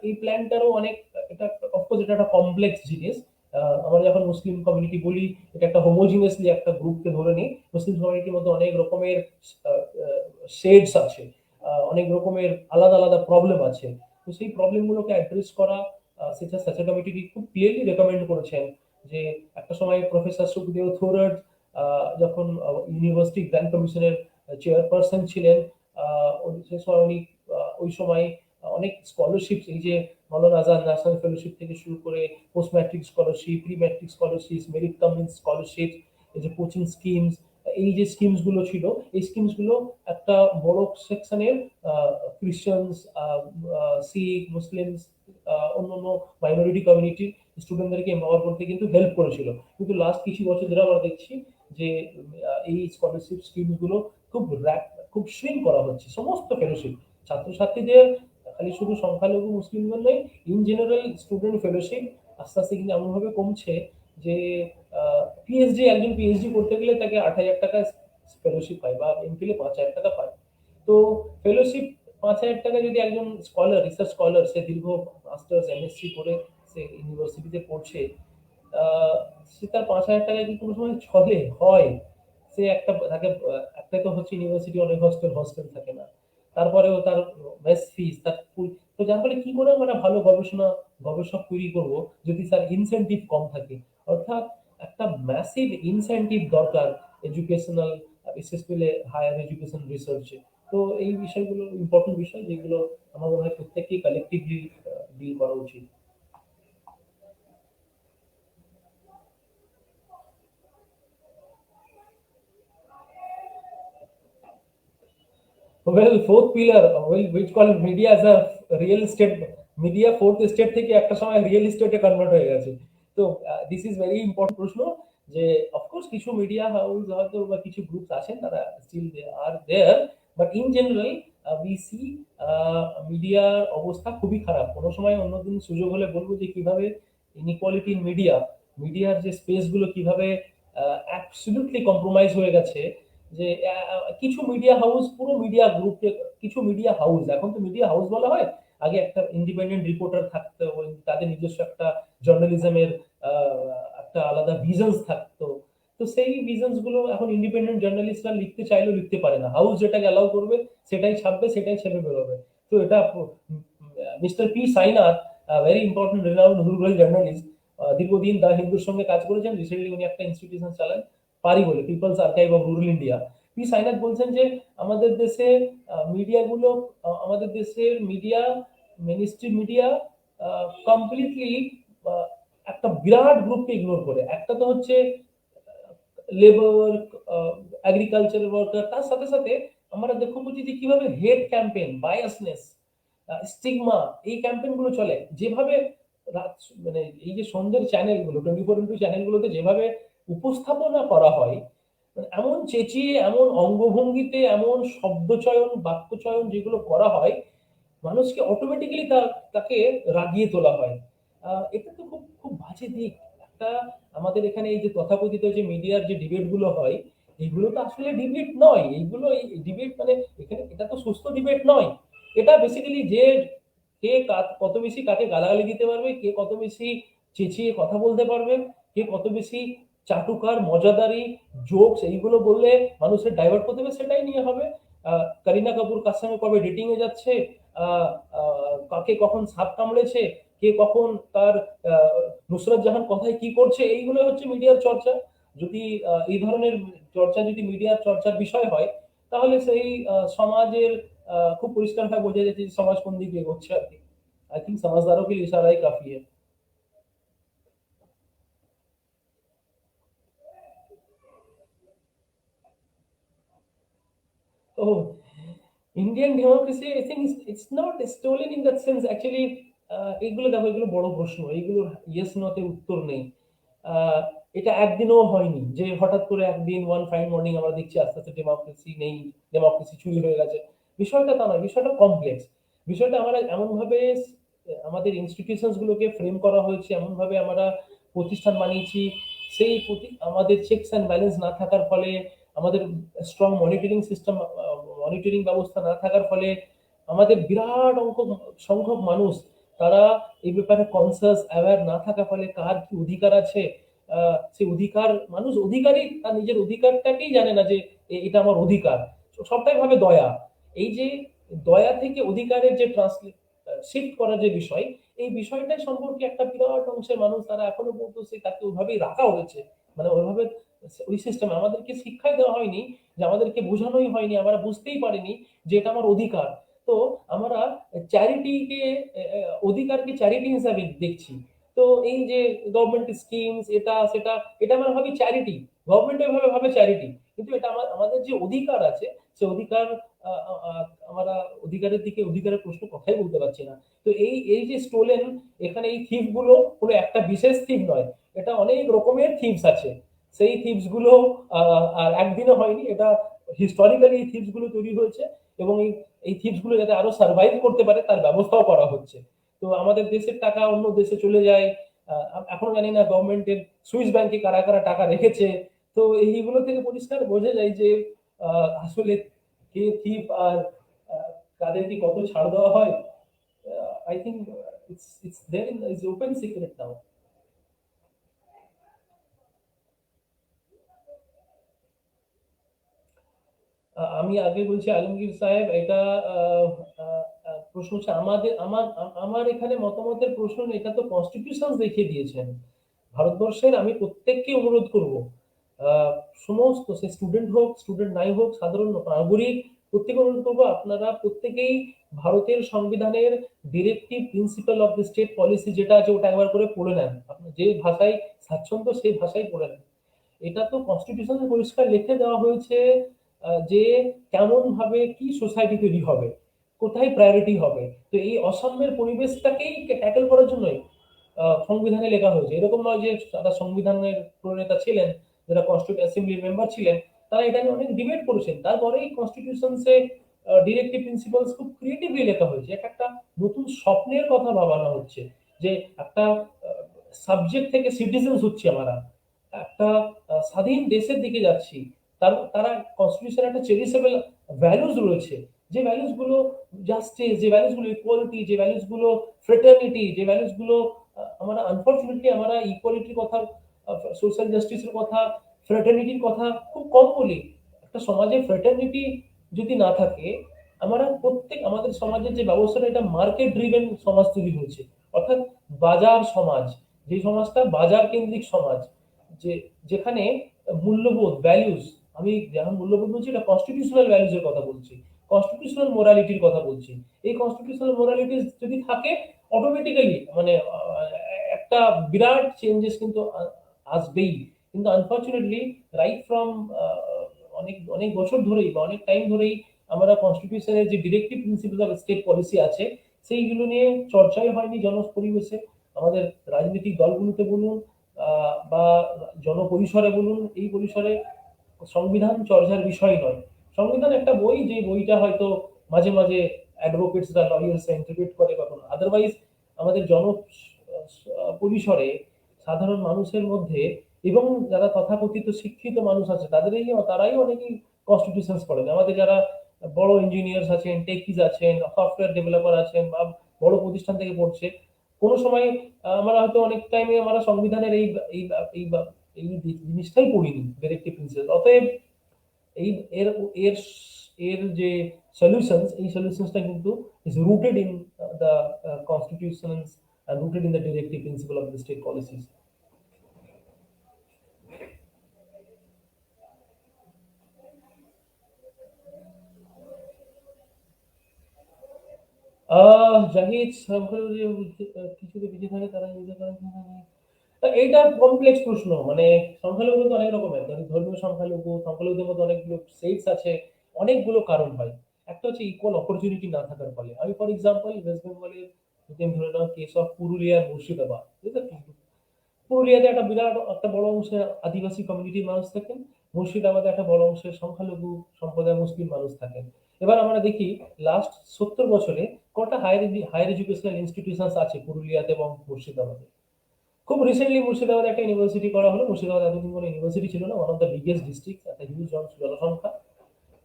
এই প্ল্যানটারও অনেক, এটা অফকোর্স এটা একটা কমপ্লেক্স জিনিস। আমরা যখন মুসলিম কমিউনিটি বলি, এটা একটা হোমোজিনিয়াসলি একটা গ্রুপকে ধরে নিই। মুসলিম কমিউনিটির মধ্যে অনেক রকমের শেডস আছে, অনেক রকমের আলাদা আলাদা প্রবলেম আছে। তো সেই প্রবলেমগুলোকে অ্যাড্রেস করা, সেটা সাচা কমিটি খুব ক্লিয়ারলি রেকমেন্ড করেছেন। যে একটা সময় প্রফেসর সুখদেও থোরাট যখন ইউনিভার্সিটি গ্র্যান্ড কমিশনের চেয়ারপারসন ছিলেন, সে সময় উনি ওই সময় অনেক স্কলারশিপ, এই যে মৌলানা আজাদ ন্যাশনাল ফেলোশিপ থেকে শুরু করে post matric scholarship, pre matric scholarship, merit coming scholarship, এই যে কোচিং স্কিমস, এই যে স্কিমস গুলো ছিল, এই স্কিমস গুলো একটা বড় সেকশনের ক্রিশ্চিয়ানস, শিখ, মুসলিমস, অন্যান্য মাইনরিটি কমিউনিটির স্টুডেন্টদেরকে এম্পাওয়ার করতে কিন্তু হেল্প করেছিল। কিন্তু লাস্ট কিছু বছর ধরে আমরা দেখছি যে এই স্কলারশিপ স্কিমস গুলো খুব শ্রিঙ্ক করা হচ্ছে। সমস্ত ফেলোশিপ ছাত্রছাত্রীদের, খালি শুধু সংখ্যালঘু মুসলিমদের নয়, ইন জেনারেল স্টুডেন্ট ফেলোশিপ আস্তে আস্তে কিন্তু এমনভাবে কমছে যে পিএইচডি, একজন পিএইচডি করতে গেলে তাকে 8,000 টাকা ফেলোশিপ পায়, বা এমফিলে 5,000 টাকা পায়। তো ফেলোশিপ 5,000 টাকা যদি একজন স্কলার, রিসার্চ স্কলার, সে দীর্ঘ মাস্টার্স এমএসসি করে সে ইউনিভার্সিটিতে পড়ছে, সে তার 5,000 টাকায় কি কোনো সময় চলে হয়? সে একটা তাকে একটা তো হচ্ছে ইউনিভার্সিটি, অনেক হস্টেল থাকে না, তারপরেও তার মেস ফিস, তার তো যার ফলে কি করে আমরা ভালো গবেষক তৈরি করব যদি তার ইনসেনটিভ কম থাকে। অর্থাৎ একটা ম্যাসিভ ইনসেনটিভ দরকার এডুকেশনাল, বিশেষ করে হায়ার এডুকেশন রিসার্চে। তো এই বিষয়গুলো ইম্পর্টেন্ট বিষয়, যেগুলো আমার মনে হয় প্রত্যেককেই কালেকটিভলি ডিল করা উচিত। Well, fourth pillar, which call media as a real estate, media fourth estate থেকে একটা সময় রিয়েল এস্টেটে কনভার্ট হয়ে গেছে। তো দিস ইজ ভেরি ইম্পর্টেন্ট প্রশ্ন, যে অফকোর্স কিছু মিডিয়া হাউস হয়তো বা কিছু গ্রুপস আছেন, তারা still they are there, but in general we see মিডিয়ার অবস্থা খুবই খারাপ। কোনো সময় অন্যদিন সুযোগ হলে বলবো যে কিভাবে ইনইকুয়ালিটি ইন মিডিয়ার যে স্পেস গুলো কিভাবে অ্যাবসলিউটলি কম্প্রোমাইজ হয়ে গেছে। যে কিছু মিডিয়া হাউস, পুরো মিডিয়া গ্রুপকে, কিছু মিডিয়া হাউস, এখন তো মিডিয়া হাউস বলা হয়, আগে একটা ইন্ডিপেন্ডেন্ট রিপোর্টার থাকতো, তাদের নিজস্ব একটা জার্নালিজমের একটা আলাদা ভিশনস থাকতো। তো সেই ভিশনস গুলো এখন ইন্ডিপেন্ডেন্ট জার্নালিস্টরা লিখতে চাইলেও লিখতে পারে না, হাউস যেটাকে অ্যালাউ করবে সেটাই ছাপবে, সেটাই ছেপে বেরোবে। তো এটা mister P Sainath, very important renowned rural journalist, দীর্ঘদিন দা হিন্দুর সঙ্গে কাজ করেছেন, রিসেন্টলি উনি একটা ইনস্টিটিউশন চালান পারি বলে, People's Archive of Rural India. P Sainath বলছেন যে আমাদের দেশে মিডিয়াগুলো, আমাদের দেশের মিডিয়া, মেইনস্ট্রিম মিডিয়া কমপ্লিটলি একটা বিরাট গ্রুপকে ইগনোর করে। একটা তো হচ্ছে লেবার, এগ্রিকালচার ওয়ার্কার, তার সাথে সাথে আমরা দেখো বুঝি যে কিভাবে হেড ক্যাম্পেইন, বায়াসনেস, স্টিগমা, এই ক্যাম্পেইন গুলো চলে, যেভাবে রাত মানে এই যে সন্ধ্যের চ্যানেলগুলো 24x চ্যানেলগুলোতে যেভাবে উপস্থাপনা করা হয়, মানে এমন চেঁচিয়ে, এমন অঙ্গভঙ্গিতে, এমন শব্দচয়ন, বাক্যচয়ন যেগুলো করা হয়, মানুষকে অটোমেটিক্যালি তাকে রাগিয়ে তোলা হয়। এটা তো খুব খুব বাজে দিক। একটা আমাদের এখানে এই যে তথাকথিত যে মিডিয়ার যে ডিবেট গুলো হয়, এগুলো তো আসলে ডিবেট নয়। এইগুলো এই ডিবেট মানে এখানে এটা তো সুস্থ ডিবেট নয়। এটা বেসিক্যালি যে কে কত বেশি কাকে গালাগালি দিতে পারবে, কে কত বেশি চেঁচিয়ে কথা বলতে পারবে, কে কত বেশি চাটুকার, মজাদারি, জোকস এইগুলো বললে মানুষের ডাইভার্ট করতে হবে, সেটাই নিয়ে হবে। করিনা কাপুর কার সঙ্গে কবে ডেটিং এ যাচ্ছে, আহ, কাকে কখন সাপ কামড়েছে, কে কখন তার নুসরাত জাহান কথায় কি করছে, এইগুলো হচ্ছে মিডিয়ার চর্চা। যদি এই ধরনের চর্চা যদি মিডিয়ার চর্চার বিষয় হয়, তাহলে সেই সমাজের খুব পরিষ্কারভাবে বোঝা যাচ্ছে যে সমাজ কোন দিকে এগোচ্ছে আর কি। आई थिंक समझदारों के लिए इशारा ही काफी है। Oh, Indian democracy, I think it's not stolen in that sense. Actually, এগুলো দেখো, এগুলো বড় প্রশ্ন, এইগুলোর ইয়েস নতে উত্তর নেই। আহ, এটা একদিনও হয়নি যে হঠাৎ করে একদিন ওয়ান ফাইন মর্নিং আমরা দেখছি আস্তে আস্তে ডেমোক্রেসি নেই, ডেমোক্রেসি চুরি হয়ে গেছে। বিষয়টা তা নয়, বিষয়টা কমপ্লেক্স। বিষয়টা আমরা এমন ভাবে আমাদের ইনস্টিটিউশনস গুলোকে ফ্রেম করা হয়েছে, এমন ভাবে আমরা প্রতিষ্ঠান বানিয়েছি, সেই আমাদের চেকস অ্যান্ড ব্যালেন্স না থাকার ফলে, আমাদের স্ট্রং মনিটরিং সিস্টেম, মনিটরিং ব্যবস্থা না থাকার ফলে, আমাদের বিরাট সংখ্যক মানুষ তারা এই ব্যাপারে কনসাস অ্যাওয়্যার না থাকার ফলে কার কি অধিকার আছে, সেই অধিকার, মানুষ অধিকারই তার নিজের অধিকারটাকেই জানে না যে এটা আমার অধিকার। সবটাই ভাবে দয়া। এই যে দয়া থেকে অধিকারের যে ট্রান্সলেট শিফট করার যে বিষয়, এই বিষয়টাই সম্পর্কে একটা বিরাট অংশের মানুষ তারা এখনো পর্যন্ত তাকে ওইভাবেই রাখা হয়েছে। মানে ওইভাবে ওই সিস্টেম আমাদেরকে শিক্ষাই দেওয়া হয়নি, যে আমাদেরকে বোঝানোই হয়নি, আমরা বুঝতেই পারিনি যে এটা আমার অধিকার। তো আমরা চ্যারিটিকে, অধিকারকে চ্যারিটি হিসাবে দেখছি। তো এই যে গভর্নমেন্ট স্কিমস, এটা সেটা, এটা আমরা ভাবি চ্যারিটি, গভর্নমেন্ট এভাবে ভাবে চ্যারিটি, কিন্তু এটা আমাদের যে অধিকার আছে, সে অধিকার আমরা অধিকারের দিকে, অধিকারের প্রশ্ন কথাই বলতে পারছি না। তো এই এই যে স্টোলেন, এখানে এই থিপ গুলো কোনো একটা বিশেষ থিপ নয়, এটা অনেক রকমের থিপস আছে। সেই থিপস গুলো আর একদিনে হয়নি, এটা হিস্টোরিক্যালি এই থিপস গুলো তৈরি হয়েছে, এবং এই থিপস গুলো যাতে আরো সার্ভাইভ করতে পারে তার ব্যবস্থাও করা হচ্ছে। তো আমাদের দেশের টাকা অন্য দেশে চলে যায়। এখন জানি না গভর্নমেন্টের সুইস ব্যাংকে কারা কারা টাকা রেখেছে। তো এইগুলো থেকে পরিষ্কার বোঝা যায় যে আসলে কে থিপ আর কাদেরকে কত ছাড় দেওয়া হয়। I think it's there in is open secret now. আমি আগে বলছি আলমগীর সাহেব, এটা প্রশ্ন হচ্ছে আমাদের, আমার এখানে মতামতের প্রশ্ন নেই, এটা তো কনস্টিটিউশন দেখিয়ে দিয়েছেন ভারতবর্ষের। আমি প্রত্যেককে অনুরোধ করব, আহ, সমস্ত সে স্টুডেন্ট হোক, স্টুডেন্ট নাই হোক, সাধারণ নাগরিক, প্রত্যেকে অনুরোধ করবো, আপনারা প্রত্যেকেই ভারতের সংবিধানের directive principle of the state policy যেটা আছে ওটা একবার করে পড়ে নেন। আপনি যে ভাষায় স্বাচ্ছন্দ্য সেই ভাষায় পড়ে নেন। এটা তো কনস্টিটিউশনে পরিষ্কার লিখে দেওয়া হয়েছে যে কেমন ভাবে কি সোসাইটি তৈরি হবে, কোথায় প্রায়োরিটি হবে। তো এই অসাম্যের পরিবেশটাকেই ট্যাকেল করার জন্যই সংবিধানে লেখা হয়েছে। এরকম নয় যে যারা সংবিধানের প্রণেতা ছিলেন, যারা কনস্টিটিউশন অ্যাসেম্বলির মেম্বার ছিলেন, তারা এটা নিয়ে অনেক ডিবেট করেছেন, তারপরেই কনস্টিটিউশনসে ডিরেক্টিভ প্রিন্সিপালস খুব ক্রিয়েটিভলি লেখা হয়েছে। এটা একটা নতুন স্বপ্নের কথা ভাবানো হচ্ছে, যে একটা সাবজেক্ট থেকে সিটিজেন্স হচ্ছে আমরা, একটা স্বাধীন দেশের দিকে যাচ্ছি। তারা কনস্টিটিউশনে একটা চেরিশেবল ভ্যালুজ রয়েছে, যে ভ্যালুজ গুলো জাস্টিস, যে ভ্যালুজ গুলো ইকুয়ালিটি, যে ভ্যালুজ গুলো ফ্রেটার্নিটি, যে ভ্যালুজ গুলো আমরা আনফরচুনেটলি আমরা ইকুয়ালিটির কথা, সোশ্যাল জাস্টিসের কথা, ফ্রেটার্নিটির কথা খুব কম বলি। একটা সমাজে ফ্রেটার্নিটি যদি না থাকে, আমরা প্রত্যেক আমাদের সমাজের যে ব্যবস্থাটা, এটা মার্কেট ড্রিভেন সমাজ তৈরি হয়েছে, অর্থাৎ বাজার সমাজ, যে সমাজটা বাজার কেন্দ্রিক সমাজ, যে যেখানে মূল্যবোধ, ভ্যালুজ, আমি যেমন মূল্যবোধ বলছি, এটা কনস্টিটিউশনাল ভ্যালুজ এর কথা বলছি, কনস্টিটিউশনাল মোরালিটির কথা বলছি। এই কনস্টিটিউশনাল মোরালিটি যদি থাকে, অটোমেটিক্যালি মানে একটা বিরাট চেঞ্জেস কিন্তু আসবেই। কিন্তু আনফরচুনেটলি রাইট ফ্রম অনেক অনেক বছর ধরেই বা অনেক টাইম ধরেই আমরা কনস্টিটিউশনের যে directive principle of state policy আছে, সেইগুলো নিয়ে চর্চাই হয়নি জন পরিবেশে। আমাদের রাজনৈতিক দলগুলোতে বলুন বা জনপরিসরে বলুন, এই পরিসরে সংবিধান চর্চার বিষয় নয়। সংবিধান একটা বই, যে বইটা হয়তো মাঝে মাঝে অ্যাডভোকেটস বা লয়ার্স ইন্টারপ্রিট করে কখনো, আদারওয়াইজ আমাদের পরিসরে সাধারণ মানুষের মধ্যে এবং যারা তথাকথিত শিক্ষিত মানুষ আছে তারাই অনেকেই কনস্টিটিউশনস পড়েন। আমাদের যারা বড় ইঞ্জিনিয়ার্স আছেন, টেকিজ আছেন, সফটওয়্যার ডেভেলপার আছেন বা বড় প্রতিষ্ঠান থেকে পড়ছে, কোনো সময় আমরা হয়তো অনেক টাইমে আমরা সংবিধানের এই এই এই জিনিসটাই পড়িনি, ডিরেক্টিভ প্রিন্সিপাল। অতএব এই এর এর এর যে সলিউশনস, এই সলিউশনসটা কিন্তু is rooted in the constitutions and rooted in the directive principle of the state policies. Zahid সংখ্যালঘু কিছুতে পিছিয়ে থাকে তারা নিজে করেন। এইটা কমপ্লেক্স প্রশ্ন, মানে সংখ্যালঘু তো অনেক রকমের, ধর্মীয় সংখ্যালঘু, সংখ্যালঘুদের মধ্যে অনেকগুলো সেক্স আছে, অনেকগুলো কারণ হয়। একটা হচ্ছে ইকুয়াল অপরচুনিটি না থাকার ফলে। আমি ফর এক্সাম্পল ওয়েস্ট বেঙ্গলের যদি আমি ধরে নাও কেস অফ পুরুলিয়া, মুর্শিদাবাদ, বুঝতে পারছো? পুরুলিয়াতে একটা বিরাট একটা বড় অংশের আদিবাসী কমিউনিটির মানুষ থাকেন, মুর্শিদাবাদে একটা বড় অংশের সংখ্যালঘু সম্প্রদায় মুসলিম মানুষ থাকেন। এবার আমরা দেখি লাস্ট 70 বছরে কটা হায়ার এডুকেশনাল ইনস্টিটিউশন আছে পুরুলিয়াতে এবং মুর্শিদাবাদে। খুব রিসেন্টলি মুর্শিদাবাদে একটা ইউনিভার্সিটি করা হলো। মুর্শিদাবাদ এতদিন কোনো ইউনিভার্সিটি ছিল না, one of the biggest district, একটা হিউজ জনসংখ্যা।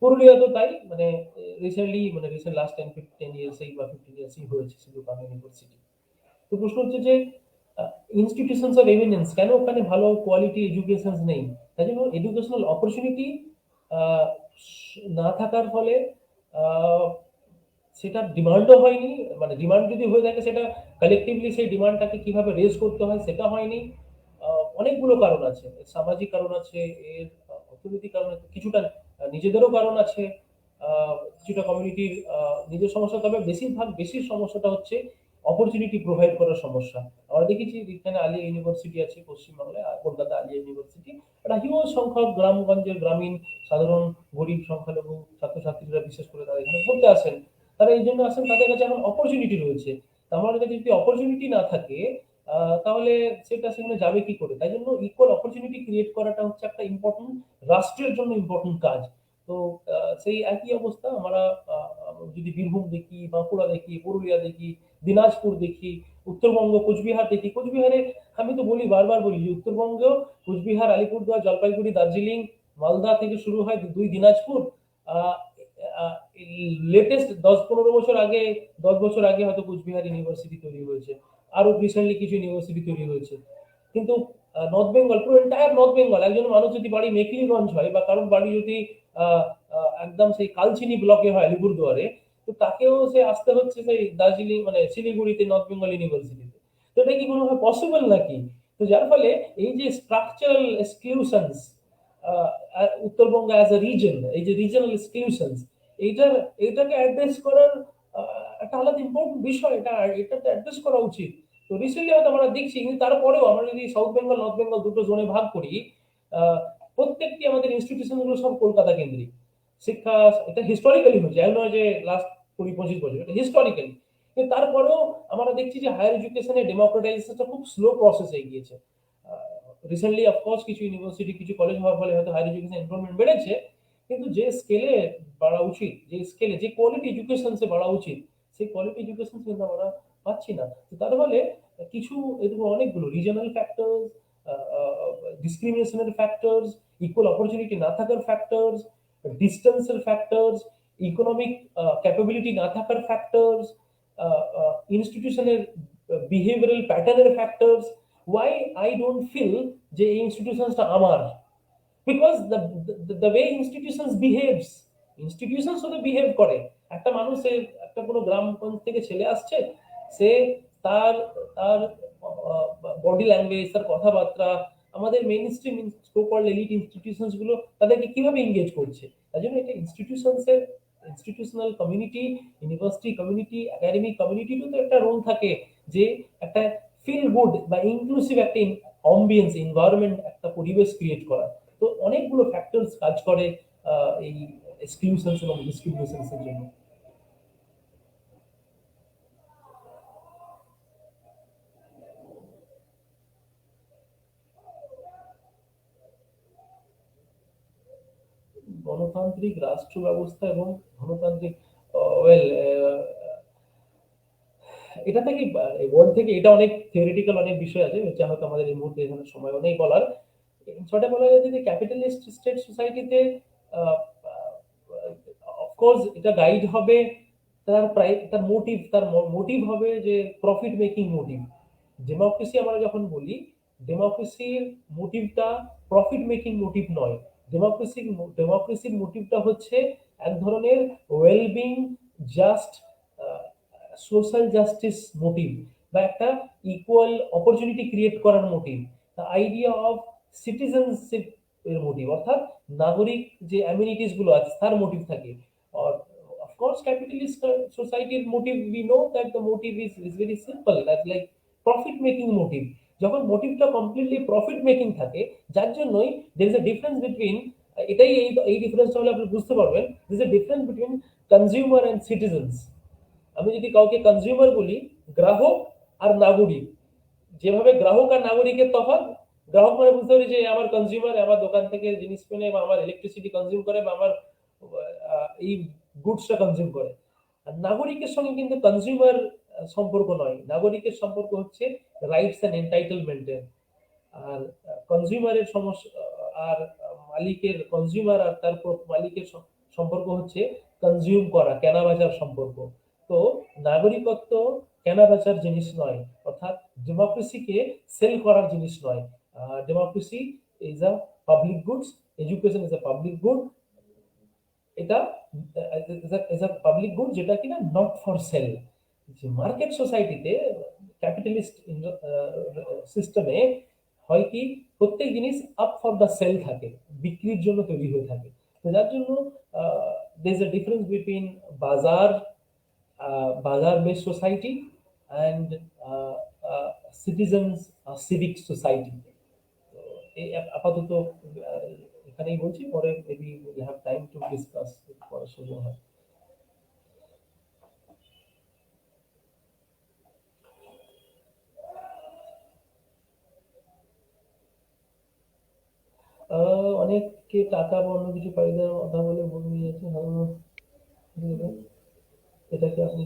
পুরুলিয়া তো তাই, মানে রিসেন্টলি, মানে রিসেন্ট লাস্ট 10 ইয়ার্স বা 15 ইয়ার্সই হয়েছে সিধু কানু ইউনিভার্সিটি। তো প্রশ্ন হচ্ছে যে ইনস্টিটিউশনস অফ এভিডেন্স কেন ওখানে ভালো কোয়ালিটি এডুকেশন নেই? তাই জন্য এডুকেশনাল অপরচুনিটি না থাকার ফলে আহ, সেটা ডিমান্ডও হয়নি। মানে ডিমান্ড যদি হয়ে থাকে, সেটা কালেকটিভলি সেই ডিমান্ডটাকে কিভাবে রেজ করতে হয় সেটা হয়নি। অনেকগুলো কারণ আছে, এর সামাজিক কারণ আছে, এর অর্থনৈতিক কারণ আছে, কিছুটা নিজেদেরও কারণ আছে, কিছুটা কমিউনিটির নিজের সমস্যা। তবে বেশি সমস্যাটা হচ্ছে অপরচুনিটি প্রোভাইড করার সমস্যা। আমরা দেখেছি এখানে আলিয়া ইউনিভার্সিটি আছে পশ্চিমবাংলায়, আর কলকাতা আলিয়া ইউনিভার্সিটি, একটা হিউজ সংখ্যক গ্রামগঞ্জের গ্রামীণ সাধারণ গরিব সংখ্যালঘু ছাত্রছাত্রীরা, বিশেষ করে তারা এখানে পড়তে আসেন। তারা এই জন্য আসেন, তাদের কাছে এখন অপরচুনিটি রয়েছে। তা আমাদের কাছে যদি অপরচুনিটি না থাকে, তাহলে সেটা সেখানে যাবে কি করে? তাই জন্য ইকুয়াল অপরচুনিটি ক্রিয়েট করাটা হচ্ছে একটা ইম্পর্টেন্ট, রাষ্ট্রের জন্য ইম্পর্টেন্ট কাজ। তো সেই একই অবস্থা আমরা যদি বীরভূম দেখি, বাঁকুড়া দেখি, পুরুলিয়া দেখি, দিনাজপুর দেখি, উত্তরবঙ্গ কোচবিহার দেখি। কোচবিহারে আমি তো বারবার বলি যে উত্তরবঙ্গেও কোচবিহার, আলিপুরদুয়ার, জলপাইগুড়ি, দার্জিলিং, মালদা থেকে শুরু হয় দুই দিনাজপুর। লেটেস্ট 10-15 বছর আগে, 10 বছর আগে হয়তো কোচবিহার ইউনিভার্সিটি তৈরি হয়েছে, আরো রিসেন্টলি কিছু ইউনিভার্সিটি তৈরি হয়েছে। কিন্তু নর্থ বেঙ্গল, পুরো এন্টায়ার নর্থ বেঙ্গল, একজন মানুষ যদি বাড়ি মেকলিগঞ্জ হয় বা কারোর বাড়ি যদি একদম সেই কালচিনি ব্লকে হয় আলিপুরদুয়ারে, তো তাকেও সে আসতে হচ্ছে সেই দার্জিলিং, মানে শিলিগুড়িতে, নর্থ বেঙ্গল ইউনিভার্সিটিতে। তো এটা কি কোনোভাবে পসিবল নাকি? তো যার ফলে এই যে structural exclusions, Uttarbanga as a region, এই যে রিজনাল এক্সক্লুশনস, এইটার এটাকে অ্যাড্রেস করার একটা আলাদা ইম্পর্টেন্ট বিষয়। এটা তো অ্যাড্রেস করা উচিত। তো রিসেন্টলি হয়তো আমরা দেখছি, কিন্তু তারপরেও আমরা যদি সাউথ বেঙ্গল, নর্থ বেঙ্গল দুটো জোনে ভাগ করি, আহ, প্রত্যেকটি আমাদের ইনস্টিটিউশন গুলো সব কলকাতা কেন্দ্রিক। শিক্ষা, এটা হিস্টোরিক্যালি হয়েছে, এমন নয় যে লাস্ট 20-25 বছর, এটা হিস্টোরিক্যালি। কিন্তু তারপরেও আমরা দেখছি যে হায়ার এডুকেশনের ডেমোক্রেটাইজেশনটা খুব স্লো প্রসেসে এগিয়েছে। রিসেন্টলি অফকোর্স কিছু ইউনিভার্সিটি, কিছু কলেজ হওয়ার ফলে হয়তো হায়ার এডুকেশন এনরোলমেন্ট বেড়েছে, কিন্তু যে স্কেলে বাড়া উচিত, যে স্কেলে, যে কোয়ালিটি এডুকেশনসে বাড়া উচিত, সেই কোয়ালিটি এডুকেশন কিন্তু আমরা পাচ্ছি না। তো তার ফলে কিছু, এরকম অনেকগুলো রিজনাল ফ্যাক্টরস, ডিসক্রিমিনেশনের ফ্যাক্টরস, ইকুয়াল অপরচুনিটি না থাকার ফ্যাক্টরস, ডিস্টেন্সের ফ্যাক্টরস, ইকোনমিক ক্যাপাবিলিটি না থাকার ফ্যাক্টরস, ইনস্টিটিউশনের বিহেভিয়ারাল প্যাটার্নের factors. Why I don't feel যে এই ইনস্টিটিউশনসটা আমার? Because the way institutions behaves, institutions তো বিহেভ করে। একটা মানুষের, একটা কোনো গ্রামগঞ্জ থেকে ছেলে আসছে, সে তার তার বডি ল্যাঙ্গুয়েজ, তার কথাবার্তা, আমাদের main stream so called elite institutions গুলো তাদেরকে কিভাবে এঙ্গেজ করছে। তাই জন্য এটা ইনস্টিটিউশনসের, institutional community, university community, academic কমিউনিটিরও তো একটা রোল থাকে, যে একটা ফিল গুড বা ইনক্লুসিভ একটা অ্যাম্বিয়েন্স, এনভায়রনমেন্ট, একটা পরিবেশ ক্রিয়েট করা। তো অনেকগুলো ফ্যাক্টরস কাজ করে এই এক্সক্লুশনস এবং ডিসক্রিমিনেশনস এর জন্য। গণতান্ত্রিক রাষ্ট্র ব্যবস্থা এবং গণতান্ত্রিক ওয়েল এটা থেকে ওয়ার্ড থেকে এটা অনেক থিওরিটিক্যাল অনেক বিষয় আছে যা হয়তো আমাদের এই মুহূর্তে এখানে সময়ও নেই বলার। শর্টে বলা যায় যে ক্যাপিটালিস্ট স্টেট সোসাইটিতে অফকোর্স এটা গাইড হবে তার মোটিভ হবে যে প্রফিট মেকিং মোটিভ। ডেমোক্রেসি আমরা যখন বলি, ডেমোক্রেসির মোটিভটা প্রফিট মেকিং মোটিভ নয়। ডেমোক্রেসির মোটিভটা হচ্ছে এক ধরনের wellbeing, just social justice motive, বা একটা ইকুয়াল অপরচুনিটি ক্রিয়েট করার মোটিভ, দ্য আইডিয়া অফ সিটিজেনশিপ এর মোটিভ, অর্থাৎ নাগরিক যে অ্যামিনিটিস গুলো আছে তার মোটিভ থাকে। আর অফকোর্স ক্যাপিটালিস্ট সোসাইটির motive, we know that the motive is very simple, that's like profit making motive. যখন মোটিভটা কমপ্লিটলি প্রফিট মেকিং থাকে, যার জন্যই there is a difference between, এটাই এই ডিফারেন্সটা হলে আপনি বুঝতে পারবেন, there is a difference between consumer and citizens. আমি যদি কাউকে কনজিউমার বলি, গ্রাহক আর নাগরিক, যেভাবে গ্রাহক আর নাগরিকের তফাৎ, গ্রাহক মানে বুঝতে পারি যে আমার কনজিউমার, আমার দোকান থেকে জিনিস কিনে বা আমার ইলেকট্রিসিটি কনজিউম করে বা আমার এই গুডসটা কনজিউম করে। আর নাগরিকের সঙ্গে কিন্তু কনজিউমার সম্পর্ক নয়, নাগরিকের সম্পর্ক হচ্ছে রাইটস এন্ড এন্টাইটেলমেন্টের। আর কনজিউমারের সমস্যা, আর মালিকের, কনজিউমার আর তার মালিকের সম্পর্ক হচ্ছে কনজিউম করা, কেনা বেচার সম্পর্ক। তো নাগরিকত্ব কেনা বেচার জিনিস নয়, অর্থাৎ ডেমোক্রেসিকে সেল করার জিনিস নয়। Democracy is a public goods, education is a public good, এটা ইজ আ পাবলিক গুড যেটা কিনা নট ফর সেল। মার্কেট সোসাইটিতে, ক্যাপিটালিস্ট সিস্টেমে হয় কি, প্রত্যেক জিনিস আপ ফর দ্য সেল থাকে, বিক্রির জন্য তৈরি হয়ে থাকে। তো যার জন্য দের ইজ এ ডিফারেন্স বিটুইন বাজার, বাজার base society and citizens civic society. তো এই আপাতত এখানেই বলছি, পরে maybe will have time to discuss, পরে সুযোগ হয়। অনেককে টাকা বা অন্য কিছু পাই দেওয়ার কথা বলে বলে যাচ্ছে, এটাকে আপনি,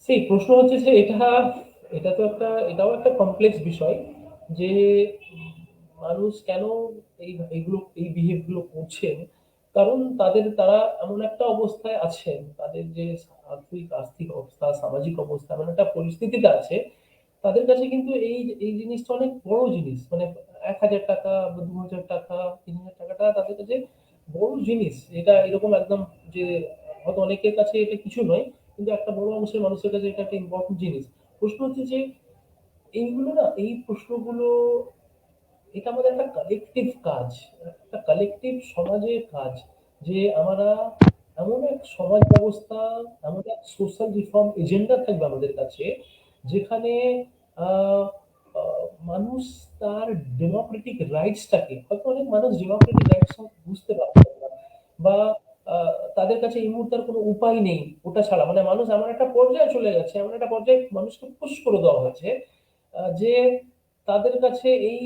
সেই প্রশ্ন হচ্ছে যে এটা তো একটা, এটাও একটা কমপ্লেক্স বিষয় যে মানুষ কেন এই বিহেভ গুলো করছেন। কারণ তারা এমন একটা অবস্থায় আছেন, তাদের যে আর্থিক অবস্থা, সামাজিক অবস্থা, এমন একটা পরিস্থিতিতে আছে, তাদের কাছে কিন্তু এই জিনিসটা অনেক বড় জিনিস। মানে 1,000 টাকা বা 2,000 টাকা, 3,000 টাকাটা তাদের কাছে বড় জিনিস। এটা এরকম একদম যে হয়তো অনেকের কাছে এটা কিছু নয়, কিন্তু একটা বড় অংশের মানুষের কাছে এটা একটা ইম্পর্টেন্ট জিনিস। প্রশ্ন হচ্ছে যে এইগুলো না, এই প্রশ্নগুলো, এটা আমাদের একটা কালেকটিভ কাজ, একটা কালেকটিভ সমাজের কাজ, যে আমরা এমন এক সমাজ ব্যবস্থা, এমন এক সোশ্যাল রিফর্ম এজেন্ডা থাকবে আমাদের কাছে, যেখানে আহ, মানুষ তার ডেমোক্রেটিক রাইটসটাকে, হয়তো অনেক মানুষ ডেমোক্রেটিক রাইটস বুঝতে পারছেন না, বা তাদের কাছে এই মুহূর্তে আর কোনো উপায় নেই ওটা ছাড়া। মানে মানুষ এমন একটা পর্যায়ে চলে গেছে, এমন একটা পর্যায়ে মানুষকে পুশ করে দেওয়া হয়েছে, যে তাদের কাছে এই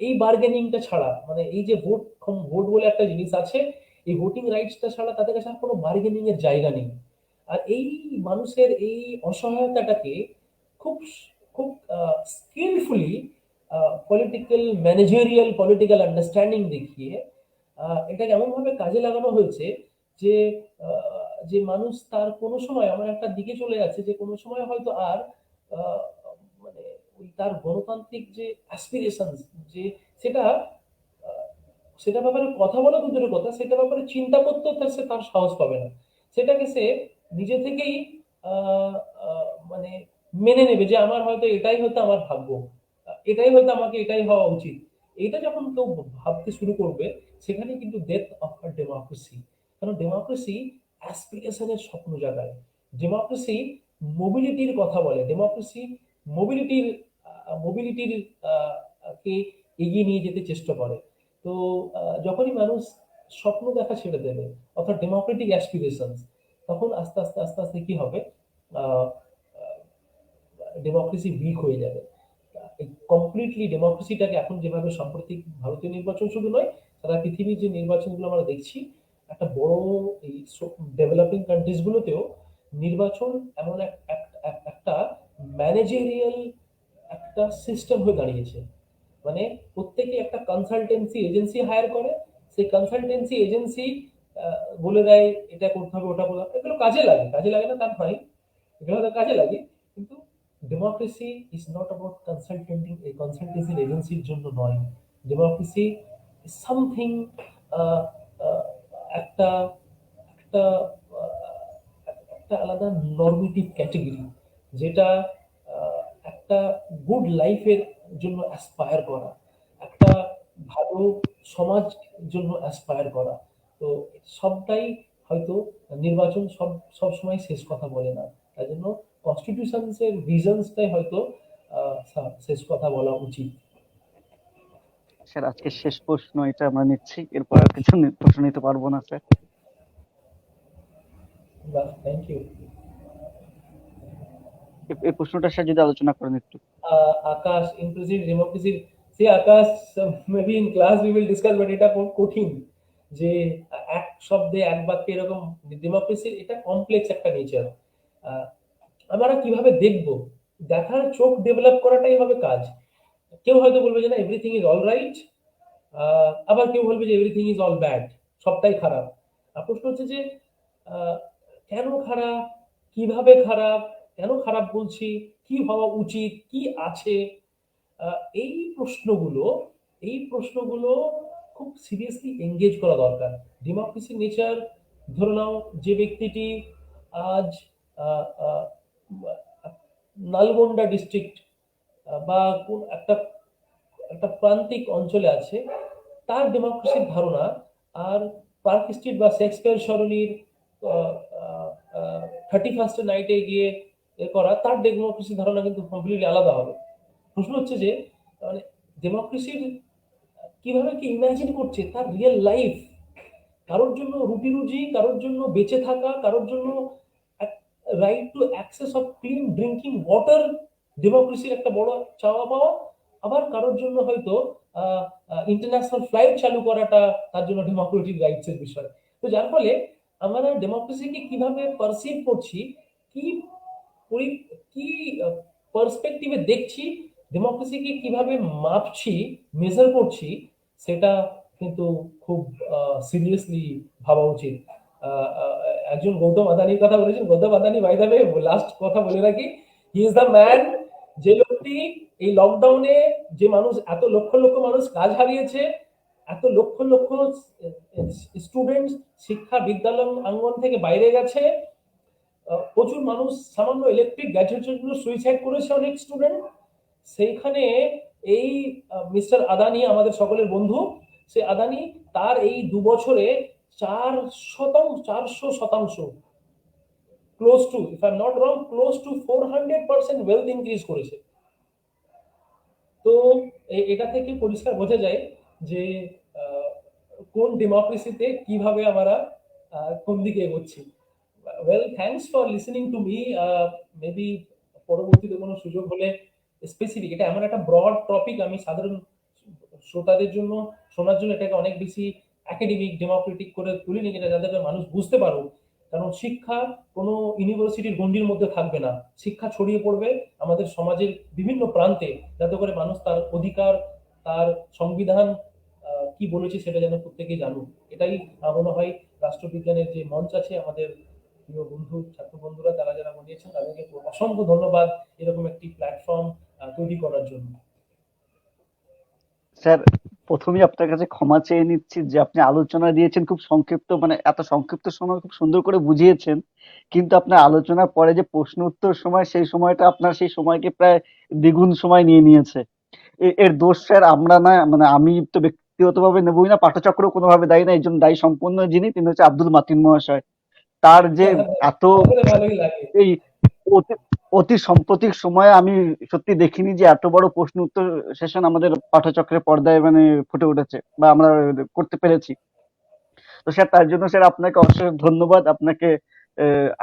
এই বার্গেনিংটা ছাড়া, মানে এই যে ভোট বলে একটা জিনিস আছে, এই ভোটিং রাইটসটা ছাড়া তাদের কাছে আর কোনো বার্গেনিং এর জায়গা নেই। আর এই মানুষের এই অসহায়তাটাকে খুব খুব স্কিলফুলি পলিটিক্যাল আন্ডারস্ট্যান্ডিং দেখিয়ে এটাকে এমন ভাবে কাজে লাগানো হয়েছে যে যে মানুষ তার কোনো সময় এমন একটা দিকে চলে যাচ্ছে যে কোনো সময় হয়তো আর আহ, মানে ওই তার গণতান্ত্রিক যে অ্যাসপিরেশন, যে সেটা আহ, সেটা ব্যাপারে কথা বলা তো দূরের কথা, সেটা ব্যাপারে চিন্তা করতেও তার সাহস পাবে না। সেটাকে সে নিজে থেকেই আহ, মানে মেনে নেবে যে আমার হয়তো এটাই হয়তো আমার ভাগ্য, এটাই হয়তো আমাকে এটাই হওয়া উচিত। এটা যখন কেউ ভাবতে শুরু করবে, সেখানে কিন্তু ডেথ অফ ডেমোক্রেসি। কারণ ডেমোক্রেসি অ্যাসপিরেশনের স্বপ্ন জাগায়, ডেমোক্রেসি মোবিলিটির কথা বলে, ডেমোক্রেসি মোবিলিটির মোবিলিটির কে এগিয়ে নিয়ে যেতে চেষ্টা করে। তো যখনই মানুষ স্বপ্ন দেখা ছেড়ে দেবে, অর্থাৎ ডেমোক্রেটিক অ্যাসপিরেশন, তখন আস্তে আস্তে কি হবে, ডেমোক্রেসি উইক হয়ে যাবে। এই কমপ্লিটলি ডেমোক্রেসিটাকে এখন যেভাবে সাম্প্রতিক ভারতীয় নির্বাচন শুধু নয়, সারা পৃথিবীর যে নির্বাচনগুলো আমরা দেখছি, একটা বড় এই ডেভেলপিং কান্ট্রিজ গুলোতেও নির্বাচন এমন একটা ম্যানেজেরিয়াল একটা সিস্টেম হয়ে দাঁড়িয়েছে। মানে প্রত্যেকে একটা কনসালটেন্সি এজেন্সি হায়ার করে, সেই কনসালটেন্সি এজেন্সি বলে দেয় এটা করতে হবে ওটা করতে হবে, এগুলো কাজে লাগে, কাজে লাগে না তার নয়, এগুলো হয়তো কাজে লাগে, কিন্তু democracy is not about consultancy এজেন্সির জন্য নয়। ডেমোক্রেসি ইজ সামথিং, একটা একটা একটা আলাদা নর্মেটিভ ক্যাটেগরি, যেটা একটা গুড লাইফের জন্য অ্যাসপায়ার করা, একটা ভালো সমাজ জন্য অ্যাসপায়ার করা। তো সবটাই হয়তো নির্বাচন সব সময় শেষ কথা বলে না, তাই জন্য কনস্টিটিউশনস এর ভিশনসটাই হয়তো শেষ কথা বলা উচিত। স্যার আজকে শেষ প্রশ্ন এটা আমরা নিচ্ছি, এরপর আর কিছু প্রশ্ন নিতে পারবো না স্যার। বাহ, থ্যাংক ইউ। এই প্রশ্নটা স্যার যদি আলোচনা করেন একটু। Akash, implicit democracy. See, Akash, maybe in class we will discuss, but এটা খুব কঠিন যে এক শব্দে এক বাক্যে এরকম ডেমোক্রেসির এটা কমপ্লেক্স একটা নেচার। আমরা কিভাবে দেখব, দেখার চোখ ডেভেলপ করাটাই হবে কাজ। কেউ হয়তো বলবে যে না এভরিথিং ইজ অল রাইট, আবার কেউ বলবে যে এভরিথিং ইজ অল ব্যাড, সবটাই খারাপ। প্রশ্ন হচ্ছে যে আহ, কেন খারাপ, কিভাবে খারাপ, কেন খারাপ বলছি, কি হওয়া উচিত, কি আছে, এই প্রশ্নগুলো এই প্রশ্নগুলো খুব সিরিয়াসলি এঙ্গেজ করা দরকার। ডেমোক্রেসি নেচার, ধরে নাও যে ব্যক্তিটি আজ আহ, আহ, নালগোন্ডা ডিস্ট্রিক্ট বা কোন একটা একটা প্রান্তিক অঞ্চলে আছে, তার ডেমোক্রেসির ধারণা আর পার্ক স্ট্রিট বা শেক্সপিয়ার সরণির 31st নাইটে গিয়ে করা তার ডেমোক্রেসির ধারণা কিন্তু কমপ্লিটলি আলাদা হবে। প্রশ্ন হচ্ছে যে মানে ডেমোক্রেসির কিভাবে কি ইমাজিন করছে তার রিয়েল লাইফ, কারোর জন্য রুটি রুজি, কারোর জন্য বেঁচে থাকা, কারোর জন্য right to access of clean drinking water ডেমোক্রেসির একটা বড় চাওয়া পাওয়া, আবার কারোর জন্য হয়তো ইন্টারন্যাশনাল ফ্লাইট চালু করাটা তার জন্য ডেমোক্রেটিক রাইটস এর বিষয়। তো যার ফলে আমরা ডেমোক্রেসিকে কিভাবে পারসিভ করছি, কি কি পার্সপেক্টিভে দেখছি, ডেমোক্রেসিকে কিভাবে মাপছি, মেজার করছি, সেটা কিন্তু খুব সিরিয়াসলি ভাবা উচিত। একজন গৌতম আদানির কথা বলেছেন, Gautam Adani by the way, last কথা বলে রাখি, হি ইজ দ্য ম্যান, যে লোকটি এই লকডাউনে যে মানুষ এত লক্ষ লক্ষ মানুষ কাজ হারিয়েছে, এত লক্ষ লক্ষ স্টুডেন্ট শিক্ষা বিদ্যালয় আঙ্গন থেকে বাইরে গেছে, প্রচুর মানুষ সামান্য ইলেকট্রিক গ্যাজেটের জন্য সুইসাইড করেছে অনেক স্টুডেন্ট, সেইখানে এই মিস্টার আদানি আমাদের সকলের বন্ধু, সে আদানি তার এই 2 বছরে 400% close two, if I am not wrong, close two 400% wealth increase করেছে। তো এটা থেকে পরিষ্কার বোঝা যায় যে কোন ডেমোক্রেসিতে কিভাবে আমরা কোন দিকে এগোচ্ছি। Well, thanks for listening to me. Maybe পরবর্তীতে কোনো সুযোগ হলে স্পেসিফিক, এটা এমন একটা ব্রড টপিক, আমি সাধারণ শ্রোতাদের জন্য শোনার জন্য এটাকে অনেক বেশি একাডেমিক ডেমোক্রেটিক করে তুলিনি, যেটা যাতে মানুষ বুঝতে পারুক। কারণ শিক্ষা কোনো ইউনিভার্সিটির গণ্ডির মধ্যে থাকবে না, শিক্ষা ছড়িয়ে পড়বে আমাদের সমাজের বিভিন্ন প্রান্তে, যাতে করে মানুষ তার অধিকার, তার সংবিধান কি বলেছে সেটা যেন প্রত্যেকেই জানুক। এটাই মনে হয় রাষ্ট্রবিজ্ঞানের যে মঞ্চ আছে, আমাদের প্রিয় বন্ধু ছাত্র বন্ধুরা তারা যারা বানিয়েছেন তাদেরকে অসংখ্য ধন্যবাদ এরকম একটি প্ল্যাটফর্ম তৈরি করার জন্য। স্যার প্রথমেই আপনার কাছে ক্ষমা চেয়ে নিচ্ছি যে আপনি আলোচনা দিয়েছেন খুব সংক্ষিপ্ত, মানে এত সংক্ষিপ্ত সময় খুব সুন্দর করে বুঝিয়েছেন, কিন্তু আপনার আলোচনার পরে যে প্রশ্ন উত্তর সময়, সেই সময়টা আপনার সেই সময়কে প্রায় দ্বিগুণ সময় নিয়ে নিয়েছে। এর দোষ স্যার আমরা না, মানে আমি তো ব্যক্তিগতভাবে নেবই না, পাঠচক্র কোনোভাবে দায়ী না, এর জন্য দায়ী সম্পূর্ণ যিনি, তিনি হচ্ছে আব্দুল মাতিন মহাশয়। তার যে এত ভালোই লাগে এই অতি অতি সাম্প্রতিক সময়ে আমি সত্যি দেখিনি যে এত বড় প্রশ্ন উত্তর সেশন আমাদের পাঠচক্রের পর্দায় মানে ফুটে উঠেছে বা আমরা করতে পেরেছি। তো স্যার তার জন্য স্যার আপনাকে অশেষ ধন্যবাদ। আপনাকে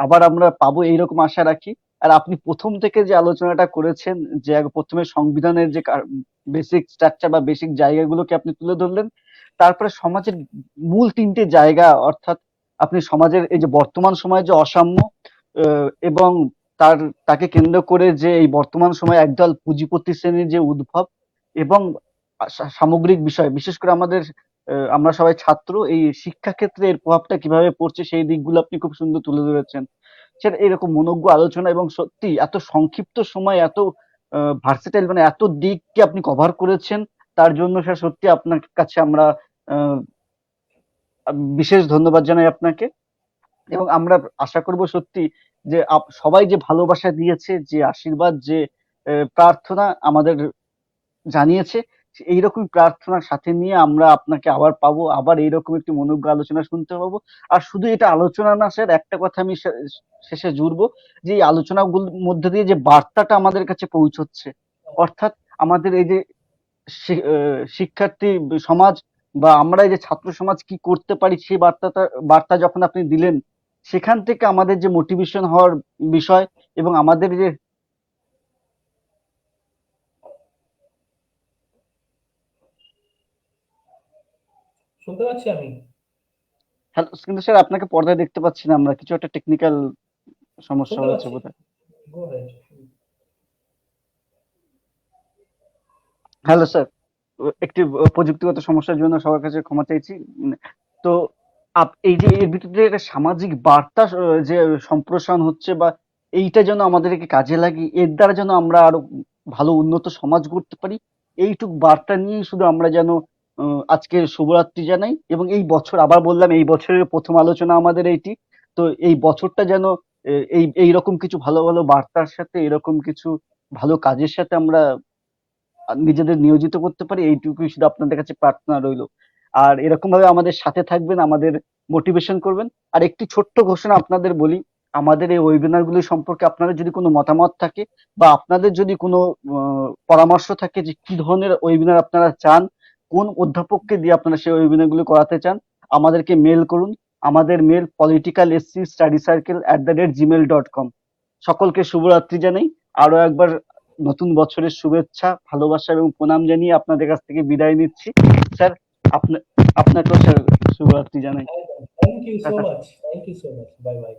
আবার আমরা পাবো এইরকম আশা রাখি। আর আপনি প্রথম থেকে যে আলোচনাটা করেছেন, যে প্রথমে সংবিধানের যে বেসিক স্ট্রাকচার বা বেসিক জায়গাগুলোকে আপনি তুলে ধরলেন, তারপরে সমাজের মূল তিনটে জায়গা, অর্থাৎ আপনি সমাজের এই যে বর্তমান সময়ে যে অসাম্য, এবং তার তাকে কেন্দ্র করে যে এই বর্তমান সময়ে একদল পুঁজিপতি শ্রেণীর যে উদ্ভব, এবং সামগ্রিক বিষয়, বিশেষ করে আমাদের আমরা সবাই ছাত্র, এই শিক্ষা ক্ষেত্রে এর প্রভাবটা কিভাবে পড়ছে সেই দিকগুলো আপনি খুব সুন্দর তুলে ধরেছেন। সেটা এরকম মনোজ্ঞ আলোচনা, এবং সত্যি এত সংক্ষিপ্ত সময় এত ভার্সেটাইল, মানে এত দিককে আপনি কভার করেছেন, তার জন্য স্যার সত্যি আপনার কাছে আমরা আহ, বিশেষ ধন্যবাদ জানাই আপনাকে। এবং আমরা আশা করব সত্যি যে সবাই যে ভালোবাসা দিয়েছে, যে আশীর্বাদ, যে প্রার্থনা আমাদের জানিয়েছে, এইরকম প্রার্থনার সাথে নিয়ে আমরা আপনাকে আবার পাবো, আবার এইরকম একটি মনোজ্ঞ আলোচনা শুনতে পাবো। আর শুধু এটা আলোচনা না স্যার, একটা কথা আমি শেষে জুড়বো, যে এই আলোচনাগুলোর মধ্যে দিয়ে যে বার্তাটা আমাদের কাছে পৌঁছচ্ছে, অর্থাৎ আমাদের এই যে শিক্ষার্থী সমাজ বা আমরা এই যে ছাত্র সমাজ কি করতে পারি, সেই বার্তা যখন আপনি দিলেন, সেখান থেকে আমাদের যে মোটিভেশন হওয়ার বিষয়, এবং আমাদের যে শুনতে পাচ্ছি আমি। হ্যালো, কিন্তু স্যার আপনাকে পর্দায় দেখতে পাচ্ছি না আমরা, কিছু একটা টেকনিক্যাল সমস্যা শুনতে হয়েছে পাচ্ছি। বোধহয়। গো হেড। হ্যালো স্যার, একটি প্রযুক্তিগত সমস্যার জন্য সবার কাছে ক্ষমা চাইছি। তো এই যে এর ভিতরে একটা সামাজিক বার্তা যে সম্প্রসারণ হচ্ছে, বা এইটা যেন আমাদেরকে কাজে লাগে, এর দ্বারা যেন আমরা আরো ভালো উন্নত সমাজ গড়তে পারি, এইটুক বার্তা নিয়েই শুধু আমরা যেন আজকে শুভরাত্রি জানাই। এবং এই বছর, আবার বললাম, এই বছরের প্রথম আলোচনা আমাদের এইটি। তো এই বছরটা যেন এইরকম কিছু ভালো ভালো বার্তার সাথে, এরকম কিছু ভালো কাজের সাথে আমরা নিজেদের নিয়োজিত করতে পারি, এইটুকুই শুধু আপনাদের কাছে প্রার্থনা রইলো। আর এরকম ভাবে আমাদের সাথে থাকবেন, আমাদের মোটিভেশন করবেন। আর একটি ছোট্ট ঘোষণা আপনাদের বলি, আমাদের এই ওয়েবিনার গুলি সম্পর্কে আপনাদের যদি কোনো মতামত থাকে, বা আপনাদের যদি কোনো পরামর্শ থাকে যে কি ধরনের ওয়েবিনার আপনারা চান, কোন অধ্যাপককে দিয়ে আপনারা সেই ওয়েবিনার গুলি করাতে চান, আমাদেরকে মেল করুন। আমাদের মেল politicalscstudycircle@gmail.com। সকলকে শুভরাত্রি জানাই। আরো একবার নতুন বছরের শুভেচ্ছা, ভালোবাসা এবং প্রণাম জানিয়ে আপনাদের কাছ থেকে বিদায় নিচ্ছি। স্যার, আপনাকেও স্যার শুভরাত্রি জানাই। Thank you so tata. Much, thank you so much, bye by.